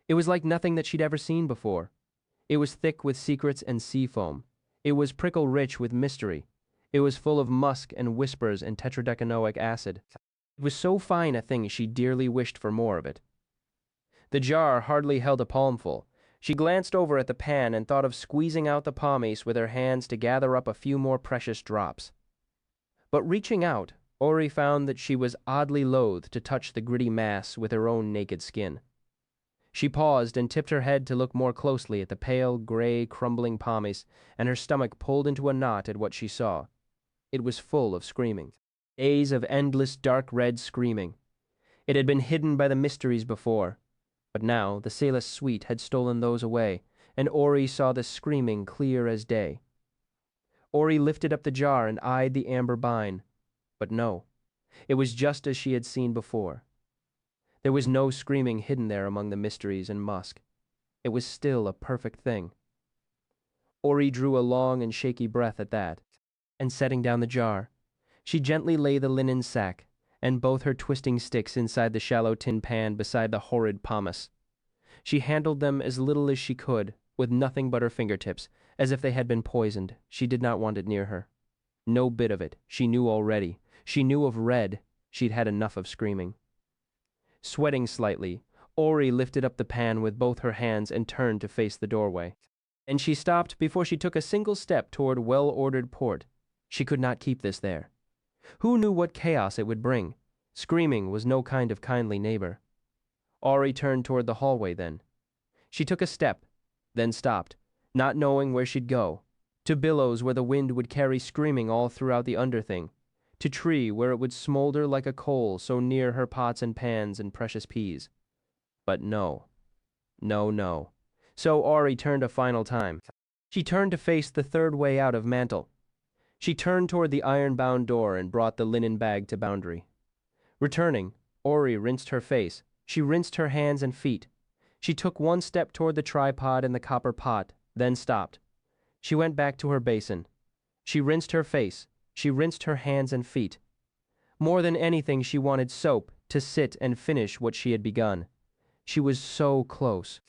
It was like nothing that she'd ever seen before. It was thick with secrets and sea foam. It was prickle-rich with mystery. It was full of musk and whispers and tetradecanoic acid. It was so fine a thing she dearly wished for more of it. The jar hardly held a palmful. She glanced over at the pan and thought of squeezing out the pomace with her hands to gather up a few more precious drops. But reaching out, Auri found that she was oddly loath to touch the gritty mass with her own naked skin. She paused and tipped her head to look more closely at the pale, gray, crumbling pomace, and her stomach pulled into a knot at what she saw. It was full of screaming. Days of endless dark red screaming. It had been hidden by the mysteries before, but now the Salus suite had stolen those away, and Auri saw the screaming clear as day. Auri lifted up the jar and eyed the amber bine, but no, it was just as she had seen before. There was no screaming hidden there among the mysteries and musk. It was still a perfect thing. Auri drew a long and shaky breath at that, and setting down the jar, she gently lay the linen sack and both her twisting sticks inside the shallow tin pan beside the horrid pomace. She handled them as little as she could, with nothing but her fingertips, as if they had been poisoned. She did not want it near her. No bit of it. She knew already. She knew of red. She'd had enough of screaming. Sweating slightly, Auri lifted up the pan with both her hands and turned to face the doorway. And she stopped before she took a single step toward well-ordered port. She could not keep this there. Who knew what chaos it would bring? Screaming was no kind of kindly neighbor. Auri turned toward the hallway then. She took a step, then stopped, not knowing where she'd go. To billows where the wind would carry screaming all throughout the underthing. To tree where it would smolder like a coal so near her pots and pans and precious peas. But no. No, no. So Auri turned a final time. She turned to face the third way out of Mantle. She turned toward the iron-bound door and brought the linen bag to Boundary. Returning, Auri rinsed her face. She rinsed her hands and feet. She took one step toward the tripod and the copper pot, then stopped. She went back to her basin. She rinsed her face. She rinsed her hands and feet. More than anything, she wanted soap to sit and finish what she had begun. She was so close.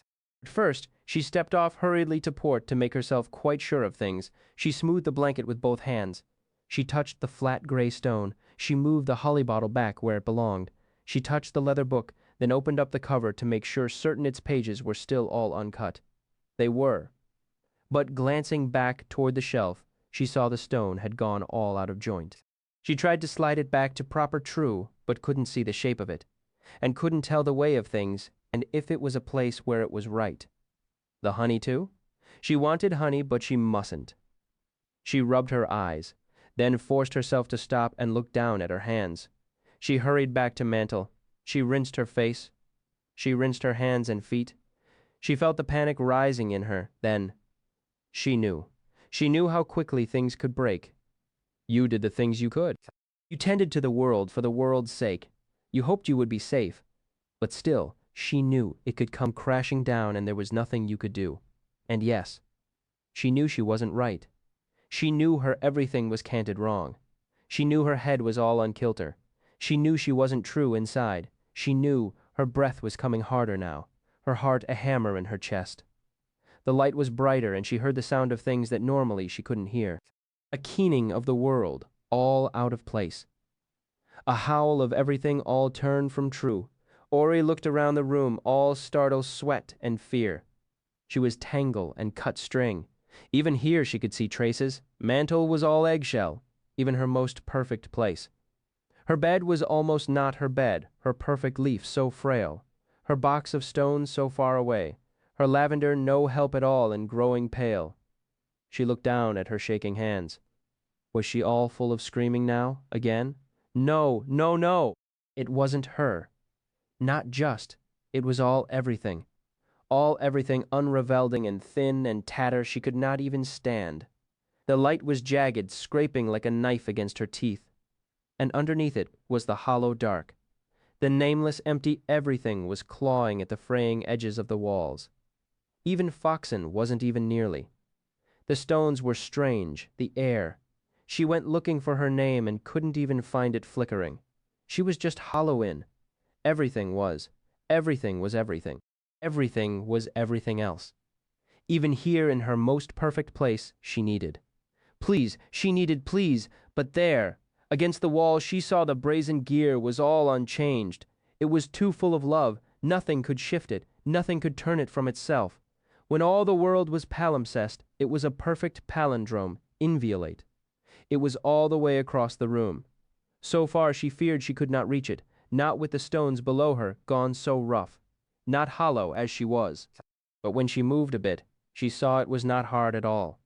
At first, she stepped off hurriedly to port to make herself quite sure of things. She smoothed the blanket with both hands. She touched the flat gray stone. She moved the holly bottle back where it belonged. She touched the leather book, then opened up the cover to make sure certain its pages were still all uncut. They were. But glancing back toward the shelf, she saw the stone had gone all out of joint. She tried to slide it back to proper true, but couldn't see the shape of it, and couldn't tell the way of things, and if it was a place where it was right. The honey too? She wanted honey, but she mustn't. She rubbed her eyes, then forced herself to stop and look down at her hands. She hurried back to mantle. She rinsed her face. She rinsed her hands and feet. She felt the panic rising in her. Then she knew. She knew how quickly things could break. You did the things you could. You tended to the world for the world's sake. You hoped you would be safe. But still, she knew it could come crashing down and there was nothing you could do. And yes, she knew she wasn't right. She knew her everything was canted wrong. She knew her head was all on kilter. She knew she wasn't true inside. She knew her breath was coming harder now, her heart a hammer in her chest. The light was brighter and she heard the sound of things that normally she couldn't hear. A keening of the world, all out of place. A howl of everything all turned from true. Auri looked around the room, all startled sweat and fear. She was tangle and cut string. Even here she could see traces. Mantle was all eggshell, even her most perfect place. Her bed was almost not her bed, her perfect leaf so frail. Her box of stones so far away. Her lavender no help at all and growing pale. She looked down at her shaking hands. Was she all full of screaming now, again? No, no, no! It wasn't her. Not just. It was all everything. All everything unraveling and thin and tatter she could not even stand. The light was jagged, scraping like a knife against her teeth. And underneath it was the hollow dark. The nameless empty everything was clawing at the fraying edges of the walls. Even Foxen wasn't even nearly. The stones were strange, the air. She went looking for her name and couldn't even find it flickering. She was just hollow in. Everything was. Everything was everything. Everything was everything else. Even here in her most perfect place, she needed. Please, she needed please, but there, against the wall she saw the brazen gear was all unchanged. It was too full of love, nothing could shift it, nothing could turn it from itself. When all the world was palimpsest, it was a perfect palindrome, inviolate. It was all the way across the room. So far she feared she could not reach it, not with the stones below her gone so rough, not hollow as she was. But when she moved a bit, she saw it was not hard at all.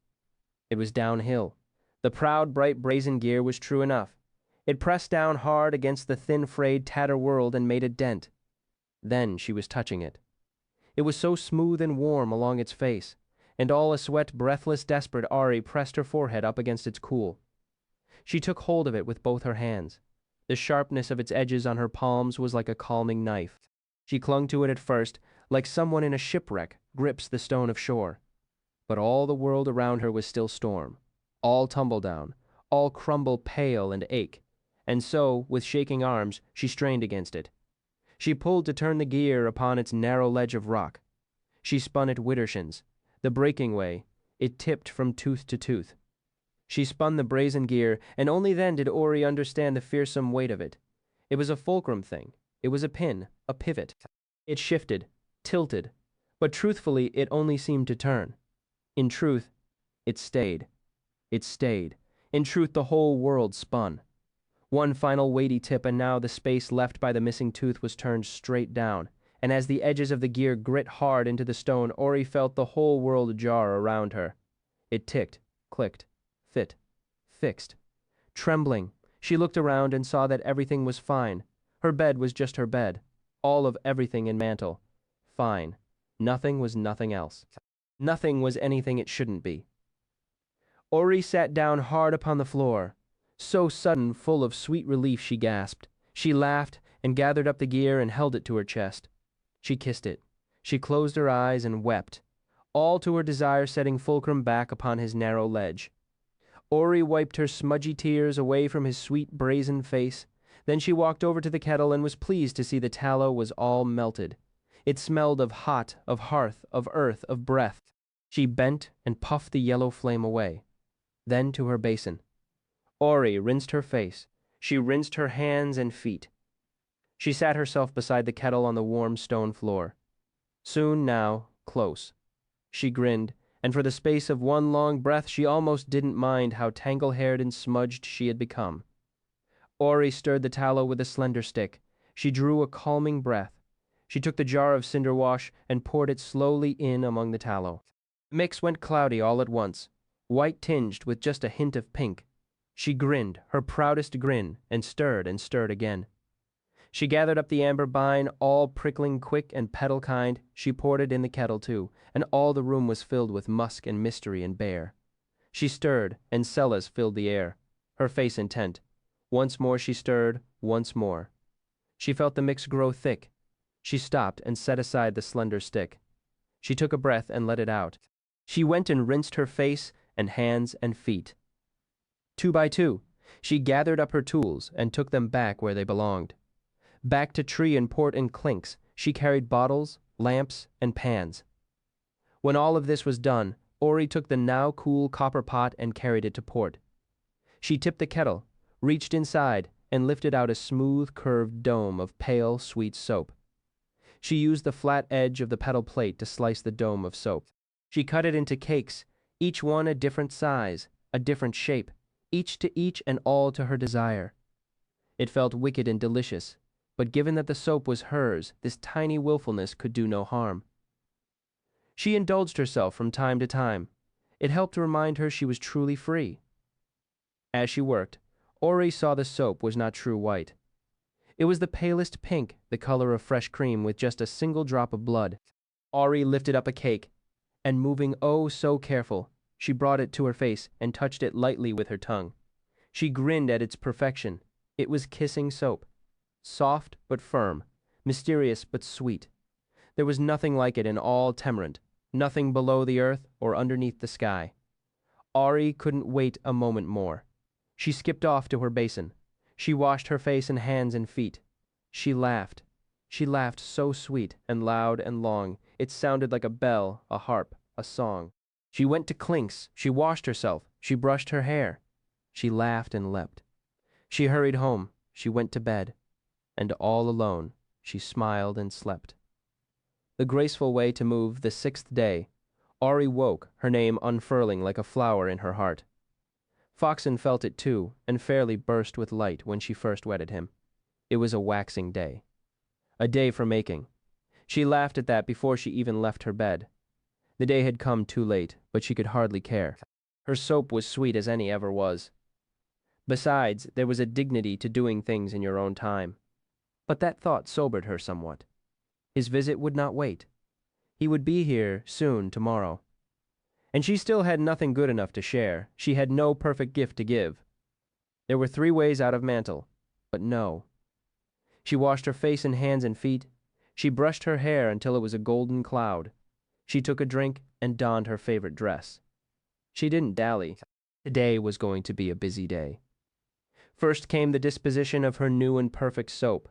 It was downhill. The proud, bright brazen gear was true enough. It pressed down hard against the thin, frayed, tatter world and made a dent. Then she was touching it. It was so smooth and warm along its face, and all a sweat, breathless, desperate Auri pressed her forehead up against its cool. She took hold of it with both her hands. The sharpness of its edges on her palms was like a calming knife. She clung to it at first, like someone in a shipwreck grips the stone of shore. But all the world around her was still storm, all tumble down, all crumble pale and ache, and so, with shaking arms, she strained against it. She pulled to turn the gear upon its narrow ledge of rock. She spun it widdershins. The breaking way, it tipped from tooth to tooth. She spun the brazen gear, and only then did Auri understand the fearsome weight of it. It was a fulcrum thing. It was a pin, a pivot. It shifted, tilted, but truthfully it only seemed to turn. In truth, it stayed. It stayed. In truth, the whole world spun. One final weighty tip, and now the space left by the missing tooth was turned straight down, and as the edges of the gear grit hard into the stone, Auri felt the whole world jar around her. It ticked, clicked, fit, fixed. Trembling, she looked around and saw that everything was fine. Her bed was just her bed. All of everything in mantle. Fine. Nothing was nothing else. Nothing was anything it shouldn't be. Auri sat down hard upon the floor. So sudden, full of sweet relief, she gasped. She laughed and gathered up the gear and held it to her chest. She kissed it. She closed her eyes and wept, all to her desire setting fulcrum back upon his narrow ledge. Auri wiped her smudgy tears away from his sweet brazen face. Then she walked over to the kettle and was pleased to see the tallow was all melted. It smelled of hot, of hearth, of earth, of breath. She bent and puffed the yellow flame away. Then to her basin. Auri rinsed her face. She rinsed her hands and feet. She sat herself beside the kettle on the warm stone floor. Soon now, close. She grinned, and for the space of one long breath she almost didn't mind how tangle-haired and smudged she had become. Auri stirred the tallow with a slender stick. She drew a calming breath. She took the jar of cinder wash and poured it slowly in among the tallow. The mix went cloudy all at once, white tinged with just a hint of pink. She grinned, her proudest grin, and stirred again. She gathered up the amber bine, all prickling quick and petal kind. She poured it in the kettle too, and all the room was filled with musk and mystery and bare. She stirred, and Celis filled the air, her face intent. Once more she stirred, once more. She felt the mix grow thick. She stopped and set aside the slender stick. She took a breath and let it out. She went and rinsed her face and hands and feet. 2 by 2, she gathered up her tools and took them back where they belonged. Back to tree and port and clinks, she carried bottles, lamps, and pans. When all of this was done, Auri took the now cool copper pot and carried it to port. She tipped the kettle, reached inside, and lifted out a smooth, curved dome of pale, sweet soap. She used the flat edge of the petal plate to slice the dome of soap. She cut it into cakes, each one a different size, a different shape, each to each and all to her desire. It felt wicked and delicious, but given that the soap was hers, this tiny willfulness could do no harm. She indulged herself from time to time. It helped to remind her she was truly free. As she worked, Auri saw the soap was not true white. It was the palest pink, the color of fresh cream with just a single drop of blood. Auri lifted up a cake, and moving oh so careful, she brought it to her face and touched it lightly with her tongue. She grinned at its perfection. It was kissing soap. Soft but firm, mysterious but sweet. There was nothing like it in all Temerant, nothing below the earth or underneath the sky. Auri couldn't wait a moment more. She skipped off to her basin. She washed her face and hands and feet. She laughed. She laughed so sweet and loud and long, it sounded like a bell, a harp, a song. She went to clinks. She washed herself. She brushed her hair. She laughed and leapt. She hurried home. She went to bed. And all alone, she smiled and slept. The graceful way to move the 6th day, Auri woke, her name unfurling like a flower in her heart. Foxen felt it too, and fairly burst with light when she first wedded him. It was a waxing day. A day for making. She laughed at that before she even left her bed. The day had come too late, but she could hardly care. Her soap was sweet as any ever was. Besides, there was a dignity to doing things in your own time. But that thought sobered her somewhat. His visit would not wait. He would be here soon tomorrow. And she still had nothing good enough to share. She had no perfect gift to give. There were 3 ways out of mantle, but no. She washed her face and hands and feet. She brushed her hair until it was a golden cloud. She took a drink and donned her favorite dress. She didn't dally. Today was going to be a busy day. First came the disposition of her new and perfect soap.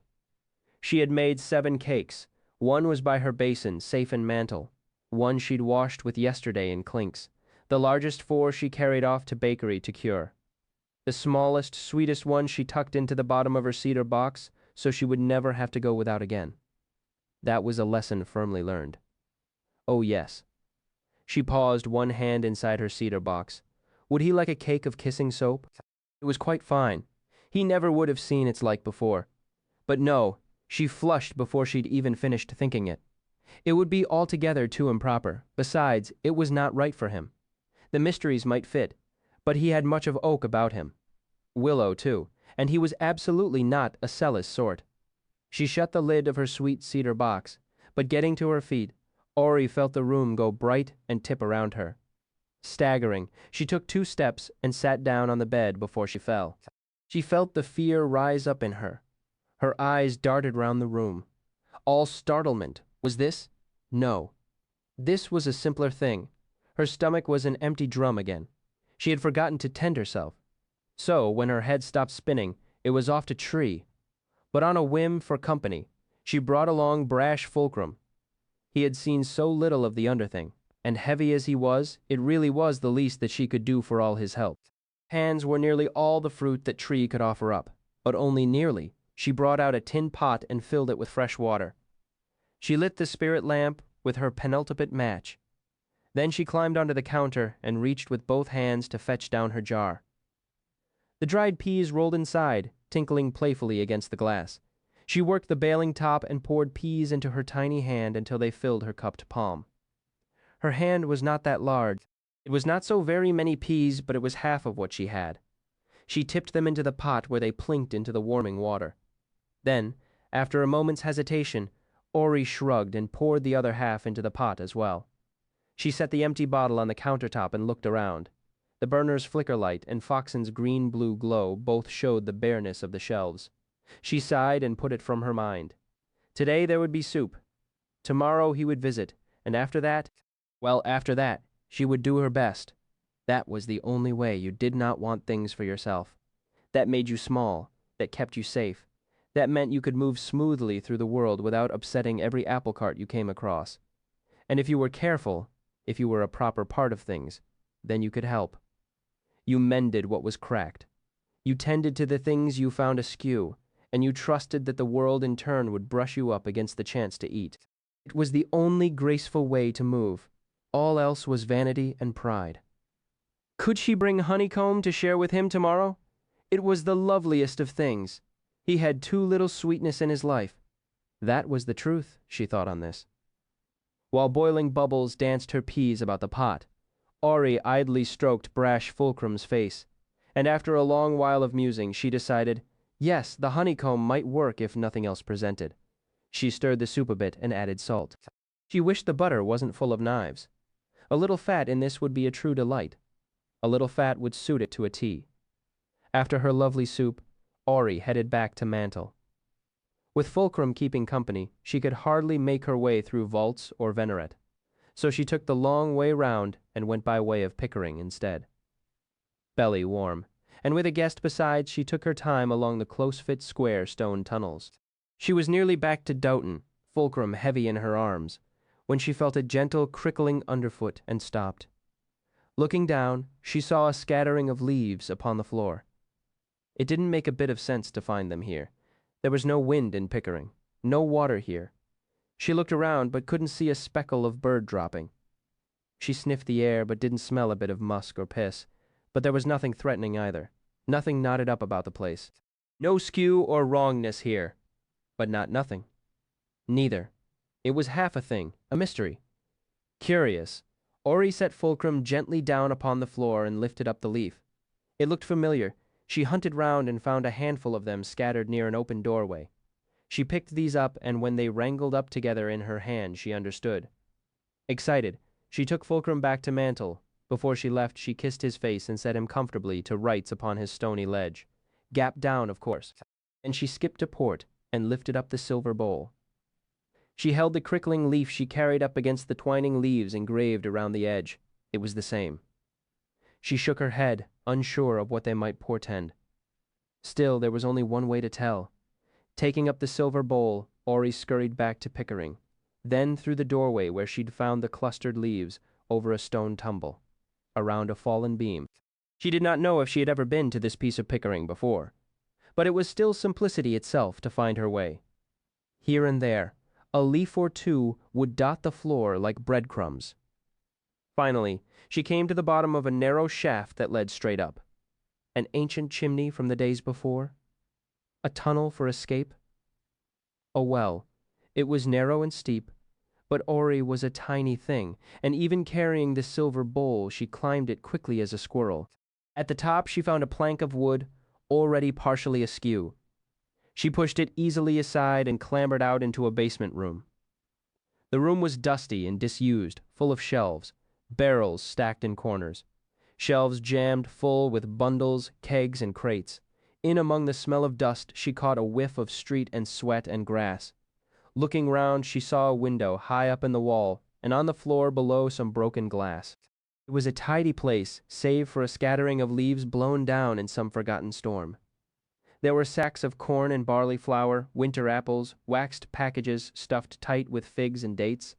She had made 7 cakes. 1 was by her basin, safe in mantle. 1 she'd washed with yesterday in clinks. The largest 4 she carried off to bakery to cure. The smallest, sweetest one she tucked into the bottom of her cedar box, so she would never have to go without again. That was a lesson firmly learned. Oh yes. She paused, one hand inside her cedar box. Would he like a cake of kissing soap? It was quite fine. He never would have seen its like before. But no, she flushed before she'd even finished thinking it. It would be altogether too improper. Besides, it was not right for him. The mysteries might fit, but he had much of oak about him. Willow, too, and he was absolutely not a Celis sort. She shut the lid of her sweet cedar box, but getting to her feet, Auri felt the room go bright and tip around her. Staggering, she took 2 steps and sat down on the bed before she fell. She felt the fear rise up in her. Her eyes darted round the room. All startlement. Was this? No. This was a simpler thing. Her stomach was an empty drum again. She had forgotten to tend herself. So, when her head stopped spinning, it was off to tree. But on a whim for company, she brought along brash Fulcrum. He had seen so little of the underthing, and heavy as he was, it really was the least that she could do for all his help. Hands were nearly all the fruit that tree could offer up, but only nearly. She brought out a tin pot and filled it with fresh water. She lit the spirit lamp with her penultimate match. Then she climbed onto the counter and reached with both hands to fetch down her jar. The dried peas rolled inside, tinkling playfully against the glass. She worked the baling top and poured peas into her tiny hand until they filled her cupped palm. Her hand was not that large. It was not so very many peas, but it was half of what she had. She tipped them into the pot where they plinked into the warming water. Then, after a moment's hesitation, Auri shrugged and poured the other half into the pot as well. She set the empty bottle on the countertop and looked around. The burner's flicker light and Foxen's green-blue glow both showed the bareness of the shelves. She sighed and put it from her mind. Today there would be soup. Tomorrow he would visit, and after that, well, after that, she would do her best. That was the only way. You did not want things for yourself. That made you small, that kept you safe. That meant you could move smoothly through the world without upsetting every apple cart you came across. And if you were careful, if you were a proper part of things, then you could help. You mended what was cracked. You tended to the things you found askew, and you trusted that the world in turn would brush you up against the chance to eat. It was the only graceful way to move. All else was vanity and pride. Could she bring honeycomb to share with him tomorrow? It was the loveliest of things. He had too little sweetness in his life. That was the truth, she thought on this. While boiling bubbles danced her peas about the pot, Auri idly stroked brash Fulcrum's face, and after a long while of musing, she decided, yes, the honeycomb might work if nothing else presented. She stirred the soup a bit and added salt. She wished the butter wasn't full of knives. A little fat in this would be a true delight. A little fat would suit it to a T. After her lovely soup, Auri headed back to Mantle. With Fulcrum keeping company, she could hardly make her way through vaults or Venerate, so she took the long way round and went by way of Pickering instead. Belly warm, and with a guest besides, she took her time along the close-fit square stone tunnels. She was nearly back to Doughton, Fulcrum heavy in her arms, when she felt a gentle crickling underfoot and stopped. Looking down, she saw a scattering of leaves upon the floor. It didn't make a bit of sense to find them here. There was no wind in Pickering, no water here. She looked around but couldn't see a speckle of bird dropping. She sniffed the air but didn't smell a bit of musk or piss, but there was nothing threatening either, nothing knotted up about the place. No skew or wrongness here, but not nothing. Neither. It was half a thing, a mystery. Curious, Auri set Fulcrum gently down upon the floor and lifted up the leaf. It looked familiar. She hunted round and found a handful of them scattered near an open doorway. She picked these up, and when they wrangled up together in her hand, she understood. Excited, she took Fulcrum back to Mantle. Before she left, she kissed his face and set him comfortably to rights upon his stony ledge. Gap down, of course. And she skipped to port and lifted up the silver bowl. She held the crickling leaf she carried up against the twining leaves engraved around the edge. It was the same. She shook her head, unsure of what they might portend. Still, there was only one way to tell. Taking up the silver bowl, Auri scurried back to Pickering, then through the doorway where she'd found the clustered leaves, over a stone tumble, around a fallen beam. She did not know if she had ever been to this piece of Pickering before, but it was still simplicity itself to find her way. Here and there, a leaf or two would dot the floor like breadcrumbs. Finally, she came to the bottom of a narrow shaft that led straight up. An ancient chimney from the days before? A tunnel for escape? Oh well, it was narrow and steep, but Auri was a tiny thing, and even carrying the silver bowl, she climbed it quickly as a squirrel. At the top she found a plank of wood, already partially askew. She pushed it easily aside and clambered out into a basement room. The room was dusty and disused, full of shelves, barrels stacked in corners, shelves jammed full with bundles, kegs, and crates. In among the smell of dust, she caught a whiff of street and sweat and grass. Looking round, she saw a window high up in the wall, and on the floor below some broken glass. It was a tidy place, save for a scattering of leaves blown down in some forgotten storm. There were sacks of corn and barley flour, winter apples, waxed packages stuffed tight with figs and dates.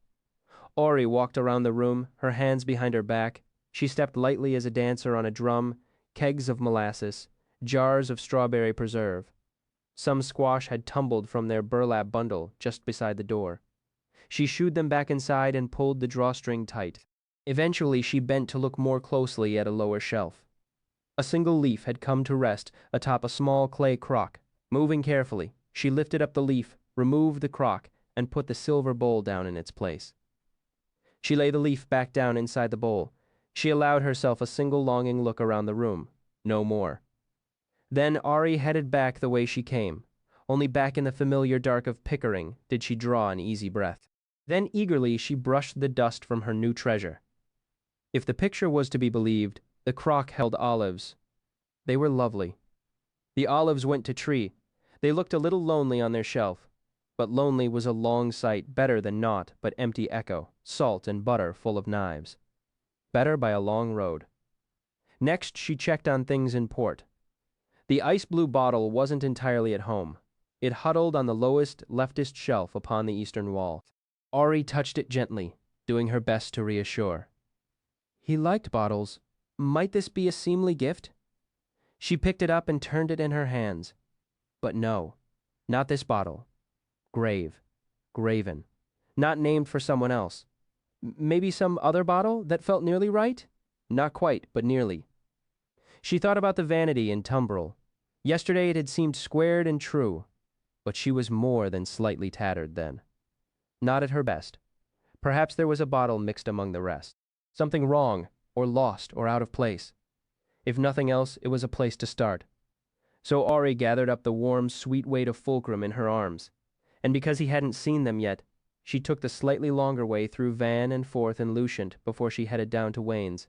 Auri walked around the room, her hands behind her back. She stepped lightly as a dancer on a drum, kegs of molasses, jars of strawberry preserve. Some squash had tumbled from their burlap bundle just beside the door. She shooed them back inside and pulled the drawstring tight. Eventually she bent to look more closely at a lower shelf. A single leaf had come to rest atop a small clay crock. Moving carefully, She lifted up the leaf, removed the crock, and put the silver bowl down in its place. She lay the leaf back down inside the bowl. She allowed herself a single longing look around the room. No more. Then Auri headed back the way she came. Only back in the familiar dark of Pickering did she draw an easy breath. Then eagerly she brushed the dust from her new treasure. If the picture was to be believed, the crock held olives. They were lovely. The olives went to tree. They looked a little lonely on their shelf, but lonely was a long sight, better than naught but empty echo, salt and butter full of knives. Better by a long road. Next she checked on things in port. The ice blue bottle wasn't entirely at home. It huddled on the lowest, leftist shelf upon the eastern wall. Auri touched it gently, doing her best to reassure. He liked bottles. Might this be a seemly gift? She picked it up and turned it in her hands. But no, not this bottle. Grave. Graven. Not named for someone else. Maybe some other bottle that felt nearly right? Not quite, but nearly. She thought about the vanity in tumbrel. Yesterday it had seemed squared and true, but she was more than slightly tattered then. Not at her best. Perhaps there was a bottle mixed among the rest. Something wrong, or lost, or out of place. If nothing else, it was a place to start. So Auri gathered up the warm, sweet weight of fulcrum in her arms, and because he hadn't seen them yet, she took the slightly longer way through Van and Forth and Lucient before she headed down to Wayne's.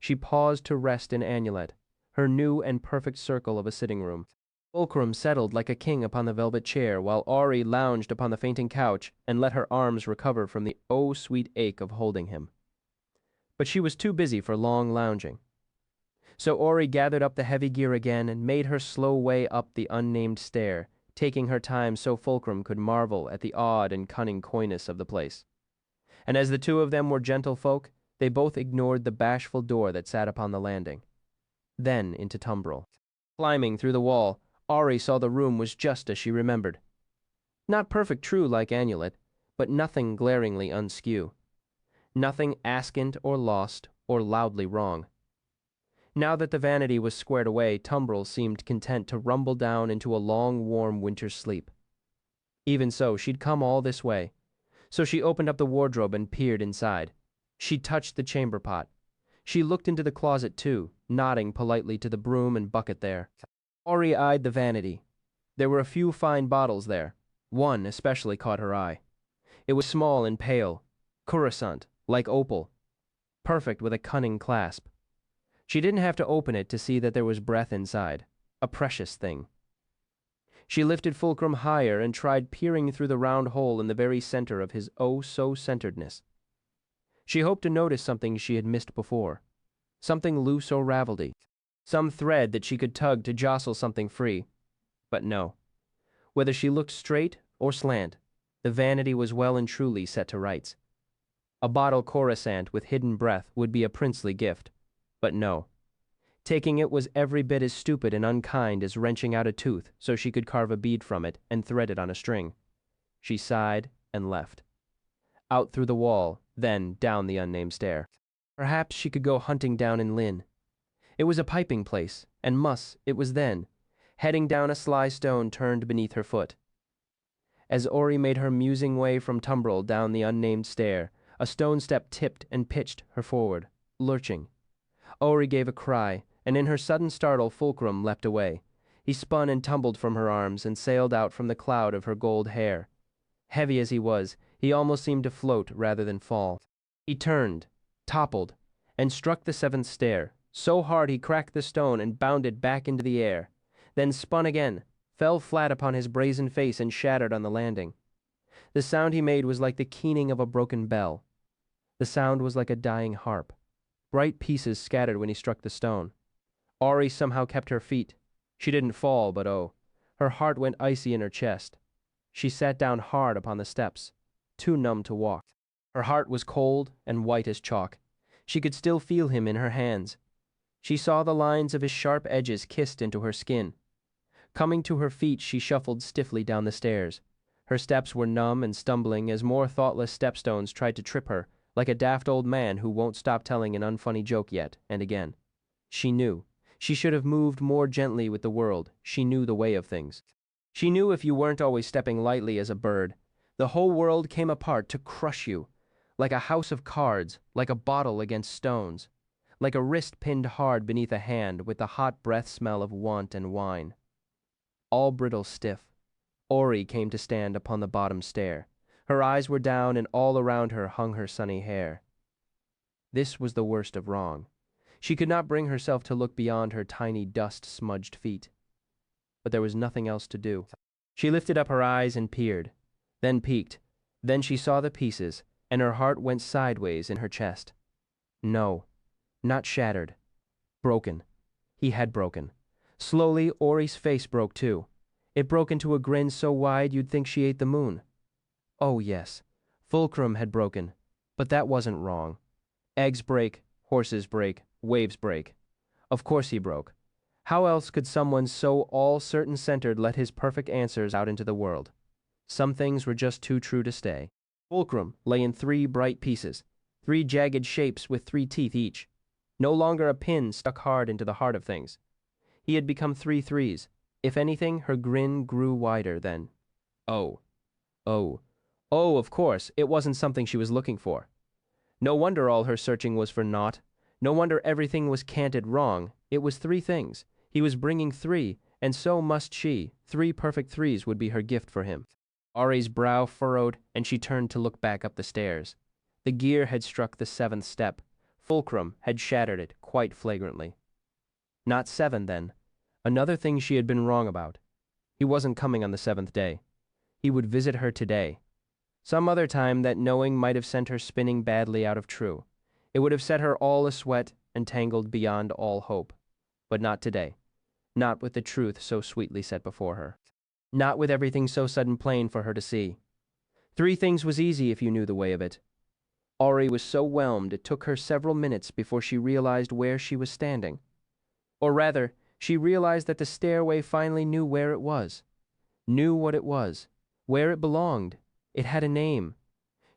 She paused to rest in Amulet, her new and perfect circle of a sitting room. Fulcrum settled like a king upon the velvet chair, while Auri lounged upon the fainting couch and let her arms recover from the oh-sweet ache of holding him. But she was too busy for long lounging. So Auri gathered up the heavy gear again and made her slow way up the unnamed stair, taking her time so Fulcrum could marvel at the odd and cunning coyness of the place. And as the two of them were gentle folk, they both ignored the bashful door that sat upon the landing. Then into tumbrel. Climbing through the wall, Auri saw the room was just as she remembered. Not perfect true like Amulet, but nothing glaringly unskew. Nothing askant or lost or loudly wrong. Now that the vanity was squared away, tumbrel seemed content to rumble down into a long, warm winter's sleep. Even so, she'd come all this way. So she opened up the wardrobe and peered inside. She touched the chamber pot. She looked into the closet too, nodding politely to the broom and bucket there. Auri eyed the vanity. There were a few fine bottles there. One especially caught her eye. It was small and pale, coruscant, like opal, perfect with a cunning clasp. She didn't have to open it to see that there was breath inside, a precious thing. She lifted Fulcrum higher and tried peering through the round hole in the very center of his oh-so-centeredness. She hoped to notice something she had missed before, something loose or raveledy, some thread that she could tug to jostle something free. But no. Whether she looked straight or slant, the vanity was well and truly set to rights. A bottle coruscant with hidden breath would be a princely gift. But no. Taking it was every bit as stupid and unkind as wrenching out a tooth so she could carve a bead from it and thread it on a string. She sighed and left. Out through the wall, then down the unnamed stair. Perhaps she could go hunting down in Lynn. It was a piping place, and it was then, heading down a sly stone turned beneath her foot. As Auri made her musing way from tumbrel down the unnamed stair, a stone step tipped and pitched her forward, lurching. Auri gave a cry, and in her sudden startle Fulcrum leapt away. He spun and tumbled from her arms and sailed out from the cloud of her gold hair. Heavy as he was, he almost seemed to float rather than fall. He turned, toppled, and struck the seventh stair. So hard he cracked the stone and bounded back into the air, then spun again, fell flat upon his brazen face and shattered on the landing. The sound he made was like the keening of a broken bell. The sound was like a dying harp. Bright pieces scattered when he struck the stone. Auri somehow kept her feet. She didn't fall, but oh, her heart went icy in her chest. She sat down hard upon the steps, too numb to walk. Her heart was cold and white as chalk. She could still feel him in her hands. She saw the lines of his sharp edges kissed into her skin. Coming to her feet, she shuffled stiffly down the stairs. Her steps were numb and stumbling as more thoughtless stepstones tried to trip her, like a daft old man who won't stop telling an unfunny joke yet and again. She knew. She should have moved more gently with the world. She knew the way of things. She knew if you weren't always stepping lightly as a bird, the whole world came apart to crush you, like a house of cards, like a bottle against stones, like a wrist pinned hard beneath a hand with the hot breath smell of want and wine. All brittle stiff, Auri came to stand upon the bottom stair. Her eyes were down, and all around her hung her sunny hair. This was the worst of wrong. She could not bring herself to look beyond her tiny dust-smudged feet. But there was nothing else to do. She lifted up her eyes and peered, then peeked. Then she saw the pieces, and her heart went sideways in her chest. No, not shattered. Broken. He had broken. Slowly, Auri's face broke too. It broke into a grin so wide you'd think she ate the moon. Oh yes, fulcrum had broken, but that wasn't wrong. Eggs break, horses break, waves break. Of course he broke. How else could someone so all-certain-centered let his perfect answers out into the world? Some things were just too true to stay. Fulcrum lay in 3 bright pieces, 3 jagged shapes with 3 teeth each. No longer a pin stuck hard into the heart of things. He had become 3 threes. If anything, her grin grew wider then. Oh. Oh. Oh, of course, it wasn't something she was looking for. No wonder all her searching was for naught. No wonder everything was canted wrong. It was 3 things. He was bringing 3, and so must she. 3 perfect threes would be her gift for him. Auri's brow furrowed, and she turned to look back up the stairs. The gear had struck the 7th step. Fulcrum had shattered it quite flagrantly. Not 7, then. Another thing she had been wrong about. He wasn't coming on the 7th day. He would visit her today. Some other time that knowing might have sent her spinning badly out of true. It would have set her all a-sweat and tangled beyond all hope. But not today. Not with the truth so sweetly set before her. Not with everything so sudden plain for her to see. 3 things was easy if you knew the way of it. Auri was so whelmed it took her several minutes before she realized where she was standing. Or rather, she realized that the stairway finally knew where it was. Knew what it was. Where it belonged. It had a name.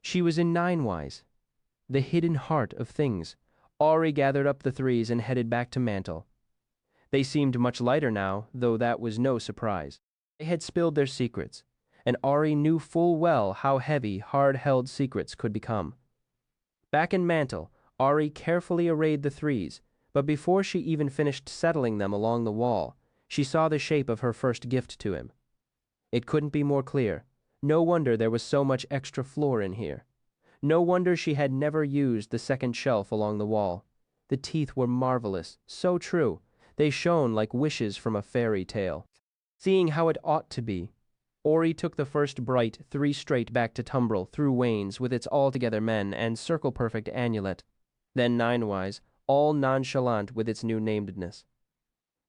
She was in Ninewise. The hidden heart of things. Auri gathered up the 3s and headed back to Mantle. They seemed much lighter now, though that was no surprise. They had spilled their secrets, and Auri knew full well how heavy, hard-held secrets could become. Back in Mantle, Auri carefully arrayed the 3s, but before she even finished settling them along the wall, she saw the shape of her first gift to him. It couldn't be more clear. No wonder there was so much extra floor in here. No wonder she had never used the 2nd shelf along the wall. The teeth were marvelous, so true. They shone like wishes from a fairy tale. Seeing how it ought to be, Auri took the first bright 3 straight back to Tumbrel through Wayne's with its altogether men and circle-perfect annulet, then Ninewise, all nonchalant with its new namedness.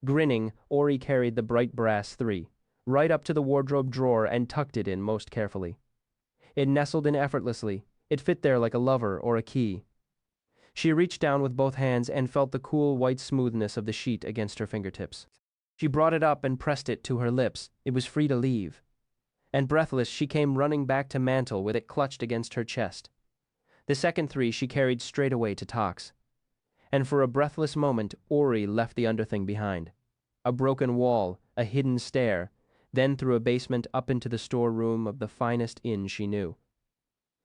Grinning, Auri carried the bright brass 3, right up to the wardrobe drawer and tucked it in most carefully. It nestled in effortlessly. It fit there like a lover or a key. She reached down with both hands and felt the cool white smoothness of the sheet against her fingertips. She brought it up and pressed it to her lips. It was free to leave. And breathless, she came running back to Mantle with it clutched against her chest. The second 3 she carried straight away to Tox. And for a breathless moment, Auri left the underthing behind. A broken wall, a hidden stair, then through a basement up into the storeroom of the finest inn she knew.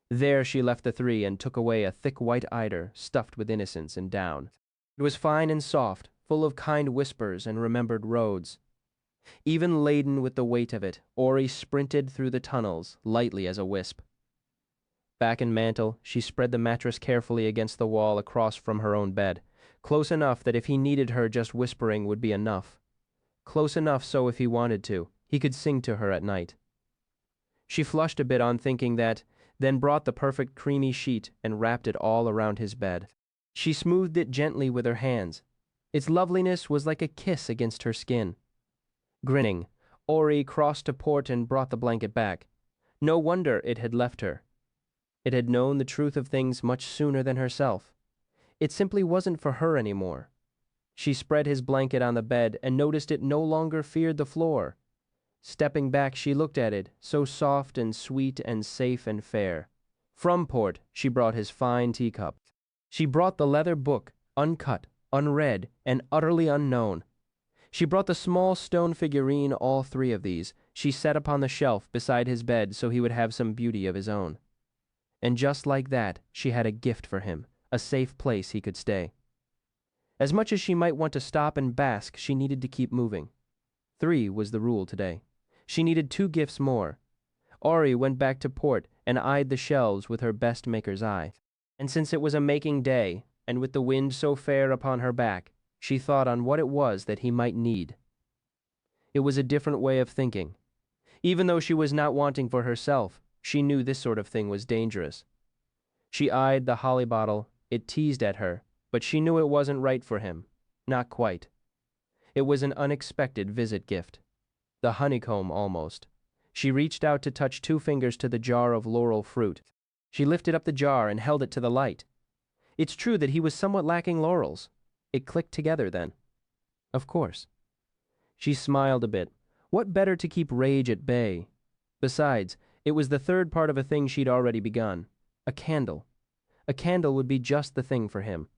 There she left the 3 and took away a thick white eider stuffed with innocence and down. It was fine and soft, full of kind whispers and remembered roads. Even laden with the weight of it, Auri sprinted through the tunnels, lightly as a wisp. Back in Mantle, she spread the mattress carefully against the wall across from her own bed, close enough that if he needed her just whispering would be enough. Close enough so if he wanted to, he could sing to her at night. She flushed a bit on thinking that, then brought the perfect creamy sheet and wrapped it all around his bed. She smoothed it gently with her hands. Its loveliness was like a kiss against her skin. Grinning, Auri crossed to port and brought the blanket back. No wonder it had left her. It had known the truth of things much sooner than herself. It simply wasn't for her anymore. She spread his blanket on the bed and noticed it no longer feared the floor. Stepping back, she looked at it, so soft and sweet and safe and fair. From port, she brought his fine teacup. She brought the leather book, uncut, unread, and utterly unknown. She brought the small stone figurine, all three of these, she set upon the shelf beside his bed so he would have some beauty of his own. And just like that, she had a gift for him, a safe place he could stay. As much as she might want to stop and bask, she needed to keep moving. 3 was the rule today. She needed 2 gifts more. Auri went back to port and eyed the shelves with her best maker's eye. And since it was a making day, and with the wind so fair upon her back, she thought on what it was that he might need. It was a different way of thinking. Even though she was not wanting for herself, she knew this sort of thing was dangerous. She eyed the holly bottle. It teased at her, but she knew it wasn't right for him. Not quite. It was an unexpected visit gift. The honeycomb, almost. She reached out to touch 2 fingers to the jar of laurel fruit. She lifted up the jar and held it to the light. It's true that he was somewhat lacking laurels. It clicked together then. Of course. She smiled a bit. What better to keep rage at bay? Besides, it was the 3rd part of a thing she'd already begun. A candle. A candle would be just the thing for him.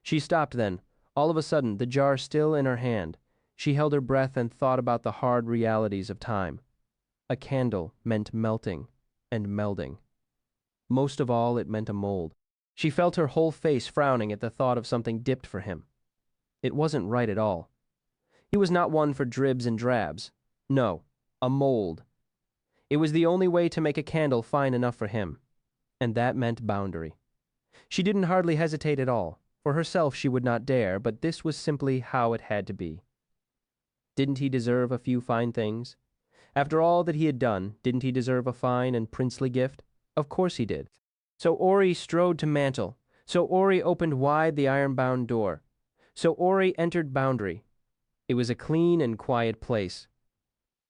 She stopped then, all of a sudden, the jar still in her hand. She held her breath and thought about the hard realities of time. A candle meant melting and melding. Most of all, it meant a mold. She felt her whole face frowning at the thought of something dipped for him. It wasn't right at all. He was not one for dribs and drabs. No, a mold. It was the only way to make a candle fine enough for him. And that meant boundary. She didn't hardly hesitate at all. For herself she would not dare, but this was simply how it had to be. Didn't he deserve a few fine things? After all that he had done, didn't he deserve a fine and princely gift? Of course he did. So Auri strode to mantle. So Auri opened wide the iron-bound door. So Auri entered boundary. It was a clean and quiet place.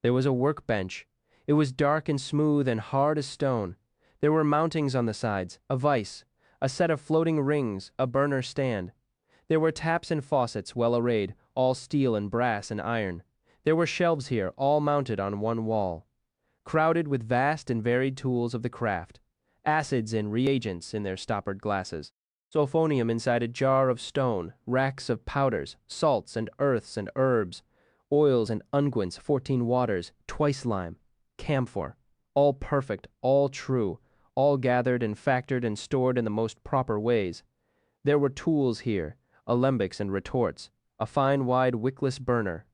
There was a workbench. It was dark and smooth and hard as stone. There were mountings on the sides, a vise, a set of floating rings, a burner stand. There were taps and faucets well arrayed, all steel and brass and iron. There were shelves here, all mounted on one wall, crowded with vast and varied tools of the craft, acids and reagents in their stoppered glasses, sulphonium inside a jar of stone, racks of powders, salts and earths and herbs, oils and unguents, 14 waters, twice lime, camphor, all perfect, all true, all gathered and factored and stored in the most proper ways. There were tools here, alembics and retorts, a fine wide wickless burner,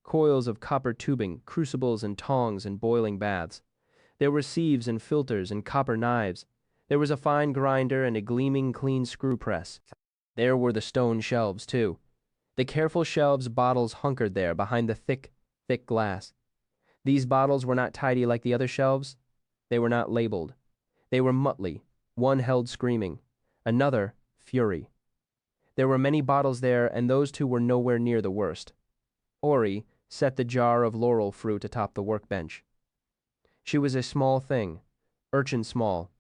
coils of copper tubing, crucibles and tongs and boiling baths. There were sieves and filters and copper knives. There was a fine grinder and a gleaming clean screw press. There were the stone shelves, too. The careful shelves bottles hunkered there behind the thick, thick glass. These bottles were not tidy like the other shelves. They were not labeled. They were motley. One held screaming, another fury. There were many bottles there, and those 2 were nowhere near the worst. Auri set the jar of laurel fruit atop the workbench. She was a small thing, urchin small.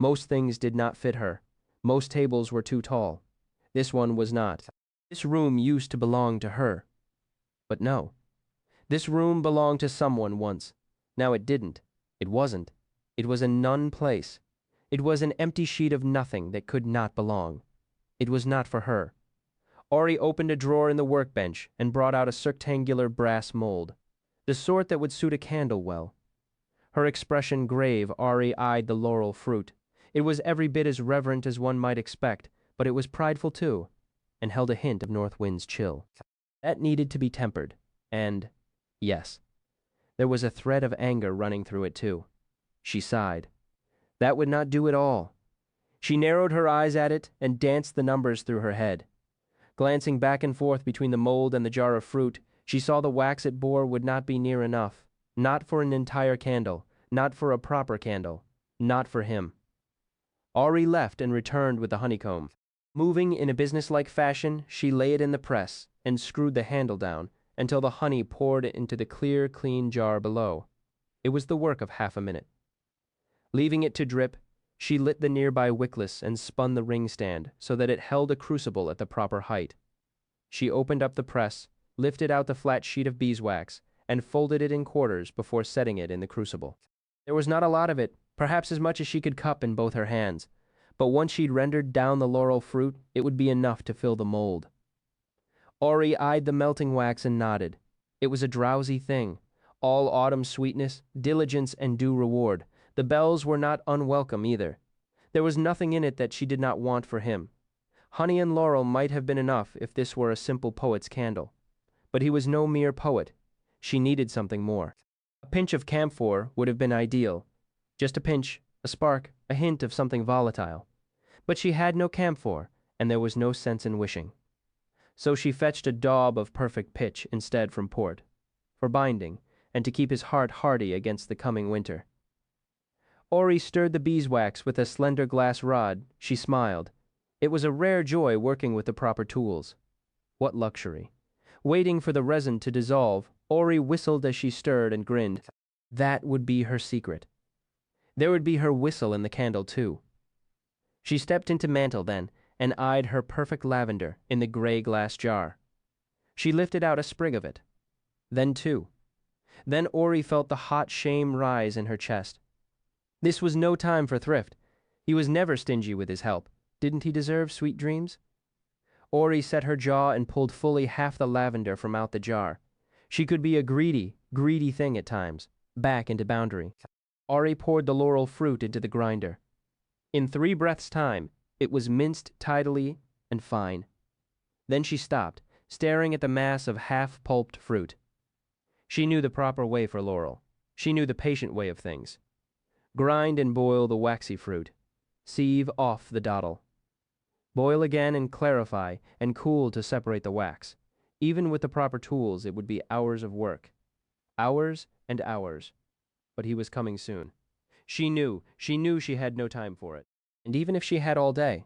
Most things did not fit her. Most tables were too tall. This one was not. This room used to belong to her. But no. This room belonged to someone once. Now it didn't. It wasn't. It was a none place. It was an empty sheet of nothing that could not belong. It was not for her. Auri opened a drawer in the workbench and brought out a rectangular brass mold, the sort that would suit a candle well. Her expression grave, Auri eyed the laurel fruit. It was every bit as reverent as one might expect, but it was prideful too, and held a hint of north wind's chill. That needed to be tempered, and, yes, there was a thread of anger running through it too. She sighed. That would not do at all. She narrowed her eyes at it and danced the numbers through her head. Glancing back and forth between the mold and the jar of fruit, she saw the wax it bore would not be near enough. Not for an entire candle, not for a proper candle, not for him. Auri left and returned with the honeycomb. Moving in a businesslike fashion, she lay it in the press and screwed the handle down until the honey poured into the clear, clean jar below. It was the work of half a minute. Leaving it to drip, she lit the nearby wickless and spun the ring stand so that it held a crucible at the proper height. She opened up the press, lifted out the flat sheet of beeswax, and folded it in quarters before setting it in the crucible. There was not a lot of it, perhaps as much as she could cup in both her hands, but once she'd rendered down the laurel fruit, it would be enough to fill the mold. Auri eyed the melting wax and nodded. It was a drowsy thing. All autumn sweetness, diligence, and due reward. The bells were not unwelcome either. There was nothing in it that she did not want for him. Honey and laurel might have been enough if this were a simple poet's candle. But he was no mere poet. She needed something more. A pinch of camphor would have been ideal. Just a pinch, a spark, a hint of something volatile. But she had no camphor, and there was no sense in wishing. So she fetched a daub of perfect pitch instead from port, for binding, and to keep his heart hardy against the coming winter. Auri stirred the beeswax with a slender glass rod. She smiled. It was a rare joy working with the proper tools. What luxury. Waiting for the resin to dissolve, Auri whistled as she stirred and grinned. That would be her secret. There would be her whistle in the candle, too. She stepped into mantle then, and eyed her perfect lavender in the gray glass jar. She lifted out a sprig of it. Then two. Then Auri felt the hot shame rise in her chest. This was no time for thrift. He was never stingy with his help. Didn't he deserve sweet dreams? Auri set her jaw and pulled fully half the lavender from out the jar. She could be a greedy, greedy thing at times. Back into boundary. Auri poured the laurel fruit into the grinder. In 3 breaths' time, it was minced tidily and fine. Then she stopped, staring at the mass of half-pulped fruit. She knew the proper way for laurel. She knew the patient way of things. Grind and boil the waxy fruit. Sieve off the dottle. Boil again and clarify, and cool to separate the wax. Even with the proper tools, it would be hours of work. Hours and hours. But he was coming soon. She knew she had no time for it. And even if she had all day,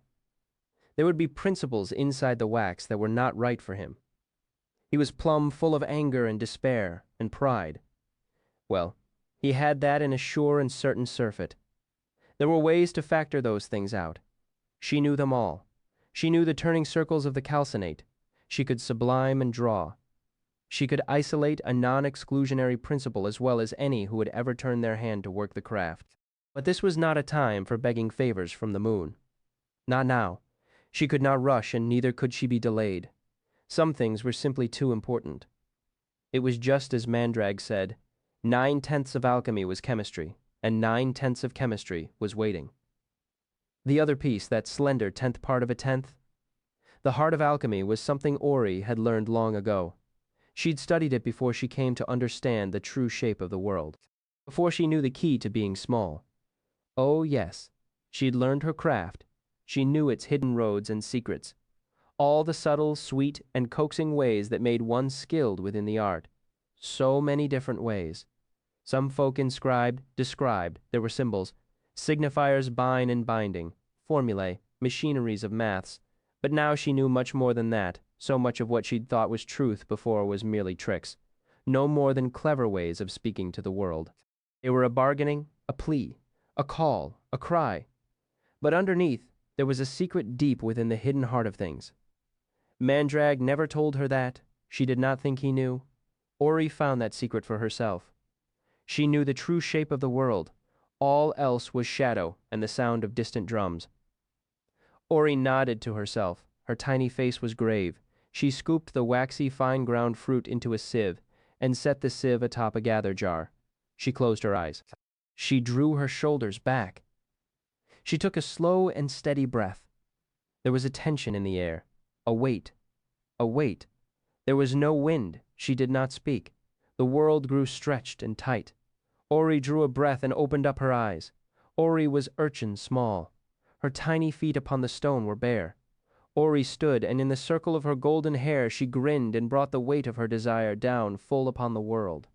there would be principles inside the wax that were not right for him. He was plumb full of anger and despair and pride. Well, he had that in a sure and certain surfeit. There were ways to factor those things out. She knew them all. She knew the turning circles of the calcinate. She could sublime and draw. She could isolate a non-exclusionary principle as well as any who would ever turn their hand to work the craft. But this was not a time for begging favors from the moon. Not now. She could not rush, and neither could she be delayed. Some things were simply too important. It was just as Mandrag said, 9/10 of alchemy was chemistry, and 9/10 of chemistry was waiting. The other piece, that slender 10th part of a tenth? The heart of alchemy was something Auri had learned long ago. She'd studied it before she came to understand the true shape of the world, before she knew the key to being small. Oh, yes, she'd learned her craft. She knew its hidden roads and secrets, all the subtle, sweet, and coaxing ways that made one skilled within the art. So many different ways. Some folk inscribed, described, there were symbols, signifiers bind and binding, formulae, machineries of maths, but now she knew much more than that. So much of what she'd thought was truth before was merely tricks, no more than clever ways of speaking to the world. They were a bargaining, a plea, a call, a cry. But underneath, there was a secret deep within the hidden heart of things. Mandrag never told her that. She did not think he knew. Auri found that secret for herself. She knew the true shape of the world. All else was shadow and the sound of distant drums. Auri nodded to herself. Her tiny face was grave. She scooped the waxy, fine-ground fruit into a sieve and set the sieve atop a gather jar. She closed her eyes. She drew her shoulders back. She took a slow and steady breath. There was a tension in the air, a weight, a weight. There was no wind. She did not speak. The world grew stretched and tight. Auri drew a breath and opened up her eyes. Auri was urchin small. Her tiny feet upon the stone were bare. Auri stood, and in the circle of her golden hair she grinned and brought the weight of her desire down full upon the world.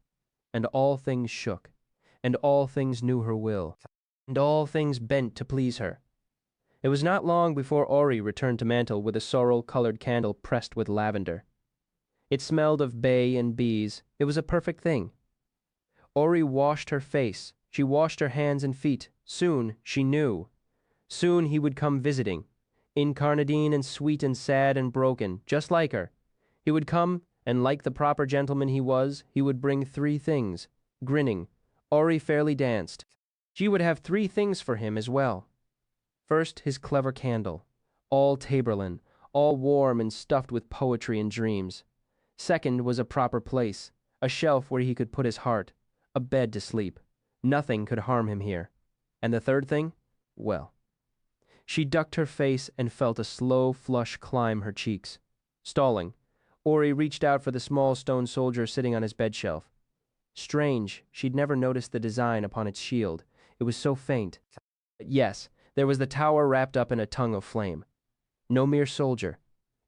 And all things shook, and all things knew her will, and all things bent to please her. It was not long before Auri returned to mantle with a sorrel-colored candle pressed with lavender. It smelled of bay and bees. It was a perfect thing. Auri washed her face. She washed her hands and feet. Soon, she knew. Soon he would come visiting, incarnadine and sweet and sad and broken, just like her. He would come, and like the proper gentleman he was, he would bring 3 things. Grinning, Auri fairly danced. She would have 3 things for him as well. First, his clever candle, all Taborlin, all warm and stuffed with poetry and dreams. Second was a proper place, a shelf where he could put his heart, a bed to sleep. Nothing could harm him here. And the third thing? Well. She ducked her face and felt a slow flush climb her cheeks. Stalling, Auri reached out for the small stone soldier sitting on his bed shelf. Strange, she'd never noticed the design upon its shield. It was so faint. But yes, there was the tower wrapped up in a tongue of flame. No mere soldier.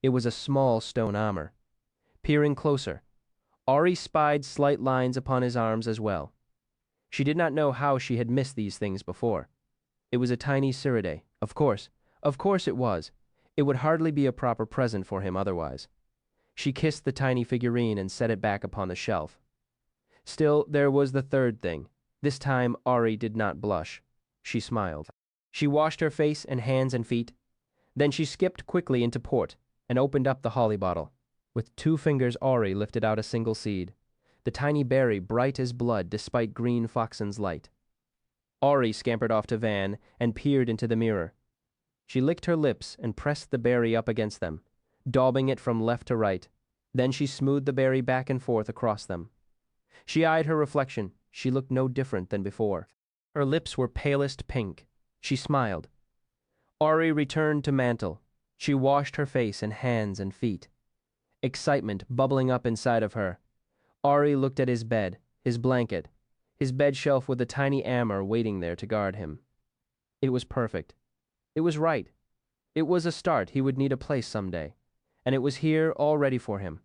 It was a small stone armor. Peering closer, Auri spied slight lines upon his arms as well. She did not know how she had missed these things before. It was a tiny Siridae, of course it was. It would hardly be a proper present for him otherwise. She kissed the tiny figurine and set it back upon the shelf. Still, there was the third thing. This time, Auri did not blush. She smiled. She washed her face and hands and feet. Then she skipped quickly into port and opened up the holly bottle. With 2 fingers, Auri lifted out a single seed, the tiny berry bright as blood despite green Foxen's light. Auri scampered off to Van and peered into the mirror. She licked her lips and pressed the berry up against them, daubing it from left to right. Then she smoothed the berry back and forth across them. She eyed her reflection. She looked no different than before. Her lips were palest pink. She smiled. Auri returned to mantle. She washed her face and hands and feet. Excitement bubbling up inside of her. Auri looked at his bed, his blanket, his bed shelf with a tiny armor waiting there to guard him. It was perfect. It was right. It was a start. He would need a place someday, and it was here all ready for him.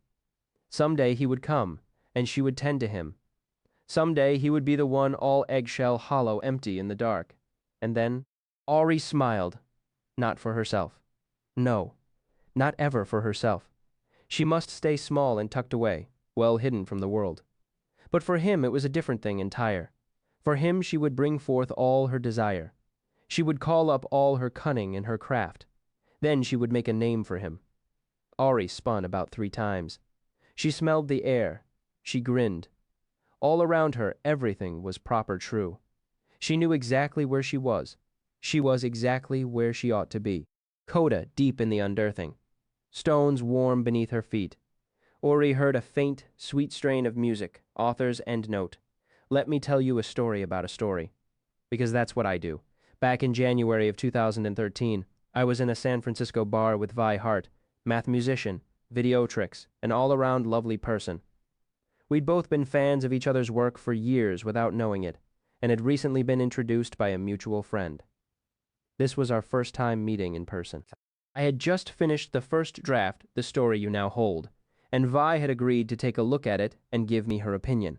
Someday he would come, and she would tend to him. Someday he would be the one all eggshell hollow empty in the dark. And then Auri smiled. Not for herself. No, not ever for herself. She must stay small and tucked away, well hidden from the world. But for him it was a different thing entire. For him she would bring forth all her desire. She would call up all her cunning and her craft. Then she would make a name for him. Auri spun about 3 times. She smelled the air. She grinned. All around her everything was proper true. She knew exactly where she was. She was exactly where she ought to be. Coda deep in the unearthing. Stones warm beneath her feet. Auri heard a faint, sweet strain of music, author's endnote. Let me tell you a story about a story. Because that's what I do. Back in January of 2013, I was in a San Francisco bar with Vi Hart, math musician, video tricks, an all-around lovely person. We'd both been fans of each other's work for years without knowing it, and had recently been introduced by a mutual friend. This was our first time meeting in person. I had just finished the first draft, The Story You Now Hold, and Vi had agreed to take a look at it and give me her opinion.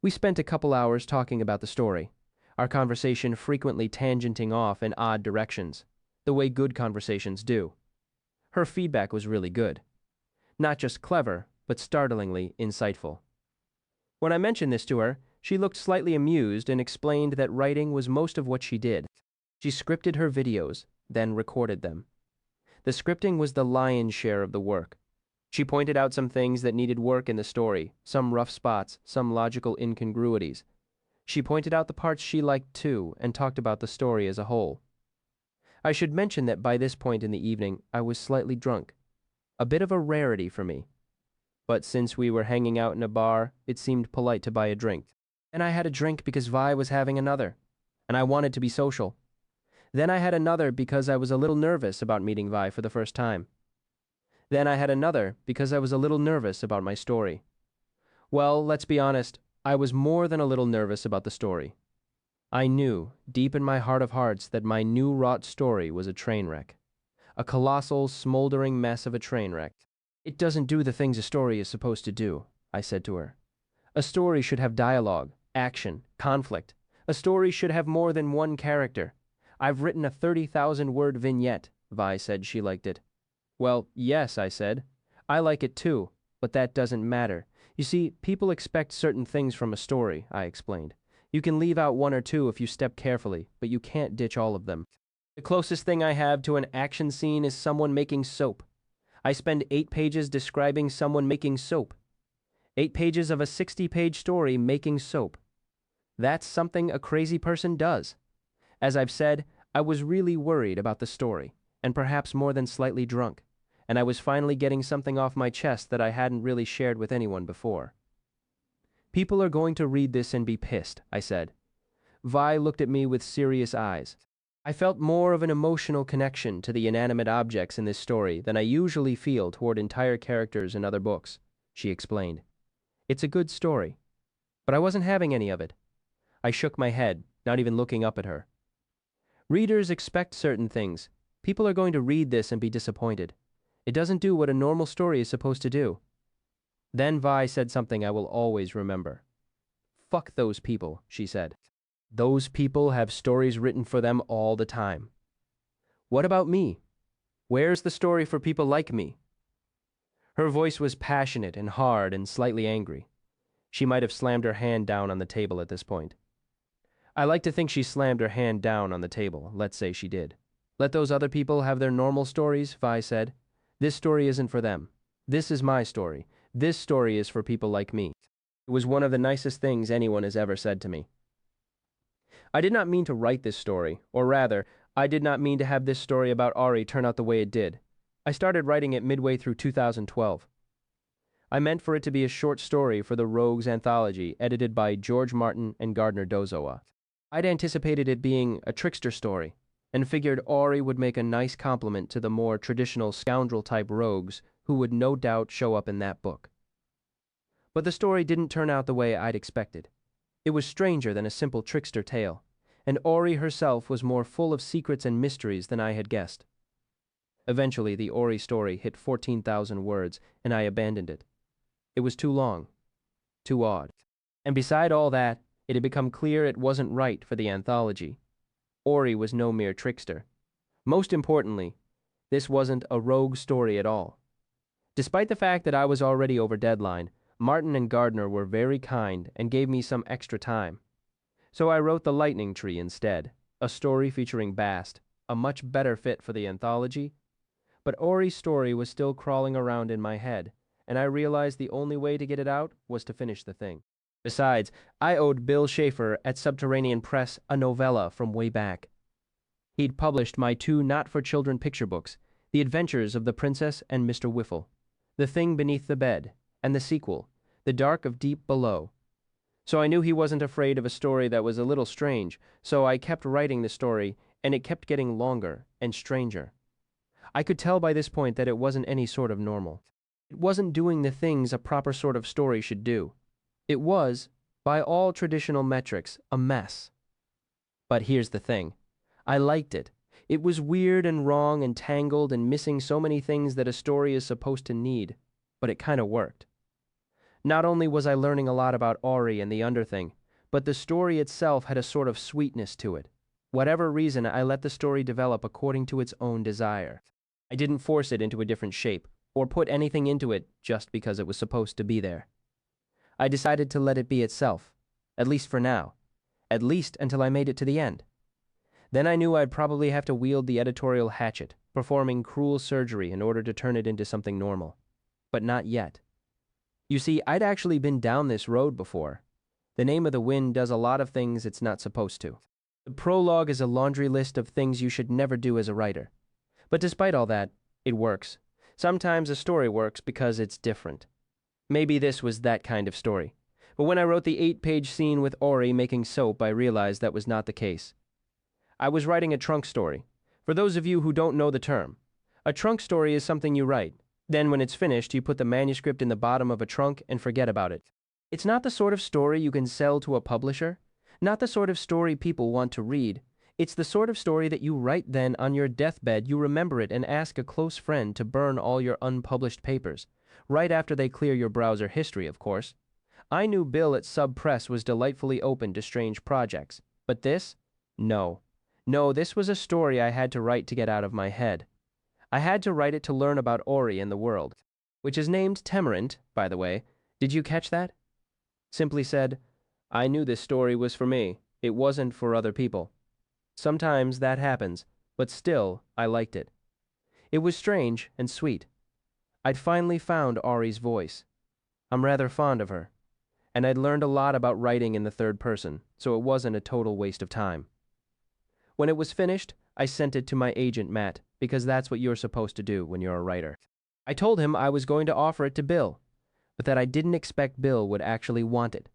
We spent a couple hours talking about the story, our conversation frequently tangenting off in odd directions, the way good conversations do. Her feedback was really good. Not just clever, but startlingly insightful. When I mentioned this to her, she looked slightly amused and explained that writing was most of what she did. She scripted her videos, then recorded them. The scripting was the lion's share of the work. She pointed out some things that needed work in the story, some rough spots, some logical incongruities. She pointed out the parts she liked too, and talked about the story as a whole. I should mention that by this point in the evening, I was slightly drunk. A bit of a rarity for me. But since we were hanging out in a bar, it seemed polite to buy a drink. And I had a drink because Vi was having another, and I wanted to be social. Then I had another because I was a little nervous about meeting Vi for the first time. Then I had another because I was a little nervous about my story. Well, let's be honest, I was more than a little nervous about the story. I knew, deep in my heart of hearts, that my new wrought story was a train wreck. A colossal, smoldering mess of a train wreck. It doesn't do the things a story is supposed to do, I said to her. A story should have dialogue, action, conflict. A story should have more than one character. I've written a 30,000-word vignette, Vi said she liked it. Well, yes, I said. I like it too, but that doesn't matter. You see, people expect certain things from a story, I explained. You can leave out 1 or 2 if you step carefully, but you can't ditch all of them. The closest thing I have to an action scene is someone making soap. I spend 8 pages describing someone making soap. 8 pages of a 60-page story making soap. That's something a crazy person does. As I've said, I was really worried about the story, and perhaps more than slightly drunk. and I was finally getting something off my chest that I hadn't really shared with anyone before. People are going to read this and be pissed, I said. Vi looked at me with serious eyes. I felt more of an emotional connection to the inanimate objects in this story than I usually feel toward entire characters in other books, she explained. It's a good story. But I wasn't having any of it. I shook my head, not even looking up at her. Readers expect certain things. People are going to read this and be disappointed. It doesn't do what a normal story is supposed to do. Then Vi said something I will always remember. Fuck those people, she said. Those people have stories written for them all the time. What about me? Where's the story for people like me? Her voice was passionate and hard and slightly angry. She might have slammed her hand down on the table at this point. I like to think she slammed her hand down on the table. Let's say she did. Let those other people have their normal stories, Vi said. This story isn't for them. This is my story. This story is for people like me. It was one of the nicest things anyone has ever said to me. I did not mean to write this story, or rather, I did not mean to have this story about Auri turn out the way it did. I started writing it midway through 2012. I meant for it to be a short story for the Rogues anthology edited by George Martin and Gardner Dozoa. I'd anticipated it being a trickster story, and figured Auri would make a nice complement to the more traditional scoundrel-type rogues who would no doubt show up in that book. But the story didn't turn out the way I'd expected. It was stranger than a simple trickster tale, and Auri herself was more full of secrets and mysteries than I had guessed. Eventually, the Auri story hit 14,000 words, and I abandoned it. It was too long, too odd. And beside all that, it had become clear it wasn't right for the anthology. Auri was no mere trickster. Most importantly, this wasn't a rogue story at all. Despite the fact that I was already over deadline, Martin and Gardner were very kind and gave me some extra time. So I wrote The Lightning Tree instead, a story featuring Bast, a much better fit for the anthology. But Auri's story was still crawling around in my head, and I realized the only way to get it out was to finish the thing. Besides, I owed Bill Schaefer at Subterranean Press a novella from way back. He'd published my 2 not-for-children picture books, The Adventures of the Princess and Mr. Whiffle, The Thing Beneath the Bed, and the sequel, The Dark of Deep Below. So I knew he wasn't afraid of a story that was a little strange, so I kept writing the story, and it kept getting longer and stranger. I could tell by this point that it wasn't any sort of normal. It wasn't doing the things a proper sort of story should do. It was, by all traditional metrics, a mess. But here's the thing. I liked it. It was weird and wrong and tangled and missing so many things that a story is supposed to need, but it kind of worked. Not only was I learning a lot about Auri and the Underthing, but the story itself had a sort of sweetness to it. Whatever reason, I let the story develop according to its own desire. I didn't force it into a different shape, or put anything into it just because it was supposed to be there. I decided to let it be itself, at least for now, at least until I made it to the end. Then I knew I'd probably have to wield the editorial hatchet, performing cruel surgery in order to turn it into something normal. But not yet. You see, I'd actually been down this road before. The Name of the Wind does a lot of things it's not supposed to. The prologue is a laundry list of things you should never do as a writer. But despite all that, it works. Sometimes a story works because it's different. Maybe this was that kind of story. But when I wrote the 8-page scene with Auri making soap, I realized that was not the case. I was writing a trunk story. For those of you who don't know the term, a trunk story is something you write. Then when it's finished, you put the manuscript in the bottom of a trunk and forget about it. It's not the sort of story you can sell to a publisher, not the sort of story people want to read. It's the sort of story that you write then on your deathbed you remember it and ask a close friend to burn all your unpublished papers, right after they clear your browser history, of course. I knew Bill at Sub Press was delightfully open to strange projects, but this? No. No, this was a story I had to write to get out of my head. I had to write it to learn about Auri and the world, which is named Temerant, by the way. Did you catch that? Simply said, I knew this story was for me. It wasn't for other people. Sometimes that happens, but still, I liked it. It was strange and sweet. I'd finally found Auri's voice. I'm rather fond of her. And I'd learned a lot about writing in the third person, so it wasn't a total waste of time. When it was finished, I sent it to my agent, Matt, because that's what you're supposed to do when you're a writer. I told him I was going to offer it to Bill, but that I didn't expect Bill would actually want it,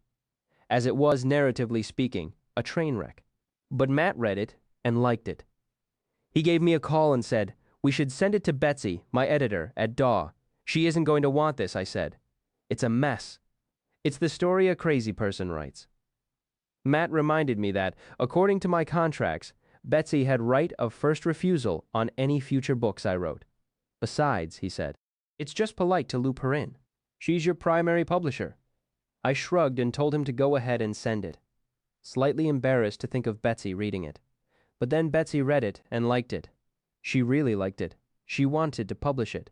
as it was, narratively speaking, a train wreck. But Matt read it and liked it. He gave me a call and said, "We should send it to Betsy, my editor, at Daw. She isn't going to want this," I said. "It's a mess. It's the story a crazy person writes." Matt reminded me that, according to my contracts, Betsy had right of first refusal on any future books I wrote. "Besides," he said, "it's just polite to loop her in. She's your primary publisher." I shrugged and told him to go ahead and send it, slightly embarrassed to think of Betsy reading it. But then Betsy read it and liked it. She really liked it. She wanted to publish it.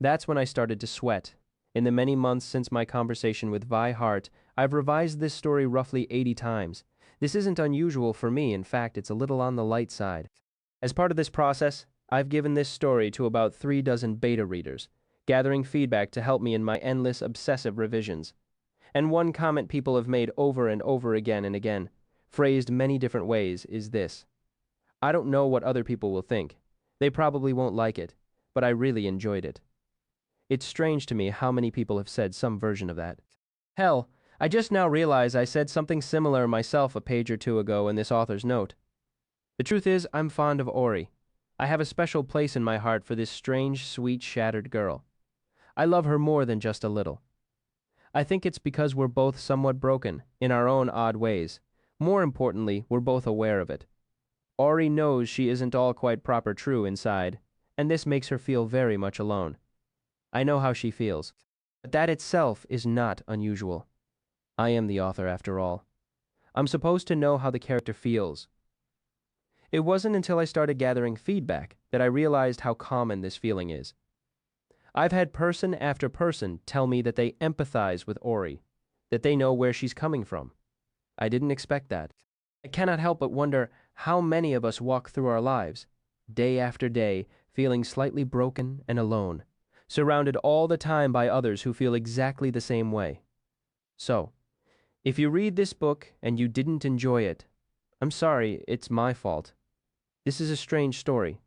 That's when I started to sweat. In the many months since my conversation with Vi Hart, I've revised this story roughly 80 times. This isn't unusual for me. In fact, it's a little on the light side. As part of this process, I've given this story to about 36 beta readers, gathering feedback to help me in my endless obsessive revisions. And one comment people have made over and over again and again, phrased many different ways, is this: "I don't know what other people will think. They probably won't like it, but I really enjoyed it." It's strange to me how many people have said some version of that. Hell, I just now realize I said something similar myself a page or two ago in this author's note. The truth is, I'm fond of Auri. I have a special place in my heart for this strange, sweet, shattered girl. I love her more than just a little. I think it's because we're both somewhat broken, in our own odd ways. More importantly, we're both aware of it. Auri knows she isn't all quite proper true inside, and this makes her feel very much alone. I know how she feels, but that itself is not unusual. I am the author, after all. I'm supposed to know how the character feels. It wasn't until I started gathering feedback that I realized how common this feeling is. I've had person after person tell me that they empathize with Auri, that they know where she's coming from. I didn't expect that. I cannot help but wonder how many of us walk through our lives, day after day, feeling slightly broken and alone, surrounded all the time by others who feel exactly the same way. So, if you read this book and you didn't enjoy it, I'm sorry, it's my fault. This is a strange story.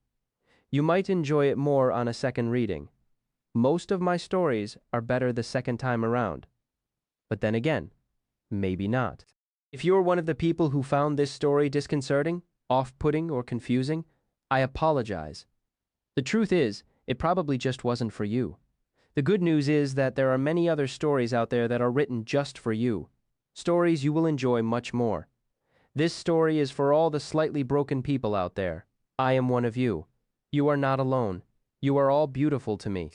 You might enjoy it more on a second reading. Most of my stories are better the second time around. But then again, maybe not. If you're one of the people who found this story disconcerting, off-putting, or confusing, I apologize. The truth is, it probably just wasn't for you. The good news is that there are many other stories out there that are written just for you. Stories you will enjoy much more. This story is for all the slightly broken people out there. I am one of you. You are not alone. You are all beautiful to me.